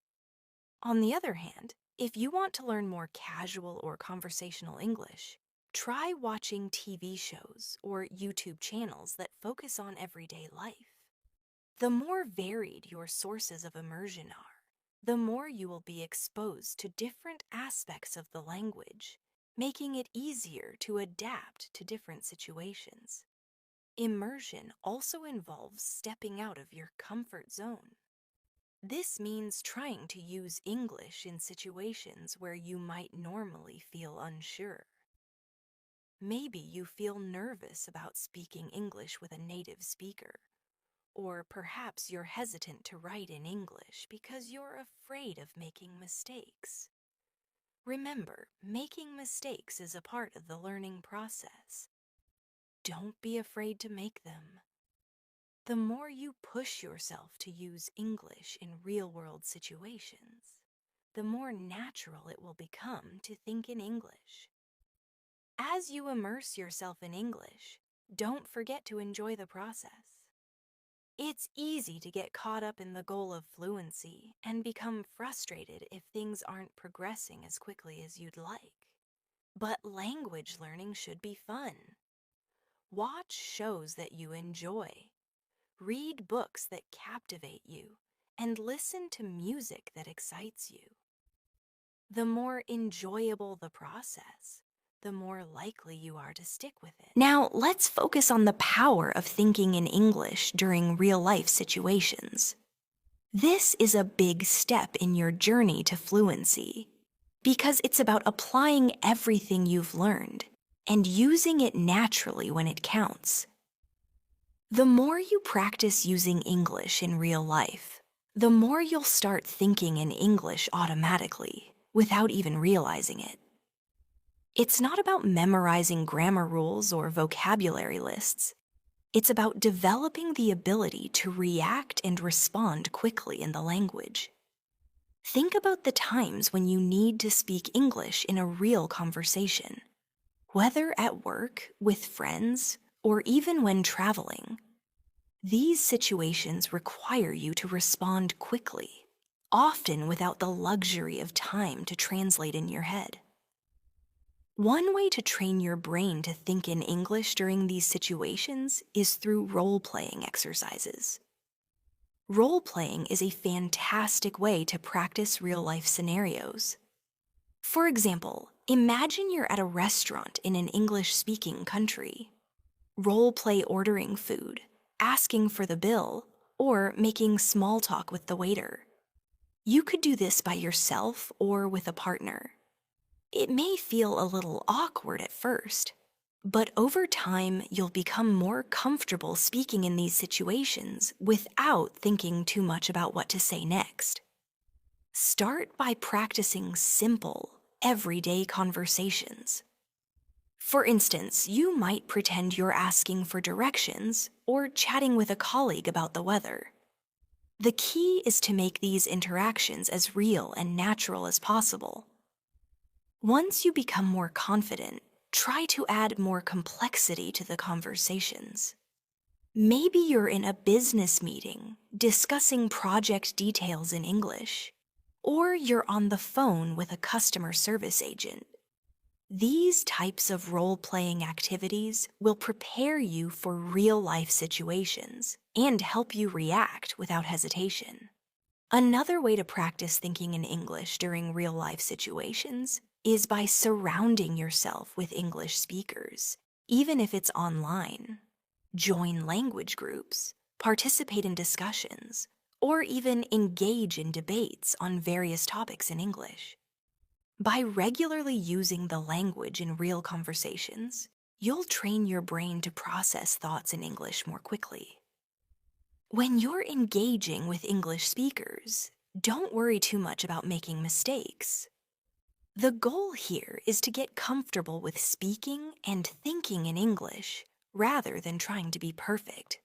On the other hand, if you want to learn more casual or conversational English, try watching TV shows or YouTube channels that focus on everyday life. The more varied your sources of immersion are, the more you will be exposed to different aspects of the language, making it easier to adapt to different situations. Immersion also involves stepping out of your comfort zone. This means trying to use English in situations where you might normally feel unsure. Maybe you feel nervous about speaking English with a native speaker, or perhaps you're hesitant to write in English because you're afraid of making mistakes. Remember, making mistakes is a part of the learning process. Don't be afraid to make them. The more you push yourself to use English in real-world situations, the more natural it will become to think in English. As you immerse yourself in English, don't forget to enjoy the process. It's easy to get caught up in the goal of fluency and become frustrated if things aren't progressing as quickly as you'd like. But language learning should be fun. Watch shows that you enjoy. Read books that captivate you, and listen to music that excites you. The more enjoyable the process, the more likely you are to stick with it. Now, let's focus on the power of thinking in English during real-life situations. This is a big step in your journey to fluency, because it's about applying everything you've learned and using it naturally when it counts. The more you practice using English in real life, the more you'll start thinking in English automatically, without even realizing it. It's not about memorizing grammar rules or vocabulary lists. It's about developing the ability to react and respond quickly in the language. Think about the times when you need to speak English in a real conversation, whether at work, with friends, or even when traveling. These situations require you to respond quickly, often without the luxury of time to translate in your head. One way to train your brain to think in English during these situations is through role-playing exercises. Role-playing is a fantastic way to practice real-life scenarios. For example, imagine you're at a restaurant in an English-speaking country. Role-play ordering food, asking for the bill, or making small talk with the waiter. You could do this by yourself or with a partner. It may feel a little awkward at first, but over time you'll become more comfortable speaking in these situations without thinking too much about what to say next. Start by practicing simple, everyday conversations. For instance, you might pretend you're asking for directions or chatting with a colleague about the weather. The key is to make these interactions as real and natural as possible. Once you become more confident, try to add more complexity to the conversations. Maybe you're in a business meeting discussing project details in English, or you're on the phone with a customer service agent. These types of role-playing activities will prepare you for real-life situations and help you react without hesitation. Another way to practice thinking in English during real-life situations is by surrounding yourself with English speakers, even if it's online. Join language groups, participate in discussions, or even engage in debates on various topics in English. By regularly using the language in real conversations, you'll train your brain to process thoughts in English more quickly. When you're engaging with English speakers, don't worry too much about making mistakes. The goal here is to get comfortable with speaking and thinking in English rather than trying to be perfect.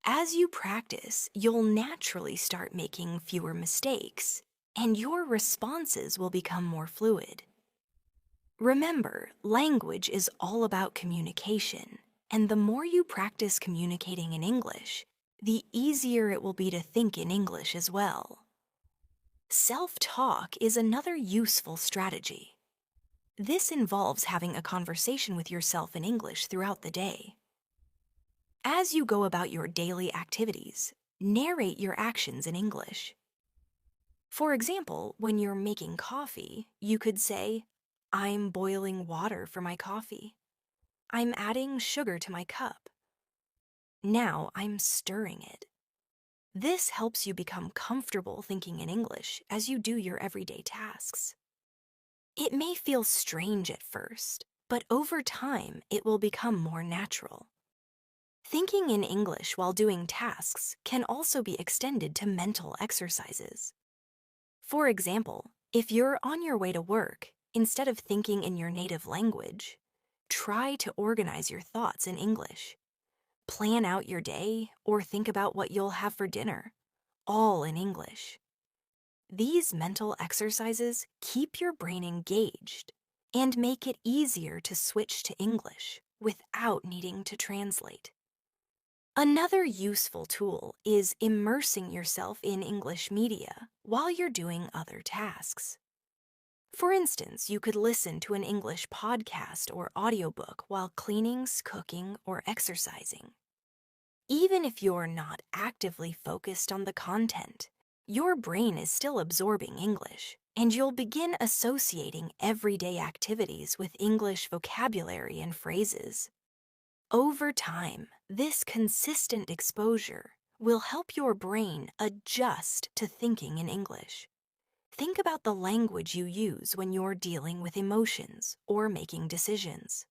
As you practice, you'll naturally start making fewer mistakes, and your responses will become more fluid. Remember, language is all about communication, and the more you practice communicating in English, the easier it will be to think in English as well. Self-talk is another useful strategy. This involves having a conversation with yourself in English throughout the day. As you go about your daily activities, narrate your actions in English. For example, when you're making coffee, you could say, "I'm boiling water for my coffee. I'm adding sugar to my cup. Now I'm stirring it." This helps you become comfortable thinking in English as you do your everyday tasks. It may feel strange at first, but over time it will become more natural. Thinking in English while doing tasks can also be extended to mental exercises. For example, if you're on your way to work, instead of thinking in your native language, try to organize your thoughts in English. Plan out your day or think about what you'll have for dinner, all in English. These mental exercises keep your brain engaged and make it easier to switch to English without needing to translate. Another useful tool is immersing yourself in English media while you're doing other tasks. For instance, you could listen to an English podcast or audiobook while cleaning, cooking, or exercising. Even if you're not actively focused on the content, your brain is still absorbing English, and you'll begin associating everyday activities with English vocabulary and phrases. Over time, this consistent exposure will help your brain adjust to thinking in English. Think about the language you use when you're dealing with emotions or making decisions.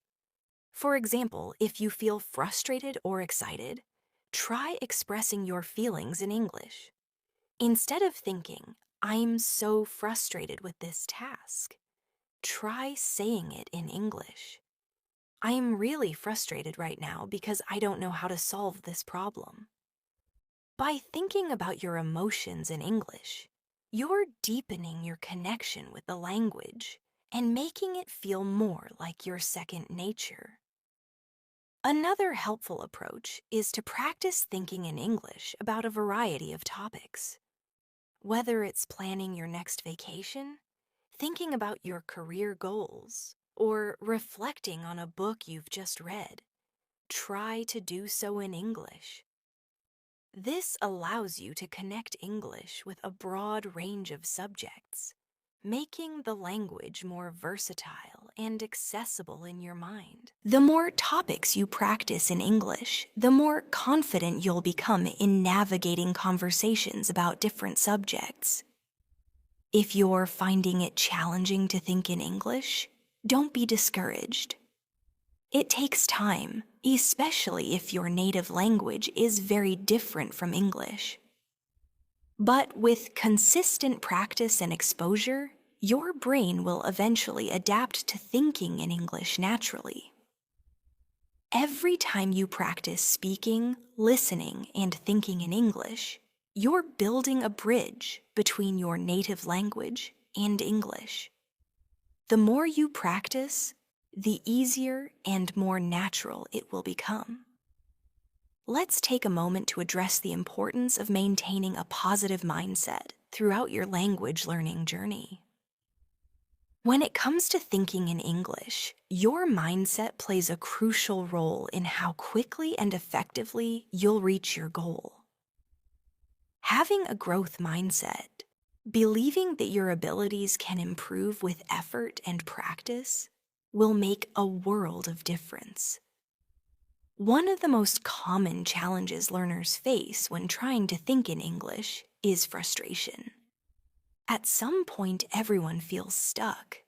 For example, if you feel frustrated or excited, try expressing your feelings in English. Instead of thinking, "I'm so frustrated with this task," try saying it in English. "I am really frustrated right now because I don't know how to solve this problem." By thinking about your emotions in English, you're deepening your connection with the language and making it feel more like your second nature. Another helpful approach is to practice thinking in English about a variety of topics. Whether it's planning your next vacation, thinking about your career goals, or reflecting on a book you've just read, try to do so in English. This allows you to connect English with a broad range of subjects, making the language more versatile and accessible in your mind. The more topics you practice in English, the more confident you'll become in navigating conversations about different subjects. If you're finding it challenging to think in English, don't be discouraged. It takes time, especially if your native language is very different from English. But with consistent practice and exposure, your brain will eventually adapt to thinking in English naturally. Every time you practice speaking, listening, and thinking in English, you're building a bridge between your native language and English. The more you practice, the easier and more natural it will become. Let's take a moment to address the importance of maintaining a positive mindset throughout your language learning journey. When it comes to thinking in English, your mindset plays a crucial role in how quickly and effectively you'll reach your goal. Having a growth mindset, believing that your abilities can improve with effort and practice, will make a world of difference. One of the most common challenges learners face when trying to think in English is frustration. At some point, everyone feels stuck.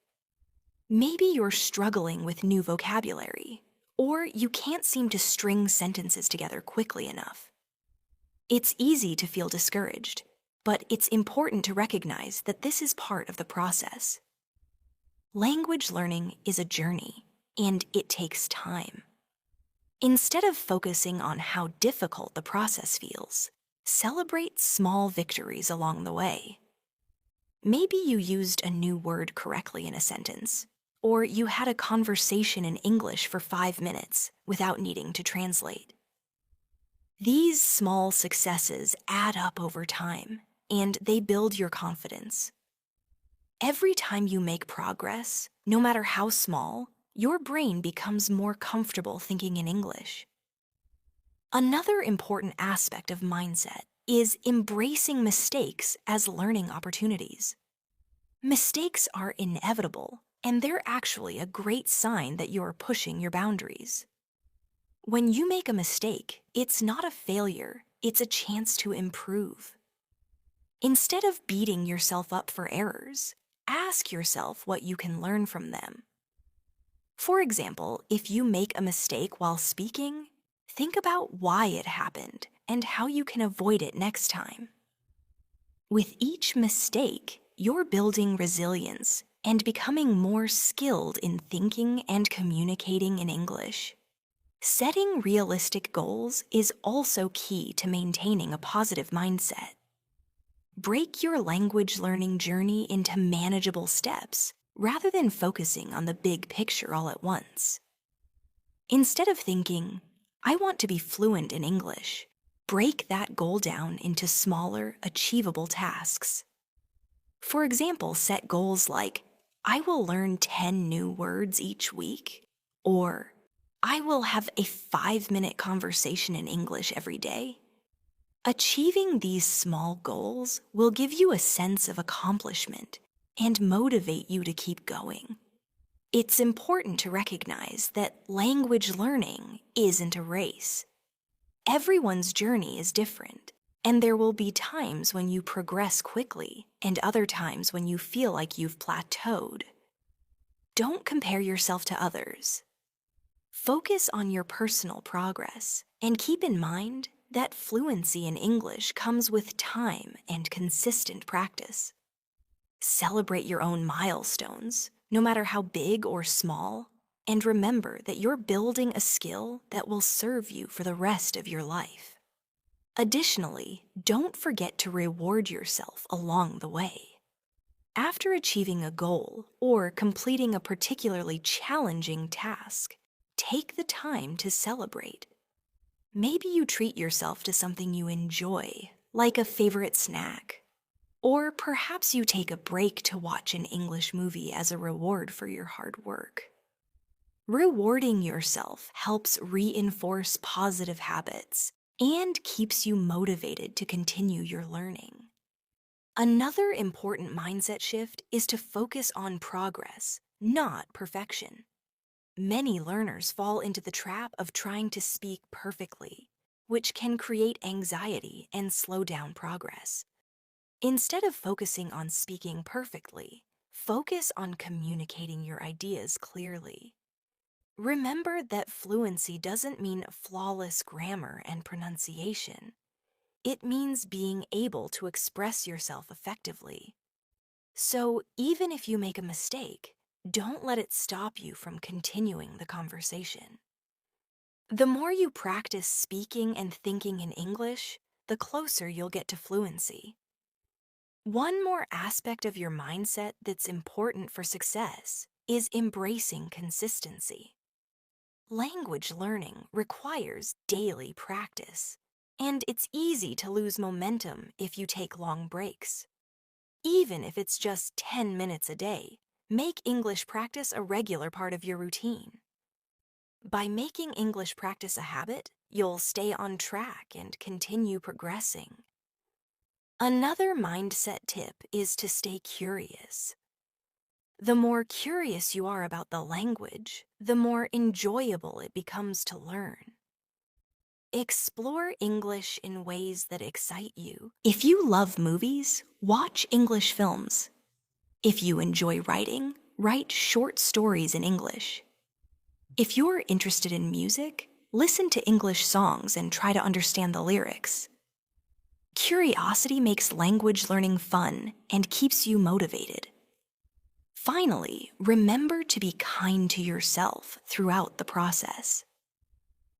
Maybe you're struggling with new vocabulary, or you can't seem to string sentences together quickly enough. It's easy to feel discouraged, but it's important to recognize that this is part of the process. Language learning is a journey, and it takes time. Instead of focusing on how difficult the process feels, celebrate small victories along the way. Maybe you used a new word correctly in a sentence, or you had a conversation in English for 5 minutes without needing to translate. These small successes add up over time, and they build your confidence. Every time you make progress, no matter how small, your brain becomes more comfortable thinking in English. Another important aspect of mindset is embracing mistakes as learning opportunities. Mistakes are inevitable, and they're actually a great sign that you're pushing your boundaries. When you make a mistake, it's not a failure, it's a chance to improve. Instead of beating yourself up for errors, ask yourself what you can learn from them. For example, if you make a mistake while speaking, think about why it happened and how you can avoid it next time. With each mistake, you're building resilience and becoming more skilled in thinking and communicating in English. Setting realistic goals is also key to maintaining a positive mindset. Break your language learning journey into manageable steps rather than focusing on the big picture all at once. Instead of thinking, I want to be fluent in English, break that goal down into smaller, achievable tasks. For example, set goals like, I will learn 10 new words each week, or I will have a 5-minute conversation in English every day. Achieving these small goals will give you a sense of accomplishment and motivate you to keep going. It's important to recognize that language learning isn't a race. Everyone's journey is different, and there will be times when you progress quickly and other times when you feel like you've plateaued. Don't compare yourself to others. Focus on your personal progress and keep in mind that fluency in English comes with time and consistent practice. Celebrate your own milestones, no matter how big or small, and remember that you're building a skill that will serve you for the rest of your life. Additionally, don't forget to reward yourself along the way. After achieving a goal or completing a particularly challenging task, take the time to celebrate. Maybe you treat yourself to something you enjoy, like a favorite snack. Or perhaps you take a break to watch an English movie as a reward for your hard work. Rewarding yourself helps reinforce positive habits and keeps you motivated to continue your learning. Another important mindset shift is to focus on progress, not perfection. Many learners fall into the trap of trying to speak perfectly, which can create anxiety and slow down progress. Instead of focusing on speaking perfectly, focus on communicating your ideas clearly. Remember that fluency doesn't mean flawless grammar and pronunciation. It means being able to express yourself effectively. So even if you make a mistake, don't let it stop you from continuing the conversation. The more you practice speaking and thinking in English, the closer you'll get to fluency. One more aspect of your mindset that's important for success is embracing consistency. Language learning requires daily practice, and it's easy to lose momentum if you take long breaks. Even if it's just 10 minutes a day, make English practice a regular part of your routine. By making English practice a habit, you'll stay on track and continue progressing. Another mindset tip is to stay curious. The more curious you are about the language, the more enjoyable it becomes to learn. Explore English in ways that excite you. If you love movies, watch English films. If you enjoy writing, write short stories in English. If you're interested in music, listen to English songs and try to understand the lyrics. Curiosity makes language learning fun and keeps you motivated. Finally, remember to be kind to yourself throughout the process.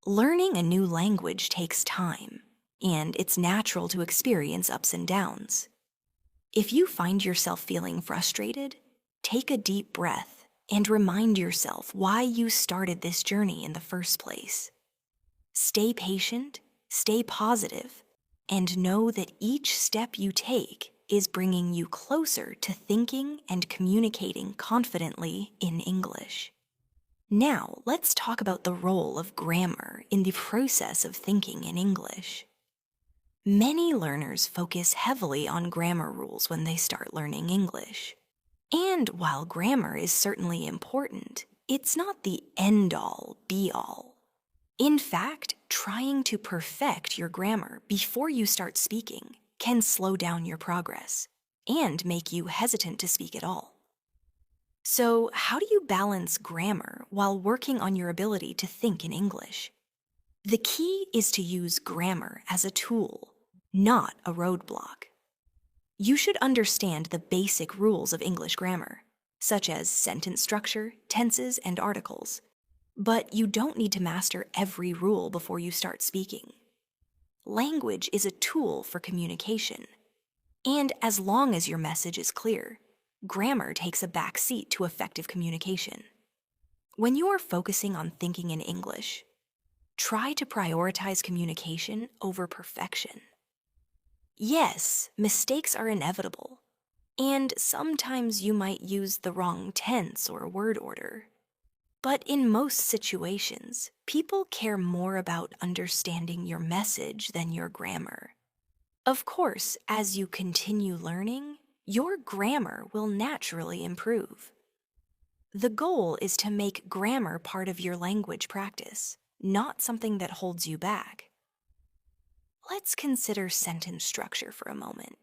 Learning a new language takes time, and it's natural to experience ups and downs. If you find yourself feeling frustrated, take a deep breath and remind yourself why you started this journey in the first place. Stay patient, stay positive, and know that each step you take is bringing you closer to thinking and communicating confidently in English. Now, let's talk about the role of grammar in the process of thinking in English. Many learners focus heavily on grammar rules when they start learning English. And while grammar is certainly important, it's not the end-all, be-all. In fact, trying to perfect your grammar before you start speaking can slow down your progress and make you hesitant to speak at all. So, how do you balance grammar while working on your ability to think in English? The key is to use grammar as a tool, not a roadblock. You should understand the basic rules of English grammar, such as sentence structure, tenses, and articles. But you don't need to master every rule before you start speaking. Language is a tool for communication. And as long as your message is clear, grammar takes a back seat to effective communication. When you are focusing on thinking in English, try to prioritize communication over perfection. Yes, mistakes are inevitable, and sometimes you might use the wrong tense or word order. But in most situations, people care more about understanding your message than your grammar. Of course, as you continue learning, your grammar will naturally improve. The goal is to make grammar part of your language practice, not something that holds you back. Let's consider sentence structure for a moment.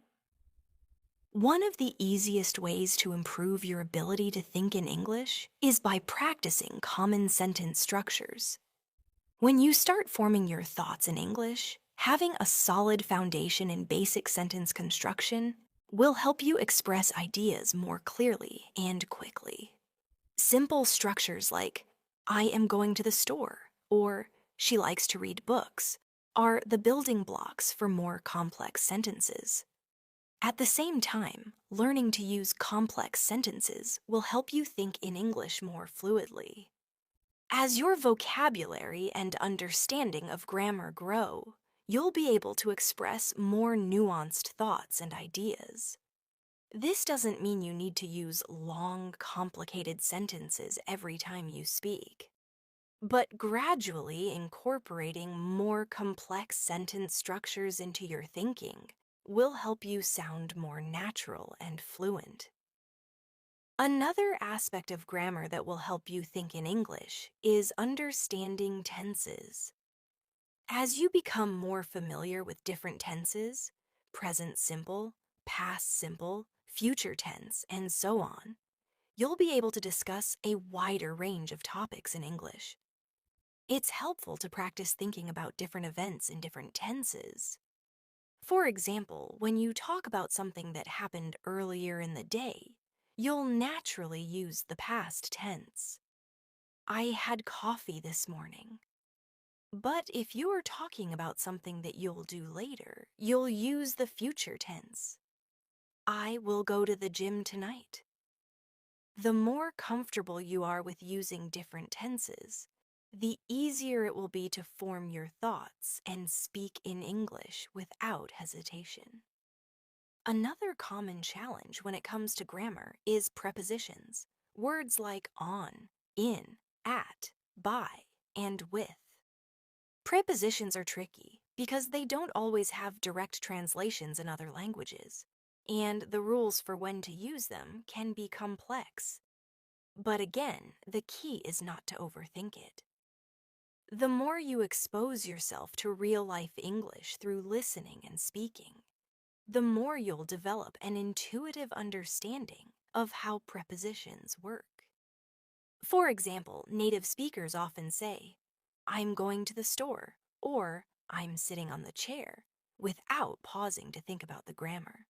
One of the easiest ways to improve your ability to think in English is by practicing common sentence structures. When you start forming your thoughts in English, having a solid foundation in basic sentence construction will help you express ideas more clearly and quickly. Simple structures like, I am going to the store, or she likes to read books, are the building blocks for more complex sentences. At the same time, learning to use complex sentences will help you think in English more fluidly. As your vocabulary and understanding of grammar grow, you'll be able to express more nuanced thoughts and ideas. This doesn't mean you need to use long, complicated sentences every time you speak. But gradually incorporating more complex sentence structures into your thinking will help you sound more natural and fluent. Another aspect of grammar that will help you think in English is understanding tenses. As you become more familiar with different tenses, present simple, past simple, future tense, and so on, you'll be able to discuss a wider range of topics in English. It's helpful to practice thinking about different events in different tenses. For example, when you talk about something that happened earlier in the day, you'll naturally use the past tense. I had coffee this morning. But if you are talking about something that you'll do later, you'll use the future tense. I will go to the gym tonight. The more comfortable you are with using different tenses, the easier it will be to form your thoughts and speak in English without hesitation. Another common challenge when it comes to grammar is prepositions, words like on, in, at, by, and with. Prepositions are tricky because they don't always have direct translations in other languages, and the rules for when to use them can be complex. But again, the key is not to overthink it. The more you expose yourself to real-life English through listening and speaking, the more you'll develop an intuitive understanding of how prepositions work. For example, native speakers often say, "I'm going to the store," or "I'm sitting on the chair," without pausing to think about the grammar.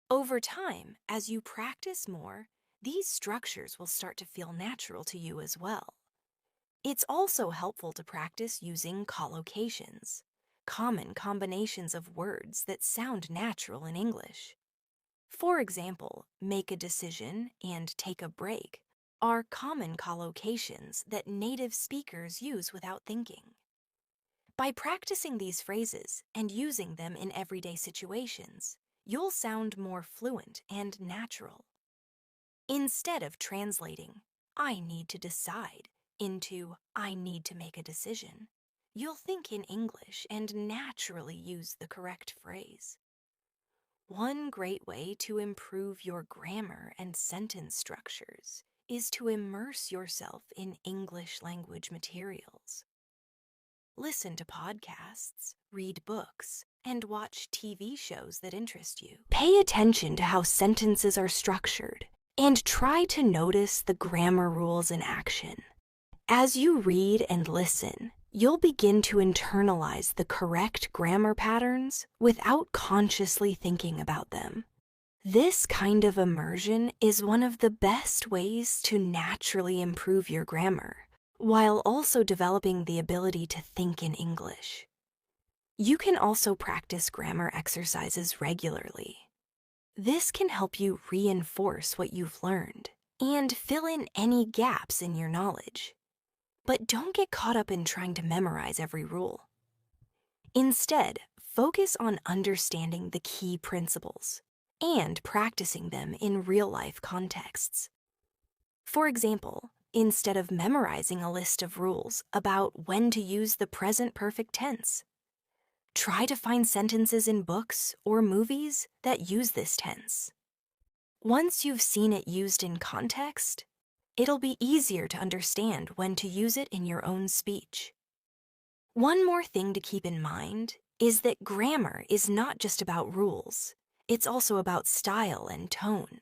Over time, as you practice more, these structures will start to feel natural to you as well. It's also helpful to practice using collocations, common combinations of words that sound natural in English. For example, make a decision and take a break are common collocations that native speakers use without thinking. By practicing these phrases and using them in everyday situations, you'll sound more fluent and natural. Instead of translating, "I need to decide," into "I need to make a decision," you'll think in English and naturally use the correct phrase. One great way to improve your grammar and sentence structures is to immerse yourself in English language materials. Listen to podcasts, read books, and watch TV shows that interest you. Pay attention to how sentences are structured and try to notice the grammar rules in action. As you read and listen, you'll begin to internalize the correct grammar patterns without consciously thinking about them. This kind of immersion is one of the best ways to naturally improve your grammar, while also developing the ability to think in English. You can also practice grammar exercises regularly. This can help you reinforce what you've learned and fill in any gaps in your knowledge. But don't get caught up in trying to memorize every rule. Instead, focus on understanding the key principles and practicing them in real-life contexts. For example, instead of memorizing a list of rules about when to use the present perfect tense, try to find sentences in books or movies that use this tense. Once you've seen it used in context, it'll be easier to understand when to use it in your own speech. One more thing to keep in mind is that grammar is not just about rules, it's also about style and tone.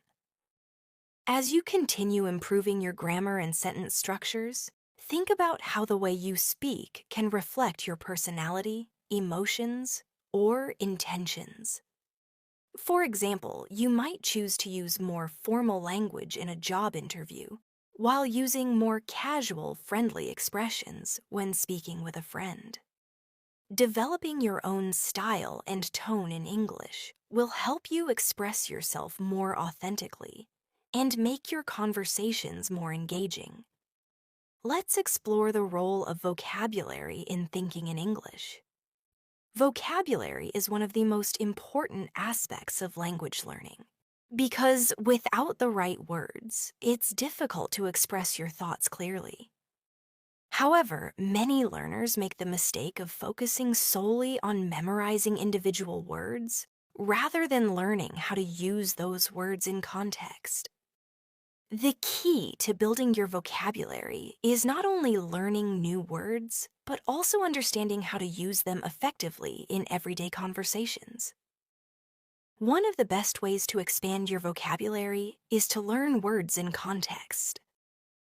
As you continue improving your grammar and sentence structures, think about how the way you speak can reflect your personality, emotions, or intentions. For example, you might choose to use more formal language in a job interview, while using more casual, friendly expressions when speaking with a friend. Developing your own style and tone in English will help you express yourself more authentically and make your conversations more engaging. Let's explore the role of vocabulary in thinking in English. Vocabulary is one of the most important aspects of language learning, because without the right words, it's difficult to express your thoughts clearly. However, many learners make the mistake of focusing solely on memorizing individual words rather than learning how to use those words in context. The key to building your vocabulary is not only learning new words, but also understanding how to use them effectively in everyday conversations. One of the best ways to expand your vocabulary is to learn words in context.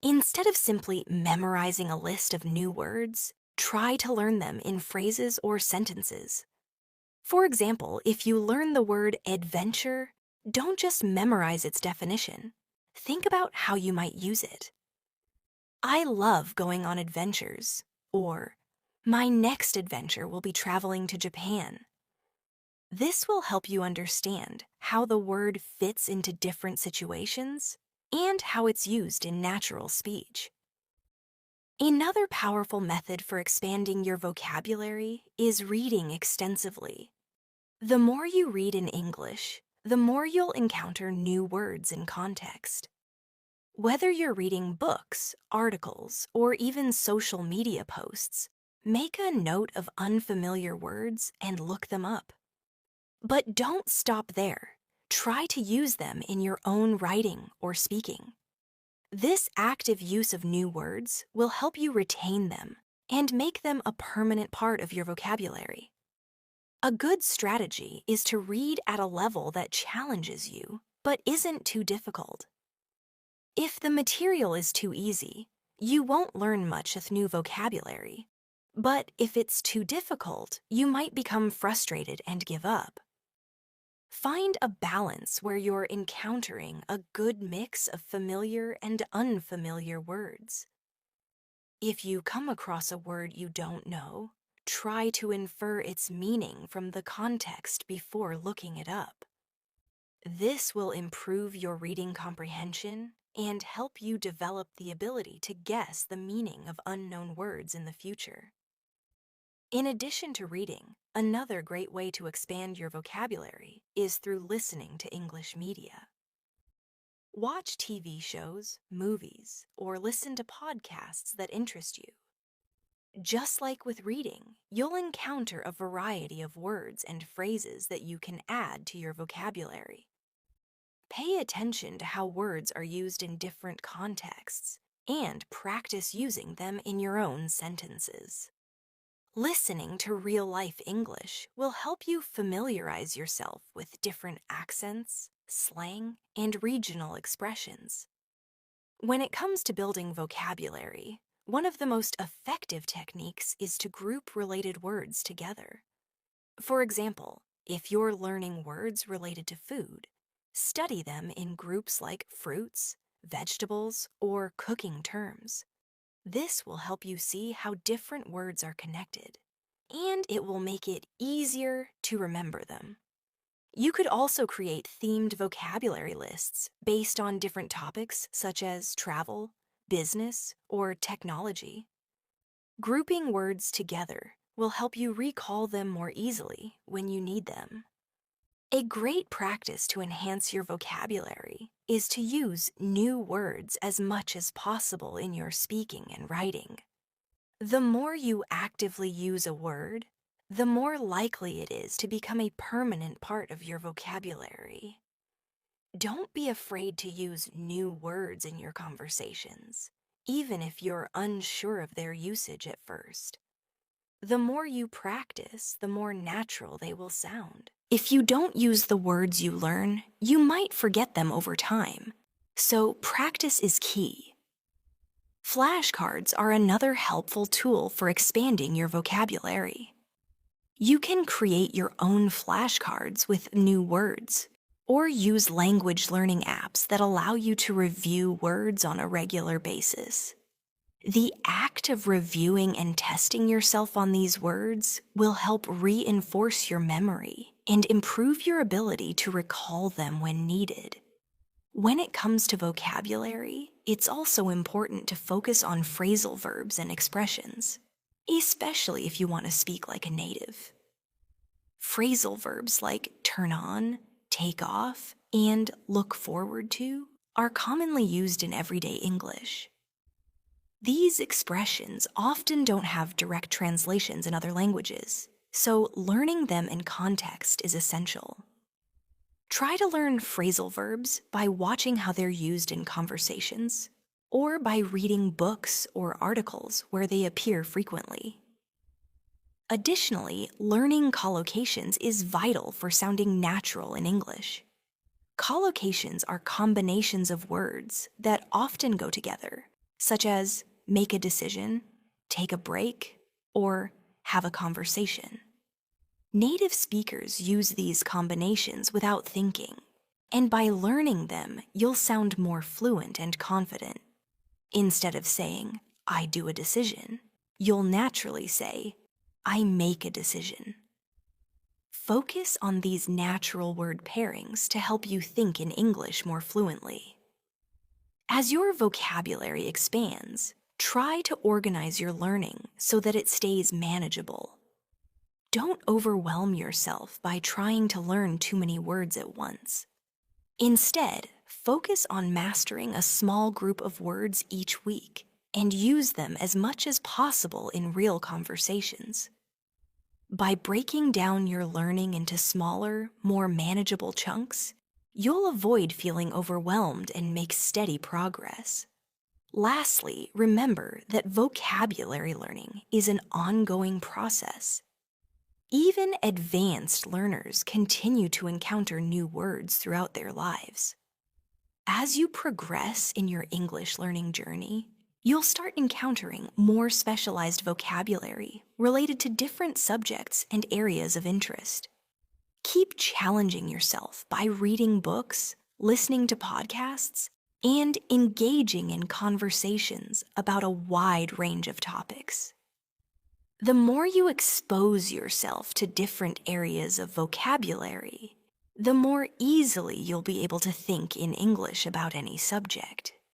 Instead of simply memorizing a list of new words, try to learn them in phrases or sentences. For example, if you learn the word adventure, don't just memorize its definition. Think about how you might use it. I love going on adventures, or my next adventure will be traveling to Japan. This will help you understand how the word fits into different situations and how it's used in natural speech. Another powerful method for expanding your vocabulary is reading extensively. The more you read in English, the more you'll encounter new words in context. Whether you're reading books, articles, or even social media posts, make a note of unfamiliar words and look them up. But don't stop there. Try to use them in your own writing or speaking. This active use of new words will help you retain them and make them a permanent part of your vocabulary. A good strategy is to read at a level that challenges you, but isn't too difficult. If the material is too easy, you won't learn much of new vocabulary. But if it's too difficult, you might become frustrated and give up. Find a balance where you're encountering a good mix of familiar and unfamiliar words. If you come across a word you don't know, try to infer its meaning from the context before looking it up. This will improve your reading comprehension and help you develop the ability to guess the meaning of unknown words in the future. In addition to reading, another great way to expand your vocabulary is through listening to English media. Watch TV shows, movies, or listen to podcasts that interest you. Just like with reading, you'll encounter a variety of words and phrases that you can add to your vocabulary. Pay attention to how words are used in different contexts and practice using them in your own sentences. Listening to real-life English will help you familiarize yourself with different accents, slang, and regional expressions. When it comes to building vocabulary, one of the most effective techniques is to group related words together. For example, if you're learning words related to food, study them in groups like fruits, vegetables, or cooking terms. This will help you see how different words are connected, and it will make it easier to remember them. You could also create themed vocabulary lists based on different topics such as travel, business, or technology. Grouping words together will help you recall them more easily when you need them. A great practice to enhance your vocabulary is to use new words as much as possible in your speaking and writing. The more you actively use a word, the more likely it is to become a permanent part of your vocabulary. Don't be afraid to use new words in your conversations, even if you're unsure of their usage at first. The more you practice, the more natural they will sound. If you don't use the words you learn, you might forget them over time. So practice is key. Flashcards are another helpful tool for expanding your vocabulary. You can create your own flashcards with new words, or use language learning apps that allow you to review words on a regular basis. The act of reviewing and testing yourself on these words will help reinforce your memory and improve your ability to recall them when needed. When it comes to vocabulary, it's also important to focus on phrasal verbs and expressions, especially if you want to speak like a native. Phrasal verbs like turn on, take off, and look forward to are commonly used in everyday English. These expressions often don't have direct translations in other languages, so learning them in context is essential. Try to learn phrasal verbs by watching how they're used in conversations, or by reading books or articles where they appear frequently. Additionally, learning collocations is vital for sounding natural in English. Collocations are combinations of words that often go together, such as make a decision, take a break, or have a conversation. Native speakers use these combinations without thinking, and by learning them, you'll sound more fluent and confident. Instead of saying, I do a decision, you'll naturally say, I make a decision. Focus on these natural word pairings to help you think in English more fluently. As your vocabulary expands, try to organize your learning so that it stays manageable. Don't overwhelm yourself by trying to learn too many words at once. Instead, focus on mastering a small group of words each week and use them as much as possible in real conversations. By breaking down your learning into smaller, more manageable chunks, you'll avoid feeling overwhelmed and make steady progress. Lastly, remember that vocabulary learning is an ongoing process. Even advanced learners continue to encounter new words throughout their lives. As you progress in your English learning journey, you'll start encountering more specialized vocabulary related to different subjects and areas of interest. Keep challenging yourself by reading books, listening to podcasts, and engaging in conversations about a wide range of topics. The more you expose yourself to different areas of vocabulary, the more easily you'll be able to think in English about any subject.